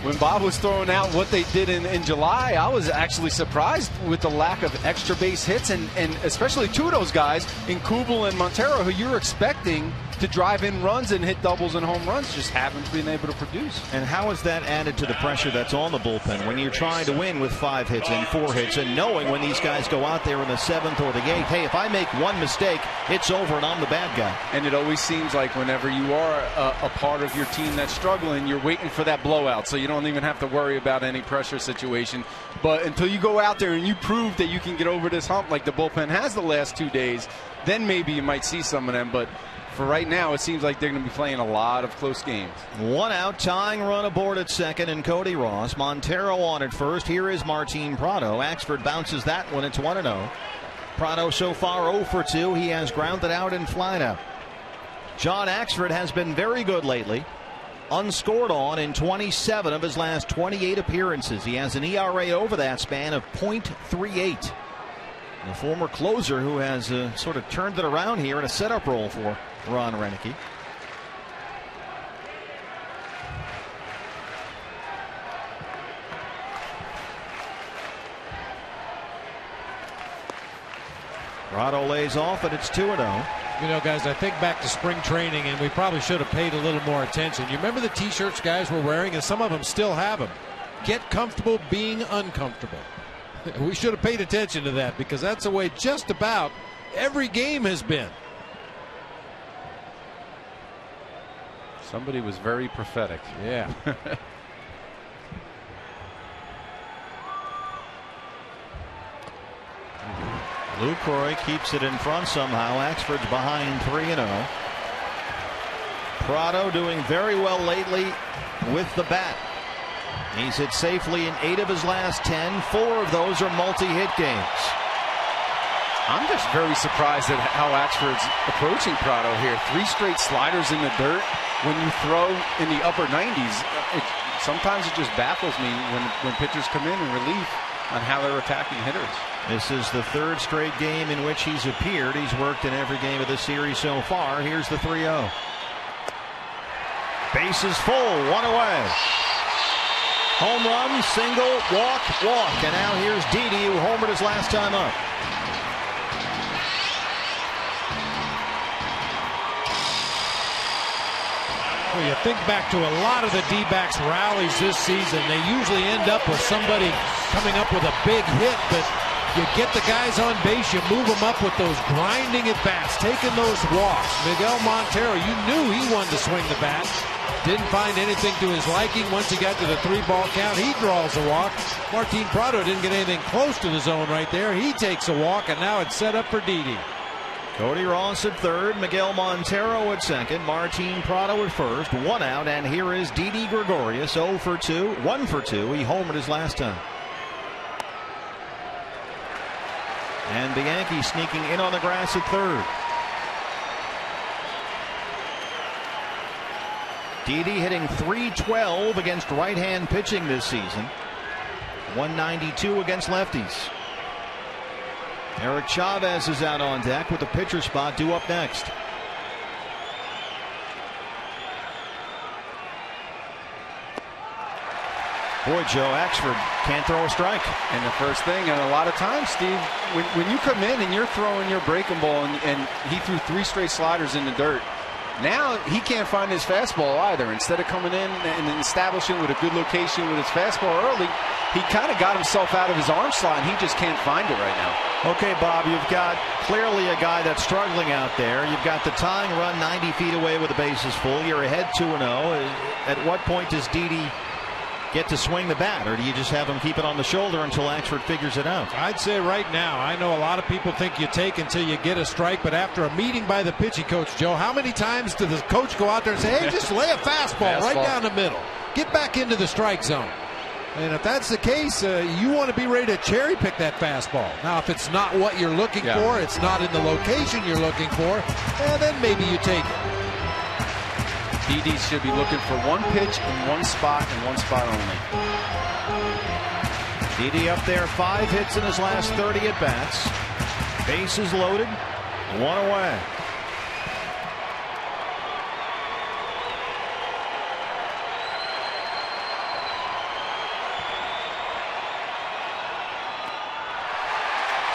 when Bob was throwing out what they did in July, I was actually surprised with the lack of extra base hits, and especially two of those guys, in Kubel and Montero, who you're expecting to drive in runs and hit doubles and home runs, just haven't been able to produce. And how is that added to the pressure that's on the bullpen when you're trying to win with 5 hits and 4 hits, and knowing when these guys go out there in the 7th or the 8th, hey, if I make one mistake, it's over and I'm the bad guy. And it always seems like whenever you are a part of your team that's struggling, you're waiting for that blowout, so you don't even have to worry about any pressure situation. But until you go out there and you prove that you can get over this hump like the bullpen has the last 2 days, then maybe you might see some of them. But for right now, it seems like they're going to be playing a lot of close games. 1 out, tying run aboard at second, and Cody Ross. Montero on at first. Here is Martin Prado. Axford bounces that one. It's 1-0. Prado so far 0 for 2. He has grounded out and flied out. John Axford has been very good lately. Unscored on in 27 of his last 28 appearances. He has an ERA over that span of .38. The former closer who has sort of turned it around here in a setup role for Ron Renicky. Prado lays off, and it's 2-0. You know, guys, I think back to spring training, and we probably should have paid a little more attention. You remember the T-shirts guys were wearing, and some of them still have them. Get comfortable being uncomfortable. We should have paid attention to that, because that's the way just about every game has been. Somebody was very prophetic. Yeah. Lucroy keeps it in front somehow. Axford's behind 3-0. Prado doing very well lately with the bat. He's hit safely in 8 of his last 10. 4 of those are multi-hit games. I'm just very surprised at how Axford's approaching Prado here. 3 straight sliders in the dirt. When you throw in the upper 90s, sometimes it just baffles me when pitchers come in relief on how they're attacking hitters. This is the 3rd straight game in which he's appeared. He's worked in every game of the series so far. Here's the 3-0. Bases full, 1 away. Home run, single, walk, walk. And now here's Didi, who homered his last time up. Well, you think back to a lot of the D-backs rallies this season. They usually end up with somebody coming up with a big hit, but you get the guys on base, you move them up with those grinding at bats, taking those walks. Miguel Montero, you knew he wanted to swing the bat. Didn't find anything to his liking. Once he got to the 3-ball count, he draws a walk. Martin Prado didn't get anything close to the zone right there. He takes a walk, and now it's set up for Didi. Cody Ross at third, Miguel Montero at second, Martin Prado at first, 1 out, and here is Didi Gregorius, 0 for 2, 1 for 2. He homered his last time. And the Yankees sneaking in on the grass at third. Didi hitting .312 against right-hand pitching this season. .192 against lefties. Eric Chavez is out on deck with the pitcher spot due up next. Boy, Joe, Axford can't throw a strike. And the first thing, and a lot of times, Steve, when you come in and you're throwing your breaking ball, and he threw 3 straight sliders in the dirt, now he can't find his fastball either. Instead of coming in and establishing with a good location with his fastball early, he kind of got himself out of his arm slot, and he just can't find it right now. Okay, Bob, you've got clearly a guy that's struggling out there. You've got the tying run 90 feet away with the bases full. You're ahead 2-0. At what point does Didi get to swing the bat, or do you just have him keep it on the shoulder until Axford figures it out? I'd say right now, I know a lot of people think you take until you get a strike, but after a meeting by the pitching coach, Joe, how many times does the coach go out there and say, hey, just lay a fastball right down the middle, get back into the strike zone? And if that's the case, you want to be ready to cherry pick that fastball. Now, if it's not what you're looking for, it's not in the location you're looking for, then maybe you take it. DD should be looking for one pitch in one spot and one spot only. DD up there, 5 hits in his last 30 at bats. Bases loaded, 1 away.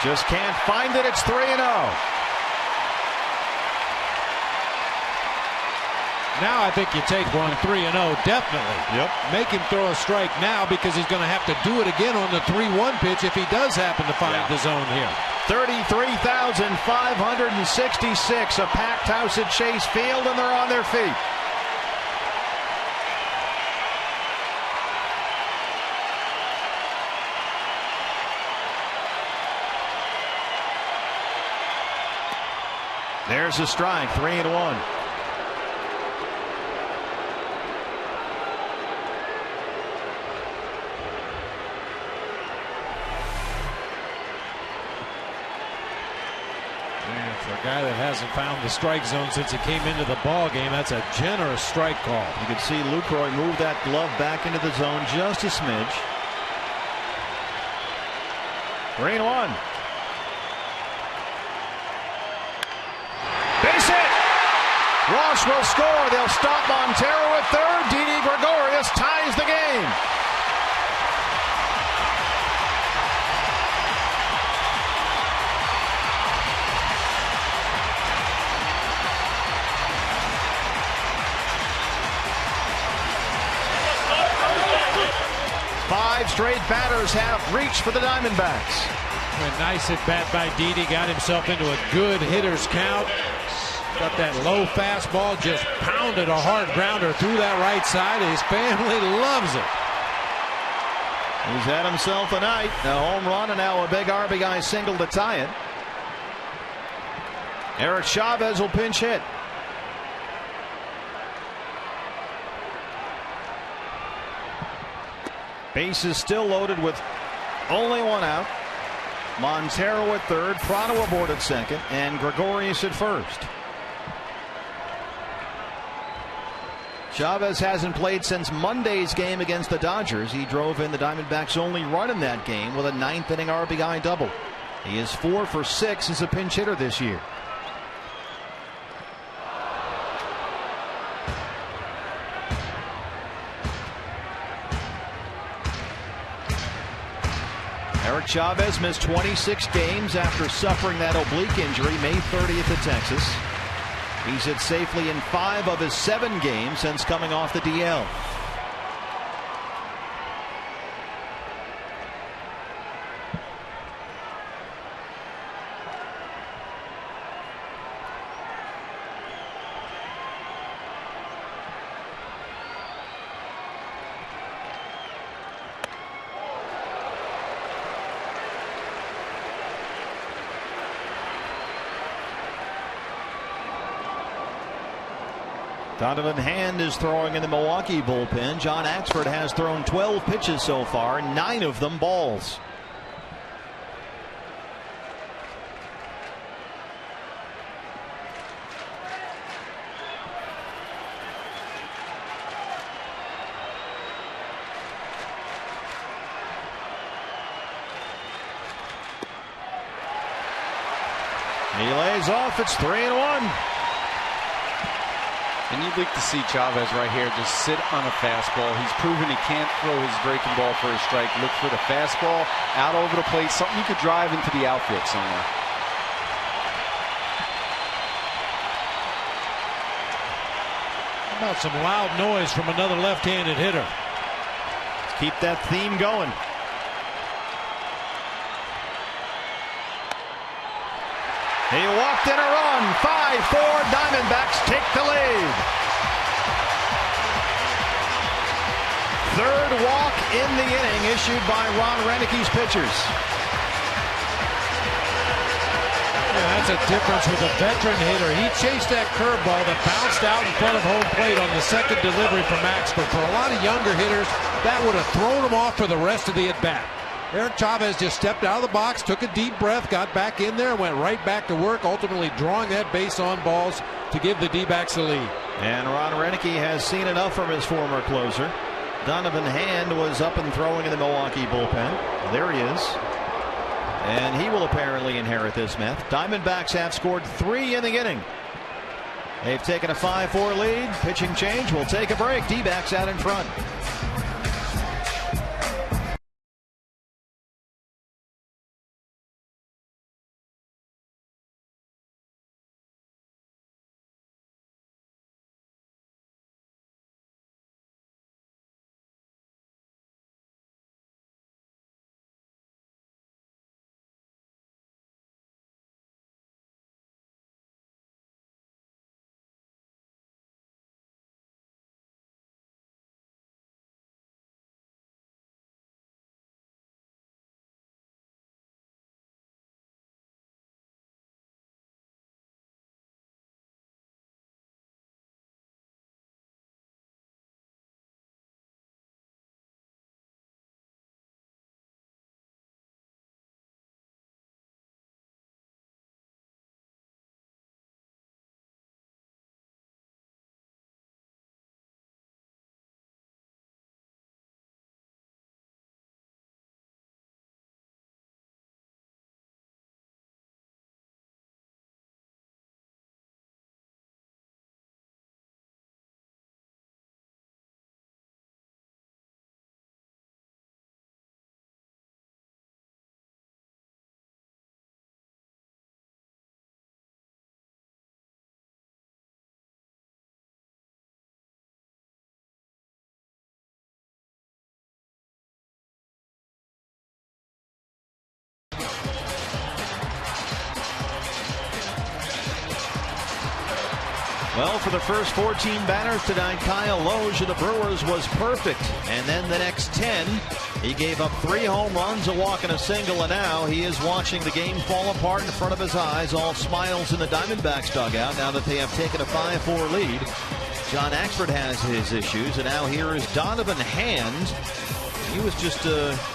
Just can't find it. It's 3-0. Now I think you take one 3-0, definitely. Yep. Make him throw a strike now because he's going to have to do it again on the 3-1 pitch if he does happen to find the zone here. 33,566, a packed house at Chase Field, and they're on their feet. There's a strike, 3-1. For a guy that hasn't found the strike zone since he came into the ball game, that's a generous strike call. You can see Lucroy move that glove back into the zone just a smidge. 3-1. Base hit. Ross will score. They'll stop Montero at third. Didi Gregorius ties the game. Five straight batters have reached for the Diamondbacks. A nice at bat by Didi, got himself into a good hitter's count. Got that low fastball, just pounded a hard grounder through that right side. His family loves it. He's had himself a night. A home run and now a big RBI single to tie it. Eric Chavez will pinch hit. Bases still loaded with only 1 out. Montero at third, Prado aboard at second, and Gregorius at first. Chavez hasn't played since Monday's game against the Dodgers. He drove in the Diamondbacks' only run in that game with a 9th inning RBI double. He is 4 for 6 as a pinch hitter this year. Eric Chavez missed 26 games after suffering that oblique injury May 30th at Texas. He's hit safely in 5 of his 7 games since coming off the DL. Donovan Hand is throwing in the Milwaukee bullpen. John Axford has thrown 12 pitches so far, 9 of them balls. He lays off. It's 3-1. And you'd like to see Chavez right here just sit on a fastball. He's proven he can't throw his breaking ball for a strike. Look for the fastball out over the plate, something you could drive into the outfield somewhere. How about some loud noise from another left-handed hitter? Let's keep that theme going. He walked in a run. 5-4 Diamondbacks take the lead. Third walk in the inning issued by Ron Renicke's pitchers. Yeah, that's a difference with a veteran hitter. He chased that curveball that bounced out in front of home plate on the second delivery from Max. But for a lot of younger hitters, that would have thrown them off for the rest of the at-bat. Eric Chavez just stepped out of the box, took a deep breath, got back in there, went right back to work, ultimately drawing that base on balls to give the D-backs the lead. And Ron Renicky has seen enough from his former closer. Donovan Hand was up and throwing in the Milwaukee bullpen. There he is. And he will apparently inherit this meth. Diamondbacks have scored 3 in the inning. They've taken a 5-4 lead. Pitching change. We'll take a break. D-backs out in front. Well, for the first 14 batters tonight, Kyle Loge of the Brewers was perfect. And then the next 10, he gave up 3 home runs, a walk and a single, and now he is watching the game fall apart in front of his eyes. All smiles in the Diamondbacks dugout now that they have taken a 5-4 lead. John Axford has his issues, and now here is Donovan Hand. He was just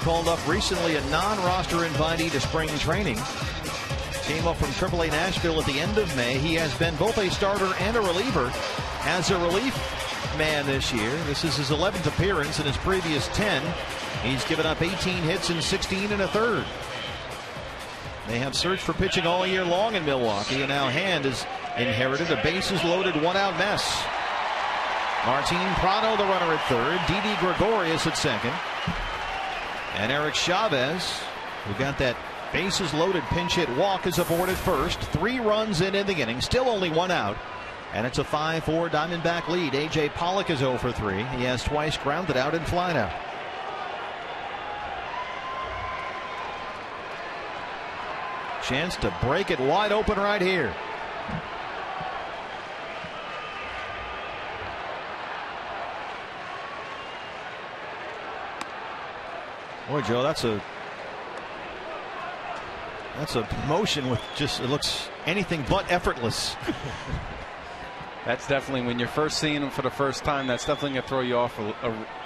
called up recently, a non-roster invitee to spring training. Came up from AAA Nashville at the end of May. He has been both a starter and a reliever. As a relief man this year, this is his 11th appearance in his previous 10. He's given up 18 hits in 16 1/3. They have searched for pitching all year long in Milwaukee, and now Hand has inherited a bases-loaded 1-out mess. Martin Prado, the runner at third. Didi Gregorius at second. And Eric Chavez, who got that bases-loaded pinch hit walk, is aboard at first. 3 runs in the inning, still only 1 out. And it's a 5-4 Diamondback lead. A.J. Pollock is 0 for 3. He has twice grounded out and flied out. Chance to break it wide open right here. Boy, Joe, that's a motion with just, it looks anything but effortless. That's definitely, when you're first seeing him for the first time, that's definitely going to throw you off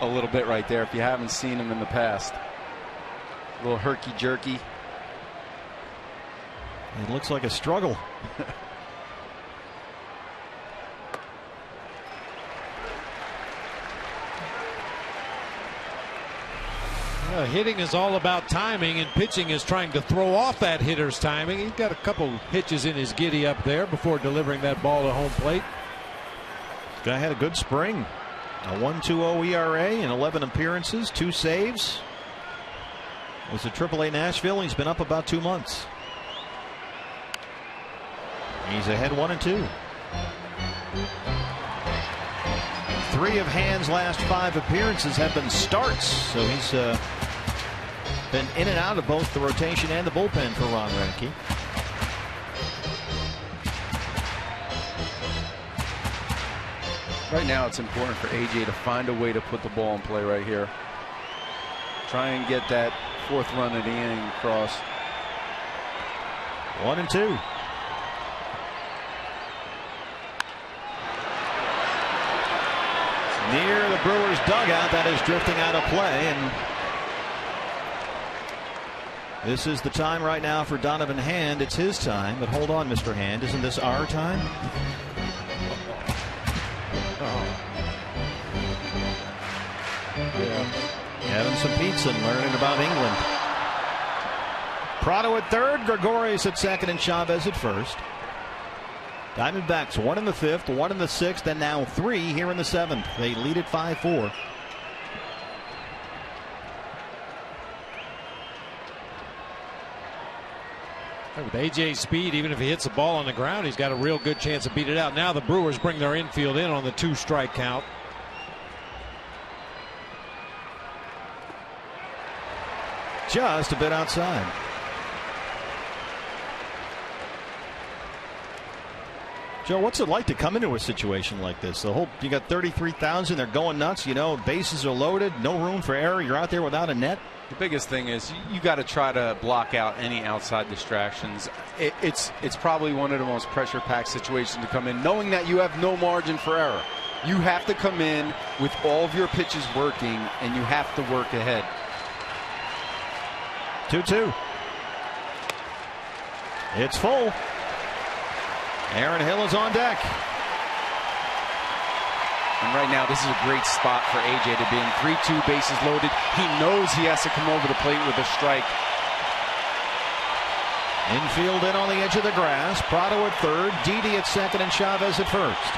a little bit right there if you haven't seen him in the past. A little herky-jerky. It looks like a struggle. Hitting is all about timing, and pitching is trying to throw off that hitter's timing. He's got a couple hitches in his giddy up there before delivering that ball to home plate. Guy had a good spring. A 1.20 ERA in 11 appearances, 2 saves. Was at AAA Nashville. He's been up about 2 months. He's ahead 1-2. 3 of Hand's last 5 appearances have been starts, so he's been in and out of both the rotation and the bullpen for Ron Renicky. Right now it's important for AJ to find a way to put the ball in play right here. Try and get that 4th run of the inning across. 1-2. Near the Brewers dugout, that is drifting out of play, and this is the time right now for Donovan Hand. It's his time, but hold on, Mr. Hand, isn't this our time? Yeah. Having some pizza and learning about England. Prado at third, Gregorius at second, and Chavez at first. Diamondbacks 1 in the 5th, 1 in the 6th, and now 3 here in the 7th. They lead at 5-4. With AJ's speed, even if he hits the ball on the ground, he's got a real good chance to beat it out. Now the Brewers bring their infield in on the 2-strike count. Just a bit outside. Joe, what's it like to come into a situation like this? You got 33,000, they're going nuts, bases are loaded, no room for error, you're out there without a net. The biggest thing is you got to try to block out any outside distractions. It's probably one of the most pressure-packed situations to come in, knowing that you have no margin for error. You have to come in with all of your pitches working, and you have to work ahead. 2-2. It's full. Aaron Hill is on deck. And right now, this is a great spot for AJ to be in. 3-2, bases loaded. He knows he has to come over the plate with a strike. Infield in on the edge of the grass. Prado at third, Didi at second, and Chavez at first.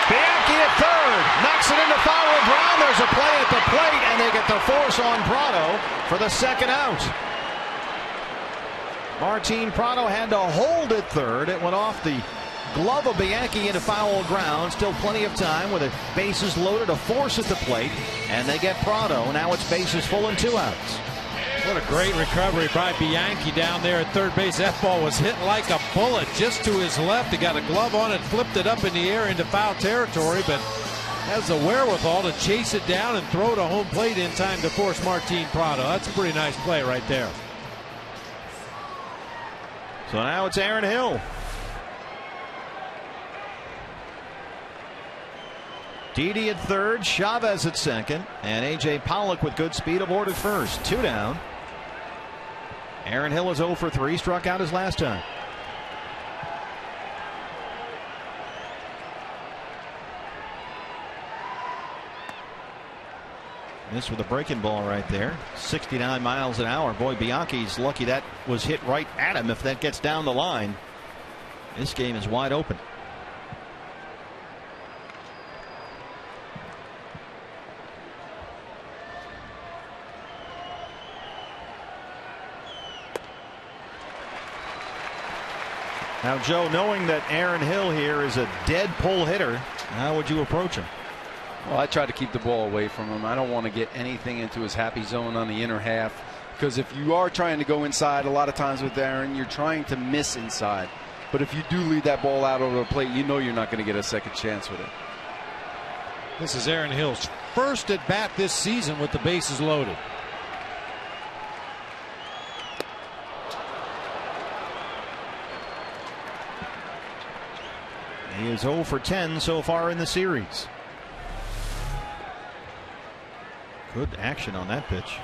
Bianchi at third, knocks it into foul ground. There's a play at the plate, and they get the force on Prado for the second out. Martin Prado had to hold at third. It went off the glove of Bianchi into foul ground. Still plenty of time with the bases loaded, a force at the plate, and they get Prado. Now it's bases full and 2 outs. What a great recovery by Bianchi down there at third base. That ball was hit like a bullet just to his left. He got a glove on it, flipped it up in the air into foul territory, but has the wherewithal to chase it down and throw to home plate in time to force Martin Prado. That's a pretty nice play right there. So now it's Aaron Hill. Didi at third, Chavez at second, and A.J. Pollock with good speed aboard at first. 2 down. Aaron Hill is 0 for 3, struck out his last time. Missed with a breaking ball right there. 69 miles an hour. Boy, Bianchi's lucky that was hit right at him if that gets down the line. This game is wide open. Now, Joe, knowing that Aaron Hill here is a dead pull hitter, how would you approach him? Well, I try to keep the ball away from him. I don't want to get anything into his happy zone on the inner half, because if you are trying to go inside, a lot of times with Aaron, you're trying to miss inside. But if you do lead that ball out over the plate, you know you're not going to get a second chance with it. This is Aaron Hill's first at bat this season with the bases loaded. He is 0 for 10 so far in the series. Good action on that pitch.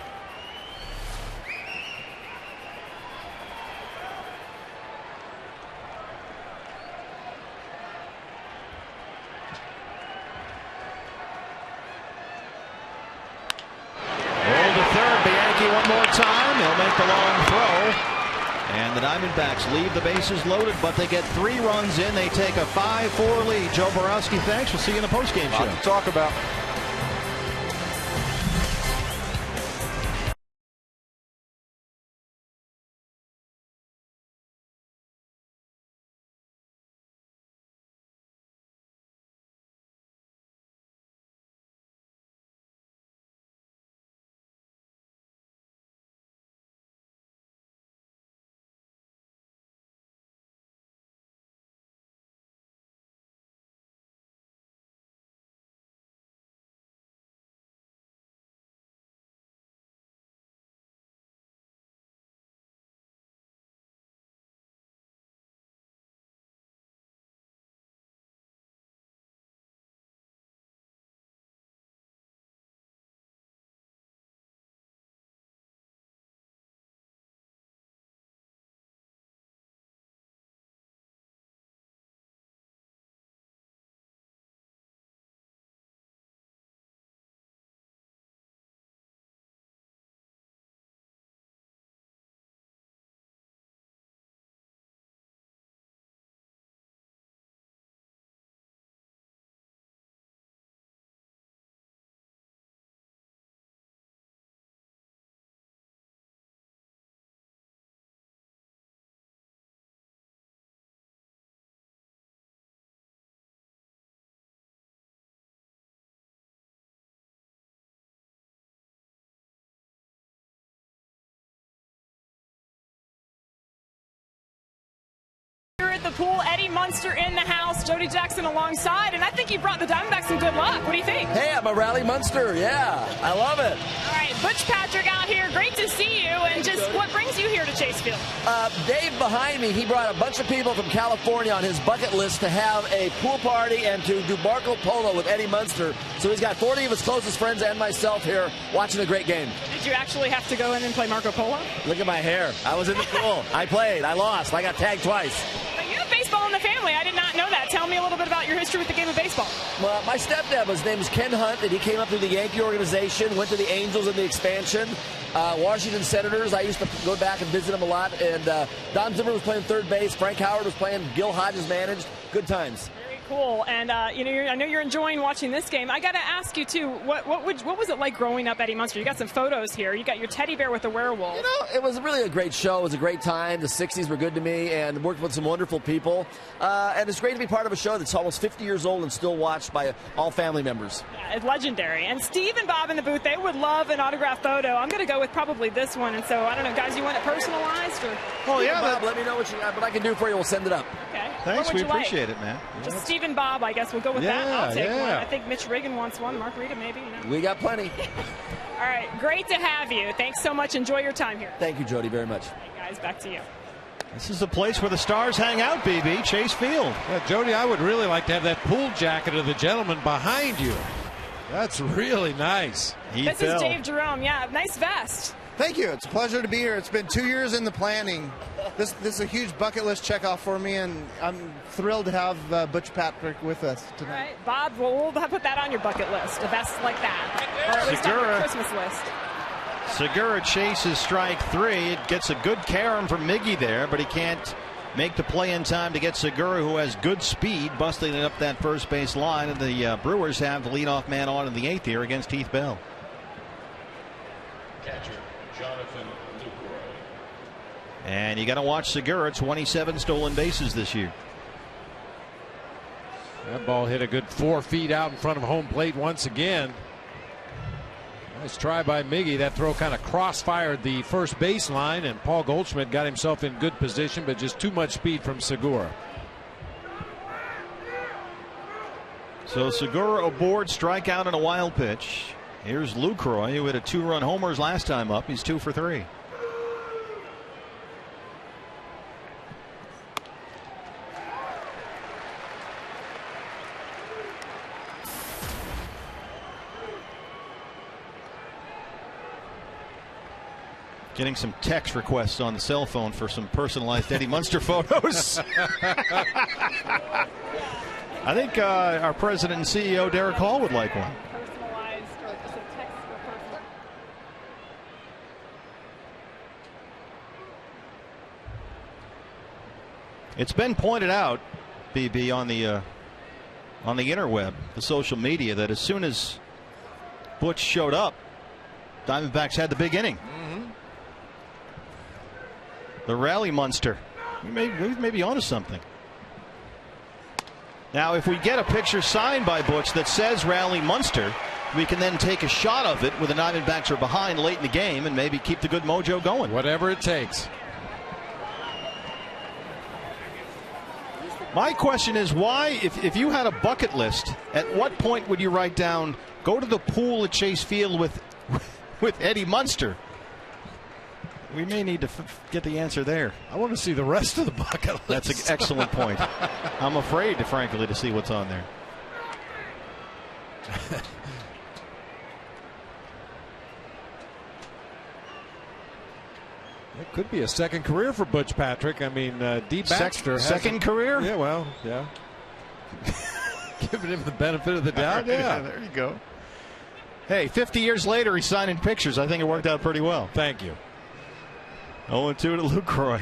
Roll to third. Bianchi one more time. He'll make the long throw. And the Diamondbacks leave the bases loaded, but they get 3 runs in. They take a 5-4 lead. Joe Borowski, thanks. We'll see you in the postgame show. Lot to talk about. pool. Eddie Munster in the house, Jody Jackson alongside, and I think you brought the Diamondbacks some good luck. What do you think? Hey, I'm a Rally Munster. Yeah, I love it. All right, Butch Patrick out here. Great to see you. And just what brings you here to Chase Field? Dave behind me, he brought a bunch of people from California on his bucket list to have a pool party and to do Marco Polo with Eddie Munster. So he's got 40 of his closest friends and myself here watching a great game. Did you actually have to go in and play Marco Polo? Look at my hair. I was in the pool. I played. I lost. I got tagged twice. But you have baseball in the family. I did not know that. Tell me a little bit about your history with the game of baseball. Well, my stepdad, his name is Ken Hunt, and he came up through the Yankee organization, went to the Angels in the expansion. Washington Senators, I used to go back and visit him a lot. And Don Zimmer was playing third base. Frank Howard was playing. Gil Hodges managed. Good times. Cool, and I know you're enjoying watching this game. I got to ask you too, what was it like growing up, Eddie Munster? You got some photos here. You got your teddy bear with the werewolf. You know, it was really a great show. It was a great time. The '60s were good to me, and worked with some wonderful people. And it's great to be part of a show that's almost 50 years old and still watched by all family members. Yeah, it's legendary. And Steve and Bob in the booth, they would love an autographed photo. I'm going to go with probably this one. And so I don't know, guys, you want it personalized or? Well, yeah, Bob, let me know what I can do for you. We'll send it up. Okay. Thanks, we appreciate it, man. Just Steve and Bob, I guess we'll go with that. I'll take one. Yeah. I think Mitch Reagan wants one. Margarita, maybe. You know. We got plenty. All right, great to have you. Thanks so much. Enjoy your time here. Thank you, Jody, very much. Hey, guys, back to you. This is the place where the stars hang out, BB, Chase Field. Yeah, Jody, I would really like to have that pool jacket of the gentleman behind you. That's really nice. This is Dave Jerome. Yeah, nice vest. Thank you. It's a pleasure to be here. It's been 2 years in the planning. This is a huge bucket list checkoff for me, and I'm thrilled to have Butch Patrick with us tonight. All right, Bob, we'll put that on your bucket list, a vest like that. Or at least on your Christmas list. Segura chases strike three. It gets a good carom from Miggy there, but he can't make the play in time to get Segura, who has good speed, busting it up that first base line. And the Brewers have the leadoff man on in the eighth here against Heath Bell. Catcher, Jonathan Lucroy. And you got to watch Segura. 27 stolen bases this year. That ball hit a good 4 feet out in front of home plate once again. Nice try by Miggy. That throw kind of cross-fired the first baseline, and Paul Goldschmidt got himself in good position, but just too much speed from Segura. So Segura aboard, strikeout and a wild pitch. Here's Lucroy, who hit a 2-run homers last time up. He's 2 for 3. Getting some text requests on the cell phone for some personalized Eddie Munster photos. I think our president and CEO Derek Hall would like one. Personalized or just a text for personal. It's been pointed out, BB, on the interweb, the social media, that as soon as Butch showed up, Diamondbacks had the big inning. The rally Munster. We may be onto something. Now, if we get a picture signed by Butch that says Rally Munster, we can then take a shot of it with the Diamondbacks are behind late in the game and maybe keep the good mojo going. Whatever it takes. My question is, why, if you had a bucket list, at what point would you write down, go to the pool at Chase Field with Eddie Munster? We may need to get the answer there. I want to see the rest of the bucket list. That's an excellent point. I'm afraid, frankly, to see what's on there. It could be a second career for Butch Patrick. I mean, D. Baxter second career? Yeah, well, yeah. Giving him the benefit of the doubt. Yeah, there you go. Hey, 50 years later, he's signing pictures. I think it worked out pretty well. Thank you. 0-2 to Lucroy.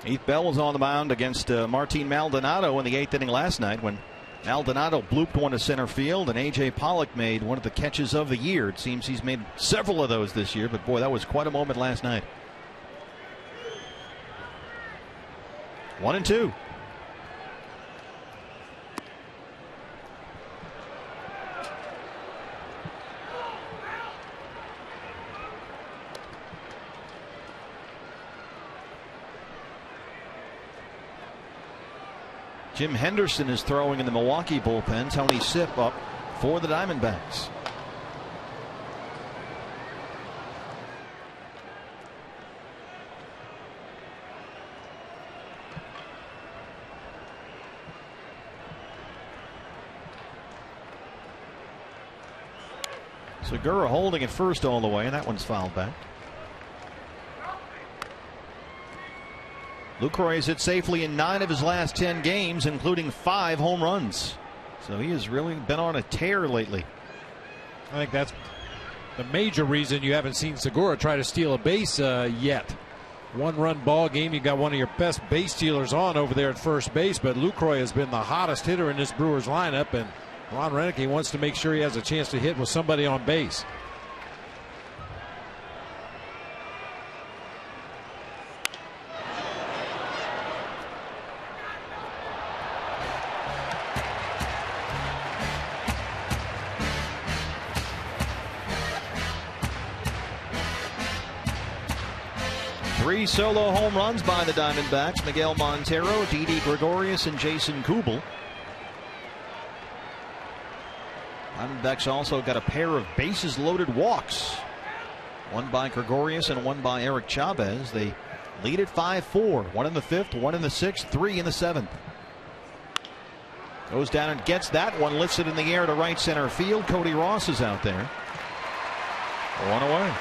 Heath Bell was on the mound against Martin Maldonado in the 8th inning last night when Maldonado blooped one to center field, and A.J. Pollock made one of the catches of the year. It seems he's made several of those this year, but boy, that was quite a moment last night. 1-2. Jim Henderson is throwing in the Milwaukee bullpen. Tony Sipp up for the Diamondbacks. Segura holding at first all the way, and that one's fouled back. Lucroy has hit safely in 9 of his last 10 games, including 5 home runs. So he has really been on a tear lately. I think that's the major reason you haven't seen Segura try to steal a base yet. 1-run ball game. You got one of your best base stealers on over there at first base, but Lucroy has been the hottest hitter in this Brewers lineup, and Ron Renicky wants to make sure he has a chance to hit with somebody on base. Three solo home runs by the Diamondbacks. Miguel Montero, Didi Gregorius, and Jason Kubel. Diamondbacks also got a pair of bases loaded walks. One by Gregorius and one by Eric Chavez. They lead at 5-4. One in the 5th, one in the 6th, 3 in the 7th. Goes down and gets that one, lifts it in the air to right center field. Cody Ross is out there. One away.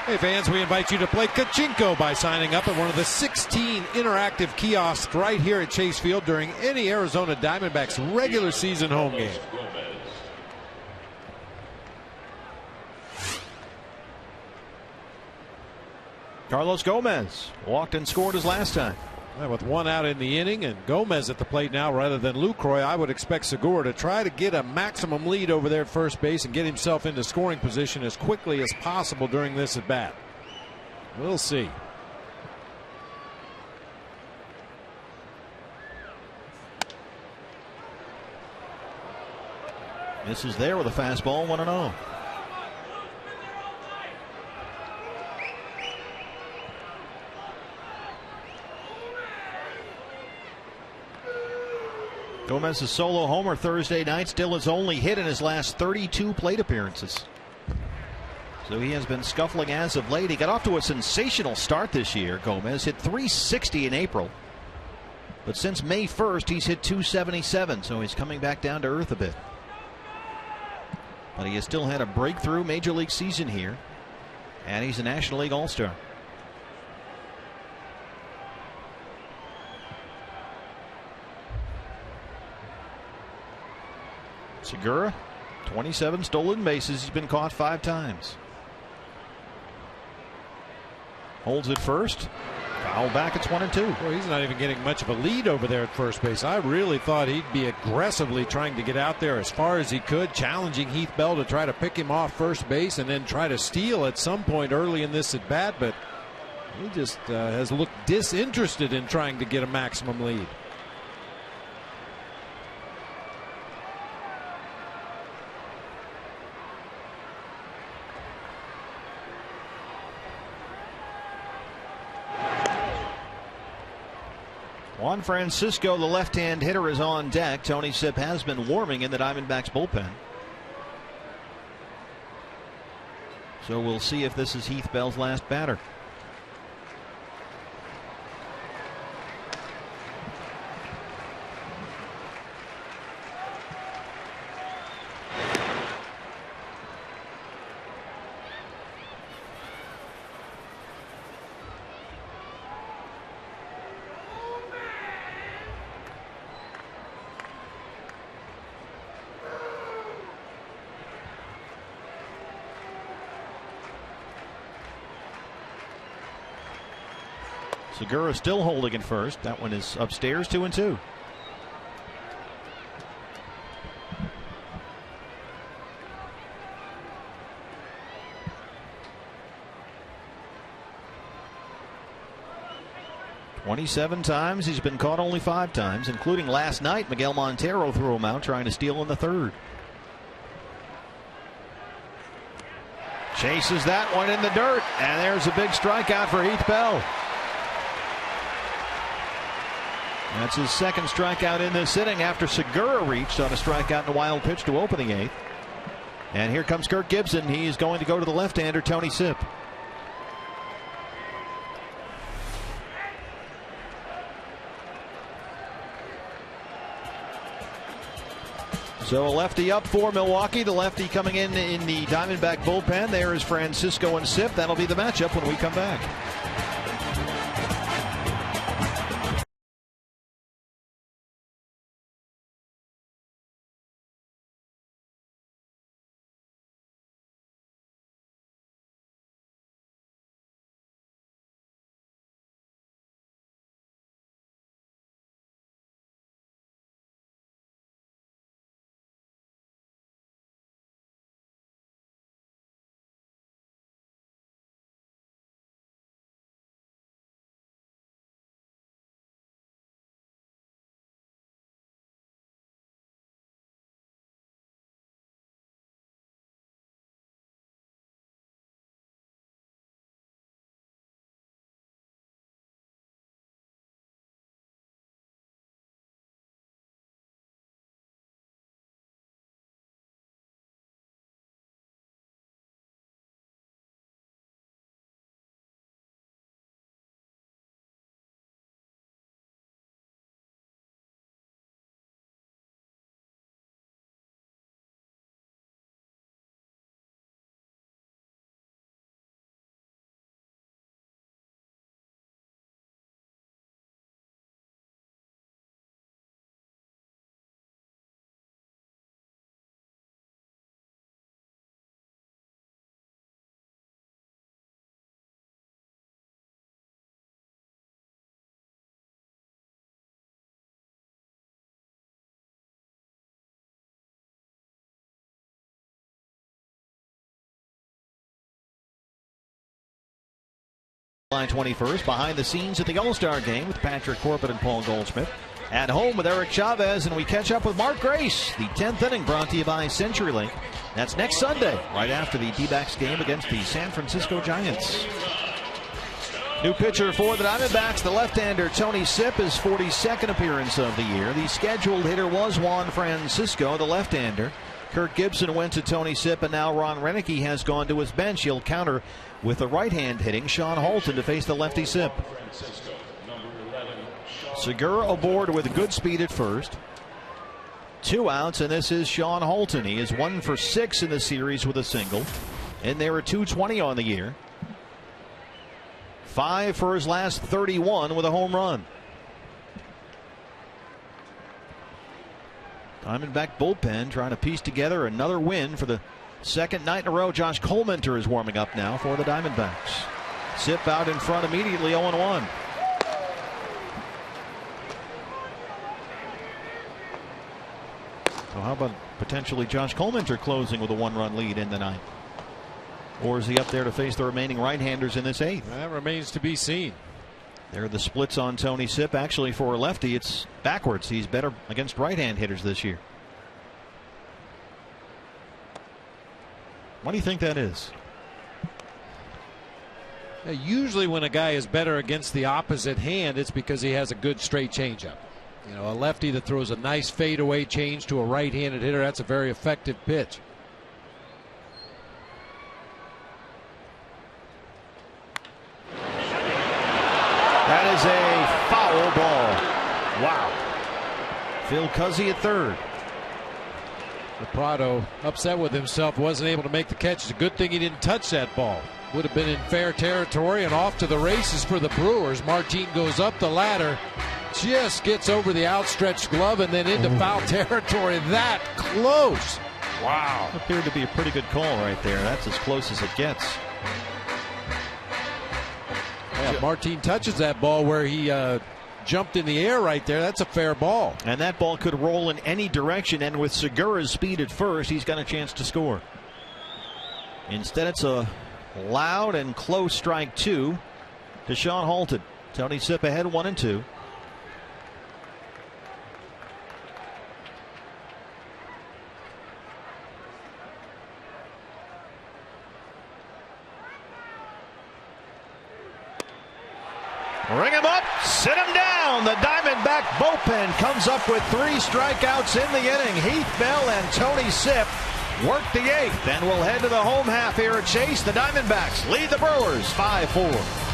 Hey fans, we invite you to play Kachinko by signing up at one of the 16 interactive kiosks right here at Chase Field during any Arizona Diamondbacks regular season home game. Carlos Gomez walked and scored his last time. Well, with 1 out in the inning and Gomez at the plate now rather than Lucroy, I would expect Segura to try to get a maximum lead over there at first base and get himself into scoring position as quickly as possible during this at bat. We'll see. Misses there with a fastball, 1-0. Gomez's solo homer Thursday night, still his only hit in his last 32 plate appearances. So he has been scuffling as of late. He got off to a sensational start this year. Gomez hit .360 in April. But since May 1st, he's hit .277, so he's coming back down to earth a bit. But he has still had a breakthrough major league season here. And he's a National League All-Star. Segura, 27 stolen bases. He's been caught 5 times. Holds it first. Foul back. It's 1-2. Well, he's not even getting much of a lead over there at first base. I really thought he'd be aggressively trying to get out there as far as he could, challenging Heath Bell to try to pick him off first base and then try to steal at some point early in this at bat. But he just has looked disinterested in trying to get a maximum lead. Juan Francisco, the left-hand hitter, is on deck. Tony Sipp has been warming in the Diamondbacks bullpen. So we'll see if this is Heath Bell's last batter. Segura still holding at first. That one is upstairs, 2-2. 27 times. He's been caught only 5 times, including last night. Miguel Montero threw him out trying to steal in the 3rd. Chases that one in the dirt, and there's a big strikeout for Heath Bell. That's his 2nd strikeout in this inning after Segura reached on a strikeout and a wild pitch to open the 8th. And here comes Kirk Gibson. He's going to go to the left-hander, Tony Sipp. So a lefty up for Milwaukee. The lefty coming in the Diamondback bullpen. There is Francisco and Sipp. That'll be the matchup when we come back. July 21st, behind the scenes at the All-Star Game with Patrick Corbett and Paul Goldschmidt. At home with Eric Chavez, and we catch up with Mark Grace. The 10th inning brought to you by CenturyLink. That's next Sunday, right after the D-backs game against the San Francisco Giants. New pitcher for the Diamondbacks, the left-hander Tony Sipp, his 42nd appearance of the year. The scheduled hitter was Juan Francisco, the left-hander. Kirk Gibson went to Tony Sipp, and now Ron Renicky has gone to his bench. He'll counter with the right-hand hitting Sean Holton to face the lefty Sipp. Segura aboard with good speed at first. 2 outs, and this is Sean Holton. He is 1 for 6 in the series with a single, and there are 220 on the year. 5 for his last 31 with a home run. Diamondback bullpen trying to piece together another win for the second night in a row. Josh Coleminter is warming up now for the Diamondbacks. Sipp out in front immediately, 0-1. So how about potentially Josh Coleminter closing with a 1-run lead in the ninth? Or is he up there to face the remaining right-handers in this 8th? That remains to be seen. There are the splits on Tony Sipp. Actually, for a lefty, it's backwards. He's better against right-hand hitters this year. What do you think that is? Usually when a guy is better against the opposite hand, it's because he has a good straight changeup. You know, a lefty that throws a nice fadeaway change to a right-handed hitter, that's a very effective pitch. That is a foul ball. Wow. Phil Cuzzy at third. Prado upset with himself, wasn't able to make the catch. It's a good thing he didn't touch that ball. Would have been in fair territory, and off to the races for the Brewers. Martin goes up the ladder, just gets over the outstretched glove and then into foul territory. That close. Wow. Appeared to be a pretty good call right there. That's as close as it gets. Yeah, Martin touches that ball where he jumped in the air right there. That's a fair ball. And that ball could roll in any direction, and with Segura's speed at first, he's got a chance to score. Instead, it's a loud and close strike 2 to Sean Holton. Tony Sipp ahead 1-2. Ring him up, sit him down. The Diamondback bullpen comes up with 3 strikeouts in the inning. Heath Bell and Tony Sipp work the 8th, and we'll head to the home half here at Chase. The Diamondbacks lead the Brewers 5-4.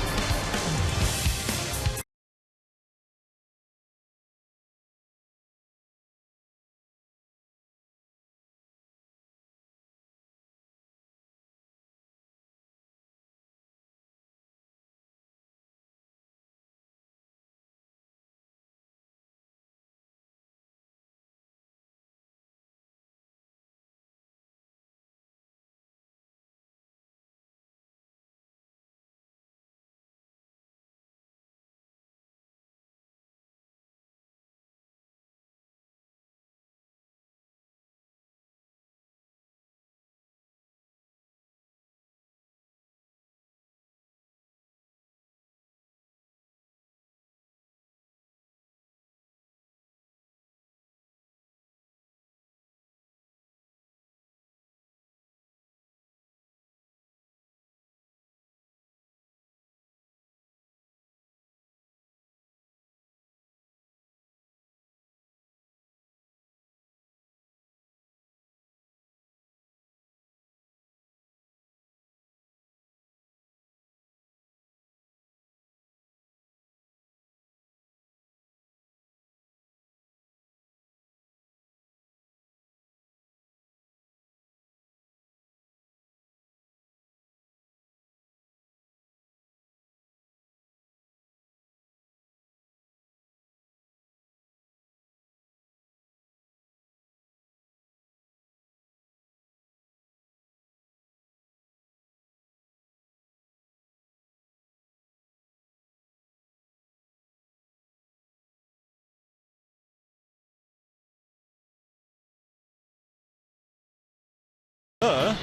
Uh,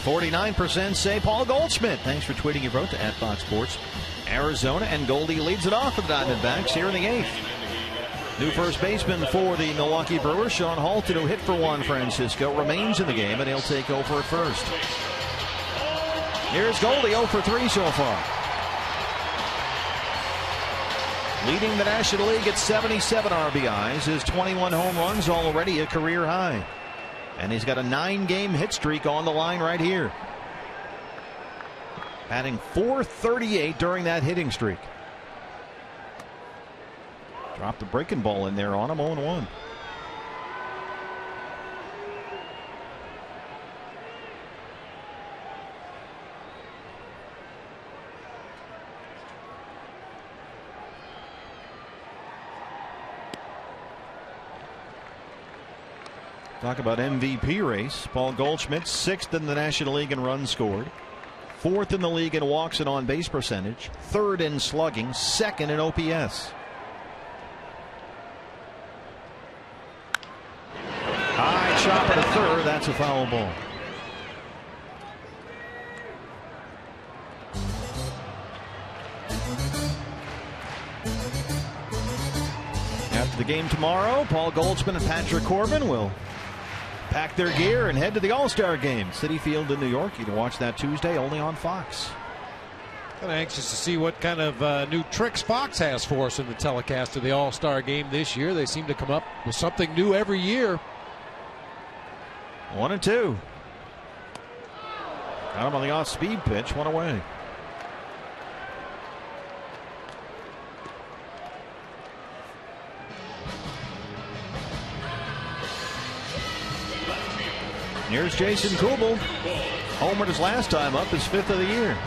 49% say Paul Goldschmidt. Thanks for tweeting your vote to @Fox Sports Arizona. And Goldie leads it off for the Diamondbacks here in the 8th. New first baseman for the Milwaukee Brewers, Sean Halton, who hit for Juan Francisco, remains in the game, and he'll take over at first. Here's Goldie, 0 for 3 so far. Leading the National League at 77 RBIs, his 21 home runs already a career high. And he's got a 9-game hit streak on the line right here. Batting .438 during that hitting streak. Dropped the breaking ball in there on him, 0-1. Talk about MVP race. Paul Goldschmidt, 6th in the National League in runs scored, 4th in the league in walks and on base percentage, 3rd in slugging, 2nd in OPS. High chop at a third. That's a foul ball. After the game tomorrow, Paul Goldschmidt and Patrick Corbin will pack their gear and head to the All-Star game. Citi Field in New York. You can watch that Tuesday only on Fox. Kind of anxious to see what kind of new tricks Fox has for us in the telecast of the All-Star game this year. They seem to come up with something new every year. 1-2. Got him on the off-speed pitch, 1 away. Here's Jason Kubel. Homered his last time up, his 5th of the year.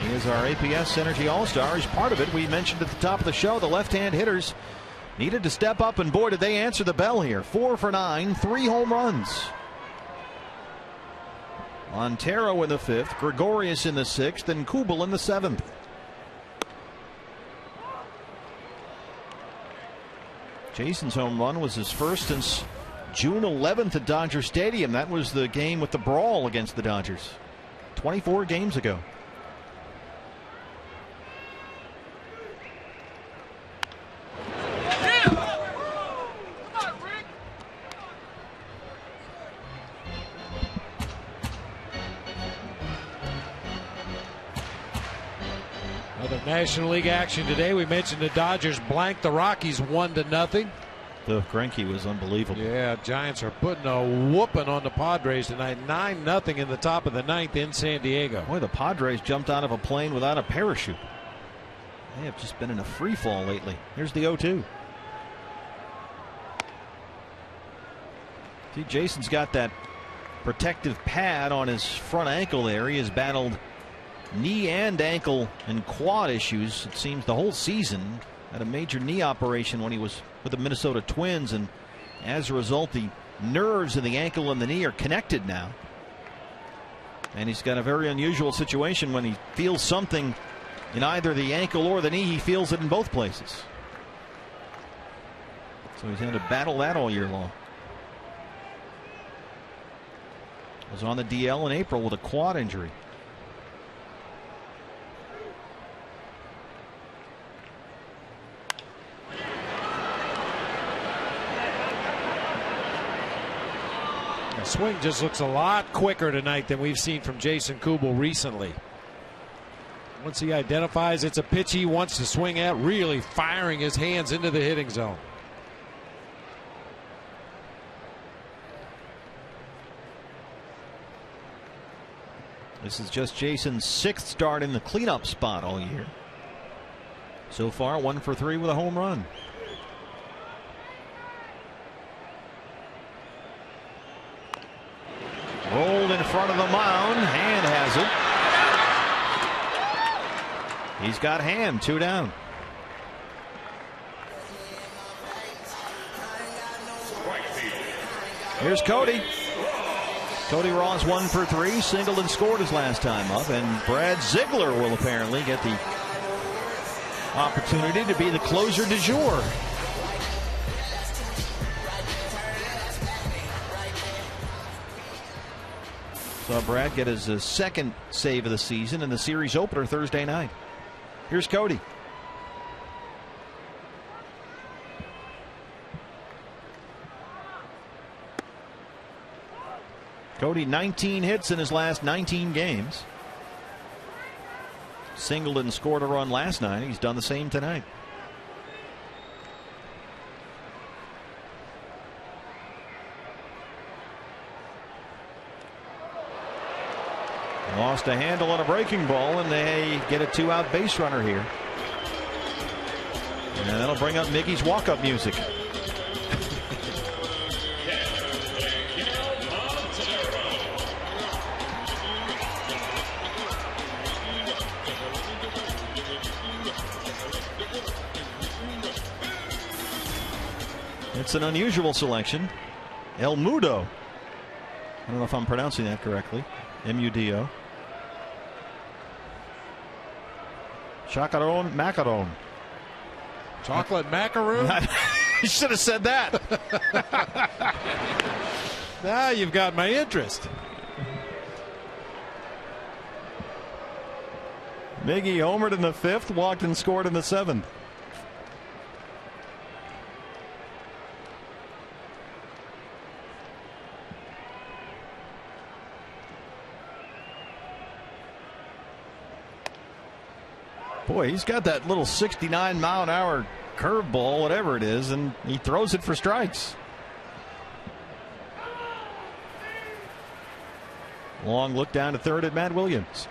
He is our APS Energy All-Star. He's part of it. We mentioned at the top of the show the left-hand hitters needed to step up, and boy, did they answer the bell here. 4 for 9, 3 home runs. Montero in the 5th, Gregorius in the 6th, and Kubel in the 7th. Jason's home run was his first since June 11th at Dodger Stadium. That was the game with the brawl against the Dodgers 24 games ago. National League action today. We mentioned the Dodgers blanked the Rockies 1-0. The Greinke was unbelievable. Yeah, Giants are putting a whooping on the Padres tonight. 9-0 in the top of the ninth in San Diego. Boy, the Padres jumped out of a plane without a parachute. They have just been in a free fall lately. Here's the 0-2. See, Jason's got that protective pad on his front ankle there. He has battled knee and ankle and quad issues, it seems, the whole season. Had a major knee operation when he was with the Minnesota Twins, and as a result, the nerves in the ankle and the knee are connected now. And he's got a very unusual situation. When he feels something in either the ankle or the knee, he feels it in both places. So he's had to battle that all year long. Was on the DL in April with a quad injury. The swing just looks a lot quicker tonight than we've seen from Jason Kubel recently. Once he identifies it's a pitch he wants to swing at, really firing his hands into the hitting zone. This is just Jason's 6th start in the cleanup spot all year. So far, 1 for 3 with a home run. Rolled in front of the mound. Hand has it. He's got Hand, 2 down. Here's Cody. Cody Ross 1 for 3, singled and scored his last time up, and Brad Ziegler will apparently get the opportunity to be the closer du jour. Saw Brad get his second save of the season in the series opener Thursday night. Here's Cody. Cody, 19 hits in his last 19 games. Singled and scored a run last night. He's done the same tonight. Lost a handle on a breaking ball, and they get a 2-out base runner here. And that'll bring up Miggy's walk-up music. It's an unusual selection. El Mudo. I don't know if I'm pronouncing that correctly. M-U-D-O. Chacaron macaron. Chocolate macaroon? You should have said that. Now you've got my interest. Miggy homered in the 5th, walked and scored in the 7th. Boy, he's got that little 69-mile-an-hour curveball, whatever it is, and he throws it for strikes. Long look down to third at Matt Williams.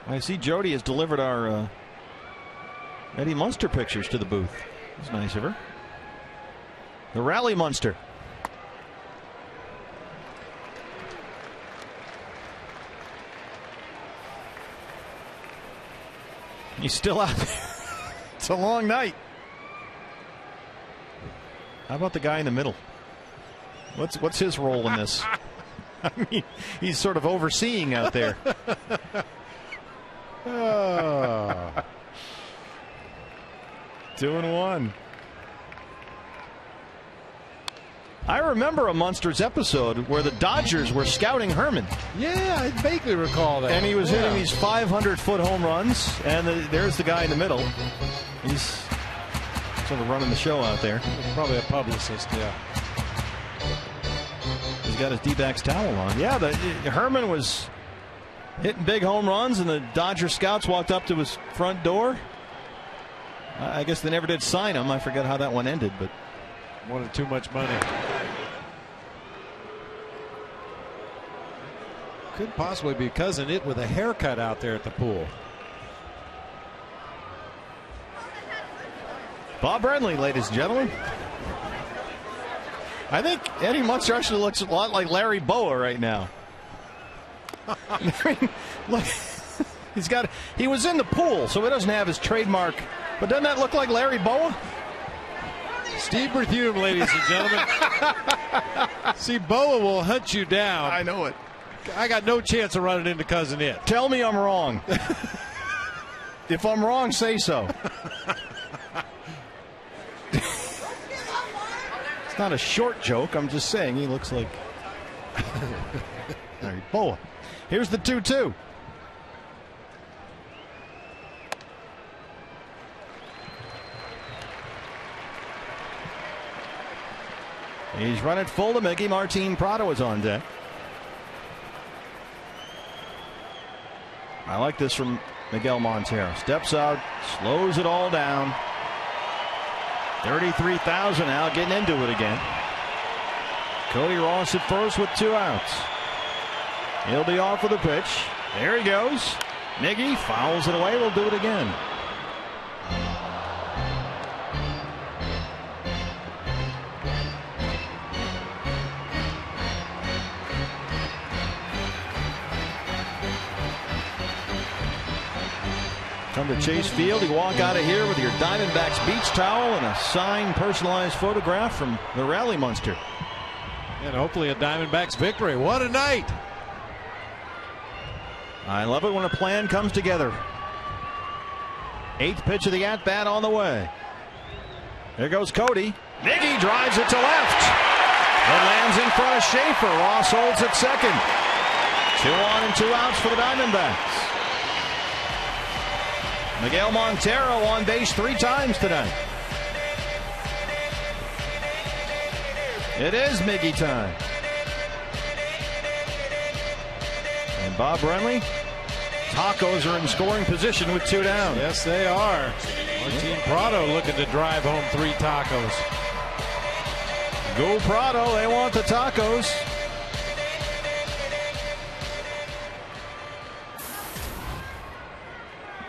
I see Jody has delivered our Eddie Munster pictures to the booth. That's nice of her. The Rally Munster. He's still out there. It's a long night. How about the guy in the middle? What's his role in this? I mean, he's sort of overseeing out there. 2-1. I remember a Munsters episode where the Dodgers were scouting Herman. Yeah, I vaguely recall that. And he was hitting these 500-foot home runs, and there's the guy in the middle. He's sort of running the show out there. Probably a publicist, yeah. He's got his D-backs towel on. Yeah, Herman was hitting big home runs, and the Dodger scouts walked up to his front door. I guess they never did sign him. I forget how that one ended, but wanted too much money. Could possibly be cousin it with a haircut out there at the pool. Bob Brenly, ladies and gentlemen. I think Eddie Munster actually looks a lot like Larry Boa right now. I mean, look, he was in the pool, so he doesn't have his trademark. But doesn't that look like Larry Boa? Steve Berthume, ladies and gentlemen. See, Boa will hunt you down. I know it. I got no chance of running into cousin it. Tell me I'm wrong. If I'm wrong, say so. It's not a short joke. I'm just saying he looks like Larry Boa. Here's the 2-2. He's running full to Mickey. Martin Prado is on deck. I like this from Miguel Montero. Steps out, slows it all down. 33,000 now, getting into it again. Cody Ross at first with 2 outs. He'll be off with a pitch. There he goes. Miggy fouls it away. They'll do it again. Come to Chase Field. You walk out of here with your Diamondbacks beach towel and a signed, personalized photograph from the Rally Munster. And hopefully a Diamondbacks victory. What a night! I love it when a plan comes together. 8th pitch of the at-bat on the way. There goes Cody. Miggy drives it to left. It lands in front of Schaefer. Ross holds at second. 2 on and 2 outs for the Diamondbacks. Miguel Montero on base 3 times tonight. It is Miggy time. And Bob Brenly, Tacos are in scoring position with 2 down. Yes, they are. Martin Prado looking to drive home 3 tacos. Go Prado, they want the tacos.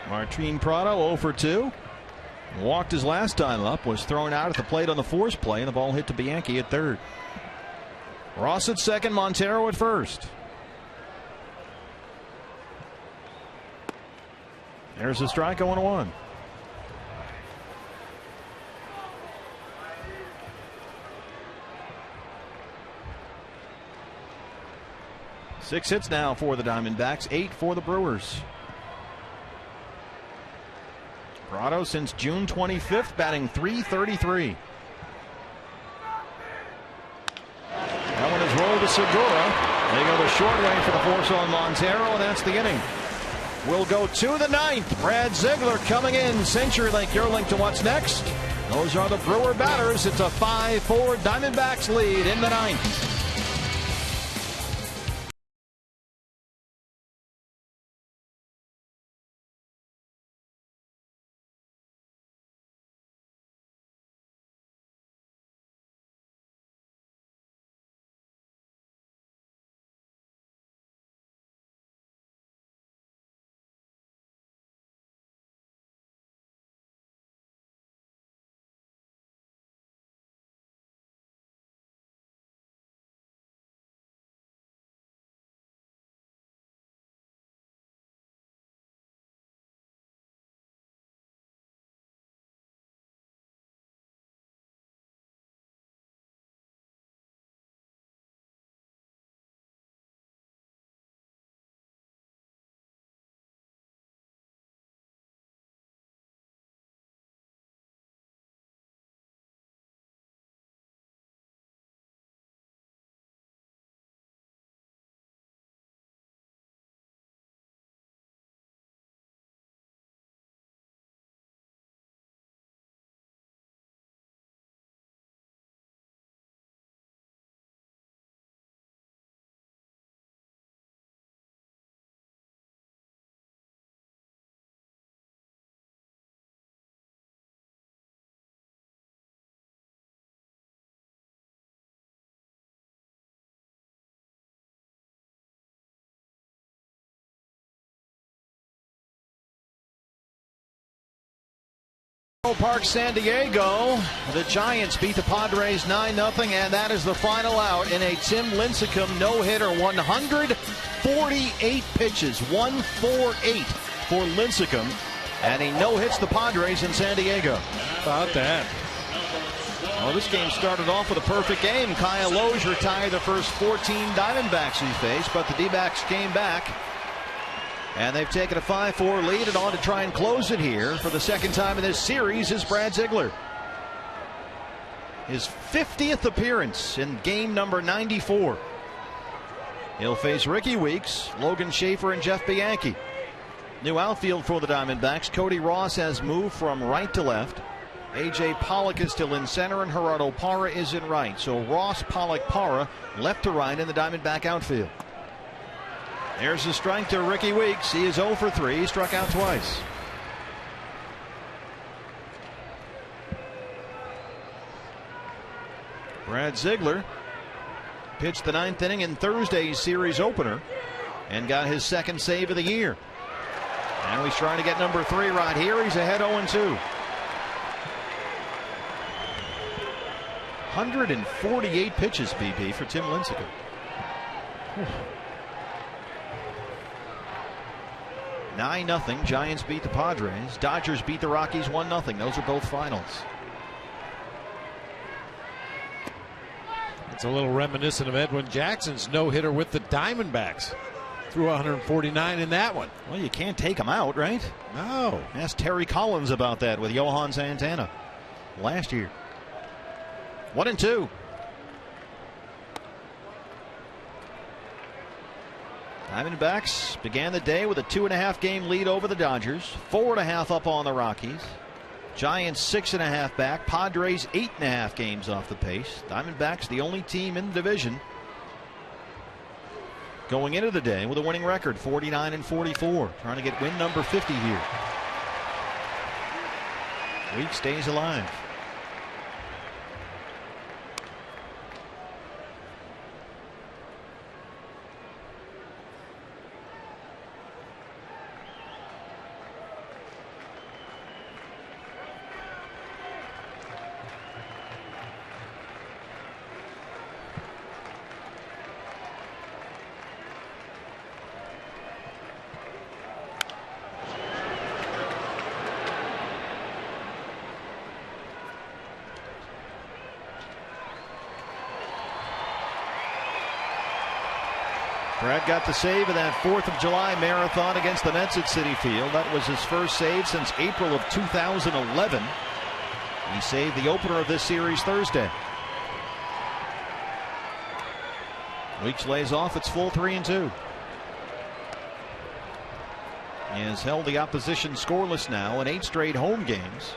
Martin Prado 0 for 2. Walked his last time up, was thrown out at the plate on the force play, and the ball hit to Bianchi at third. Ross at second, Montero at first. There's a strike, 0-1. Six hits now for the Diamondbacks, 8 for the Brewers. Prado since June 25th, batting .333. That one is rolled to Segura. They go the short way for the force on Montero, and that's the inning. We'll go to the 9th. Brad Ziegler coming in. CenturyLink, your link to what's next. Those are the Brewer batters. It's a 5-4 Diamondbacks lead in the 9th. Park, San Diego. The Giants beat the Padres 9-0, and that is the final out in a Tim Lincecum no-hitter. 148 pitches, 148 for Lincecum, and he no-hits the Padres in San Diego. About that. Well, this game started off with a perfect game. Kyle Loge retired the first 14 Diamondbacks he faced, but the D-backs came back. And they've taken a 5-4 lead, and on to try and close it here for the second time in this series is Brad Ziegler. His 50th appearance in game number 94. He'll face Ricky Weeks, Logan Schaefer, and Jeff Bianchi. New outfield for the Diamondbacks. Cody Ross has moved from right to left. A.J. Pollock is still in center, and Gerardo Parra is in right. So Ross, Pollock, Parra left to right in the Diamondback outfield. There's a strike to Ricky Weeks. He is 0 for 3. He struck out twice. Brad Ziegler pitched the 9th inning in Thursday's series opener and got his second save of the year. Now he's trying to get number 3 right here. He's ahead 0-2. 148 pitches, BP, for Tim Lincecum. 9-0. Giants beat the Padres. Dodgers beat the Rockies 1-0. Those are both finals. It's a little reminiscent of Edwin Jackson's no-hitter with the Diamondbacks. Threw 149 in that one. Well, you can't take him out, right? No. Ask Terry Collins about that with Johan Santana last year. 1-2. Diamondbacks began the day with a 2.5 game lead over the Dodgers, 4.5 up on the Rockies. Giants 6.5 back. Padres 8.5 games off the pace. Diamondbacks the only team in the division going into the day with a winning record, 49-44, trying to get win number 50 here. Weeks stays alive. Brad got the save in that 4th of July marathon against the Mets at Citi Field. That was his first save since April of 2011. He saved the opener of this series Thursday. Weeks lays off. It's full 3-2. He has held the opposition scoreless now in 8 straight home games.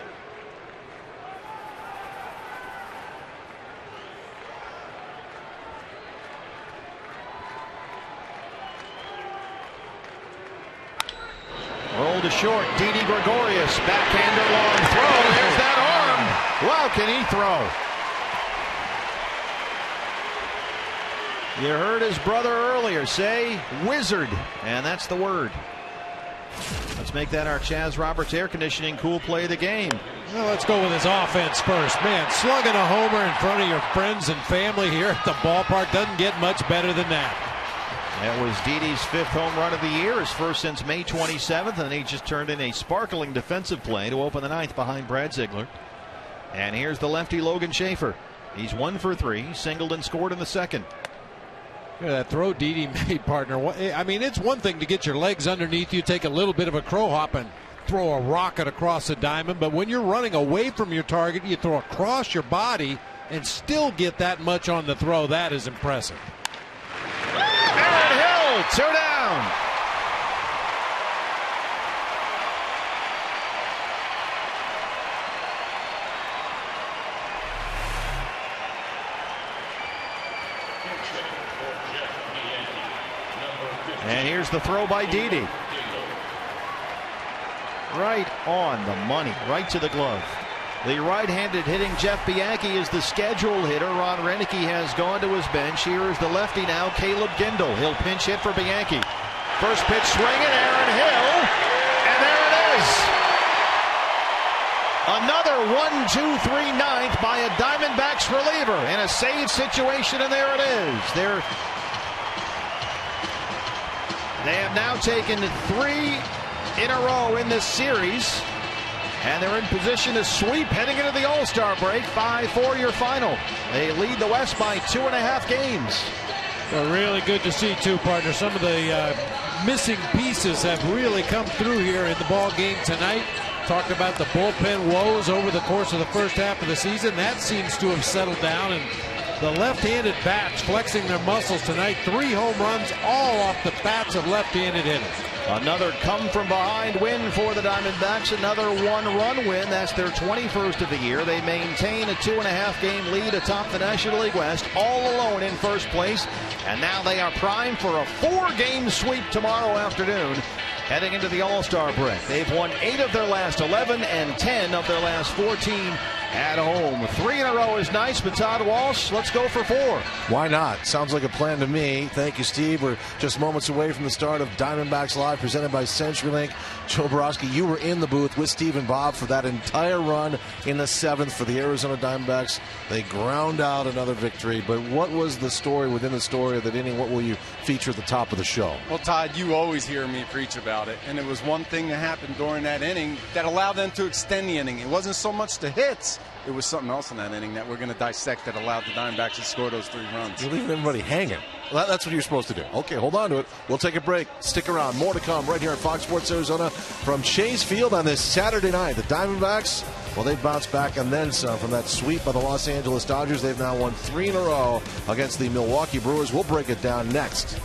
Rolled to short. Didi Gregorius. Backhander long throw. There's that arm. Wow, can he throw? You heard his brother earlier say wizard, and that's the word. Let's make that our Chaz Roberts air conditioning cool play of the game. Well, let's go with his offense first. Man, slugging a homer in front of your friends and family here at the ballpark doesn't get much better than that. That was Didi's 5th home run of the year, his first since May 27th, and he just turned in a sparkling defensive play to open the 9th behind Brad Ziegler. And here's the lefty Logan Schaefer. He's 1 for 3, singled and scored in the 2nd. Yeah, that throw Didi made, partner. I mean, it's one thing to get your legs underneath you, take a little bit of a crow hop and throw a rocket across the diamond, but when you're running away from your target, you throw across your body and still get that much on the throw. That is impressive. Aaron Hill, 2 down. And here's the throw by Didi. Right on the money, right to the glove. The right-handed hitting Jeff Bianchi is the scheduled hitter. Ron Renicky has gone to his bench. Here is the lefty now, Caleb Gindel. He'll pinch hit for Bianchi. First pitch swinging, Aaron Hill, and there it is. Another 1-2-3 ninth by a Diamondbacks reliever in a save situation, and there it is. They have now taken 3 in a row in this series, and they're in position to sweep heading into the All-Star break. 5-4 your final. They lead the West by 2.5 games. Well, really good to see, too, partner. Some of the missing pieces have really come through here in the ball game tonight. Talked about the bullpen woes over the course of the first half of the season. That seems to have settled down, and the left-handed bats flexing their muscles tonight. 3 home runs, all off the bats of left-handed hitters. Another come-from-behind win for the Diamondbacks. Another 1-run win. That's their 21st of the year. They maintain a 2.5-game lead atop the National League West, all alone in first place. And now they are primed for a 4-game sweep tomorrow afternoon, heading into the All-Star break. They've won 8 of their last 11 and 10 of their last 14 at home. 3 in a row is nice, but Todd Walsh, let's go for 4. Why not? Sounds like a plan to me. Thank you, Steve. We're just moments away from the start of Diamondbacks Live, presented by CenturyLink. Joe Borowski, you were in the booth with Steve and Bob for that entire run in the 7th for the Arizona Diamondbacks. They ground out another victory, but what was the story within the story of that inning? What will you feature at the top of the show? Well, Todd, you always hear me preach about it, and it was one thing that happened during that inning that allowed them to extend the inning. It wasn't so much the hits. It was something else in that inning that we're going to dissect that allowed the Diamondbacks to score those 3 runs. You're leaving everybody hanging. Well, that's what you're supposed to do. Okay, hold on to it. We'll take a break. Stick around. More to come right here at Fox Sports Arizona from Chase Field on this Saturday night. The Diamondbacks, well, they've bounced back and then some from that sweep by the Los Angeles Dodgers. They've now won 3 in a row against the Milwaukee Brewers. We'll break it down next.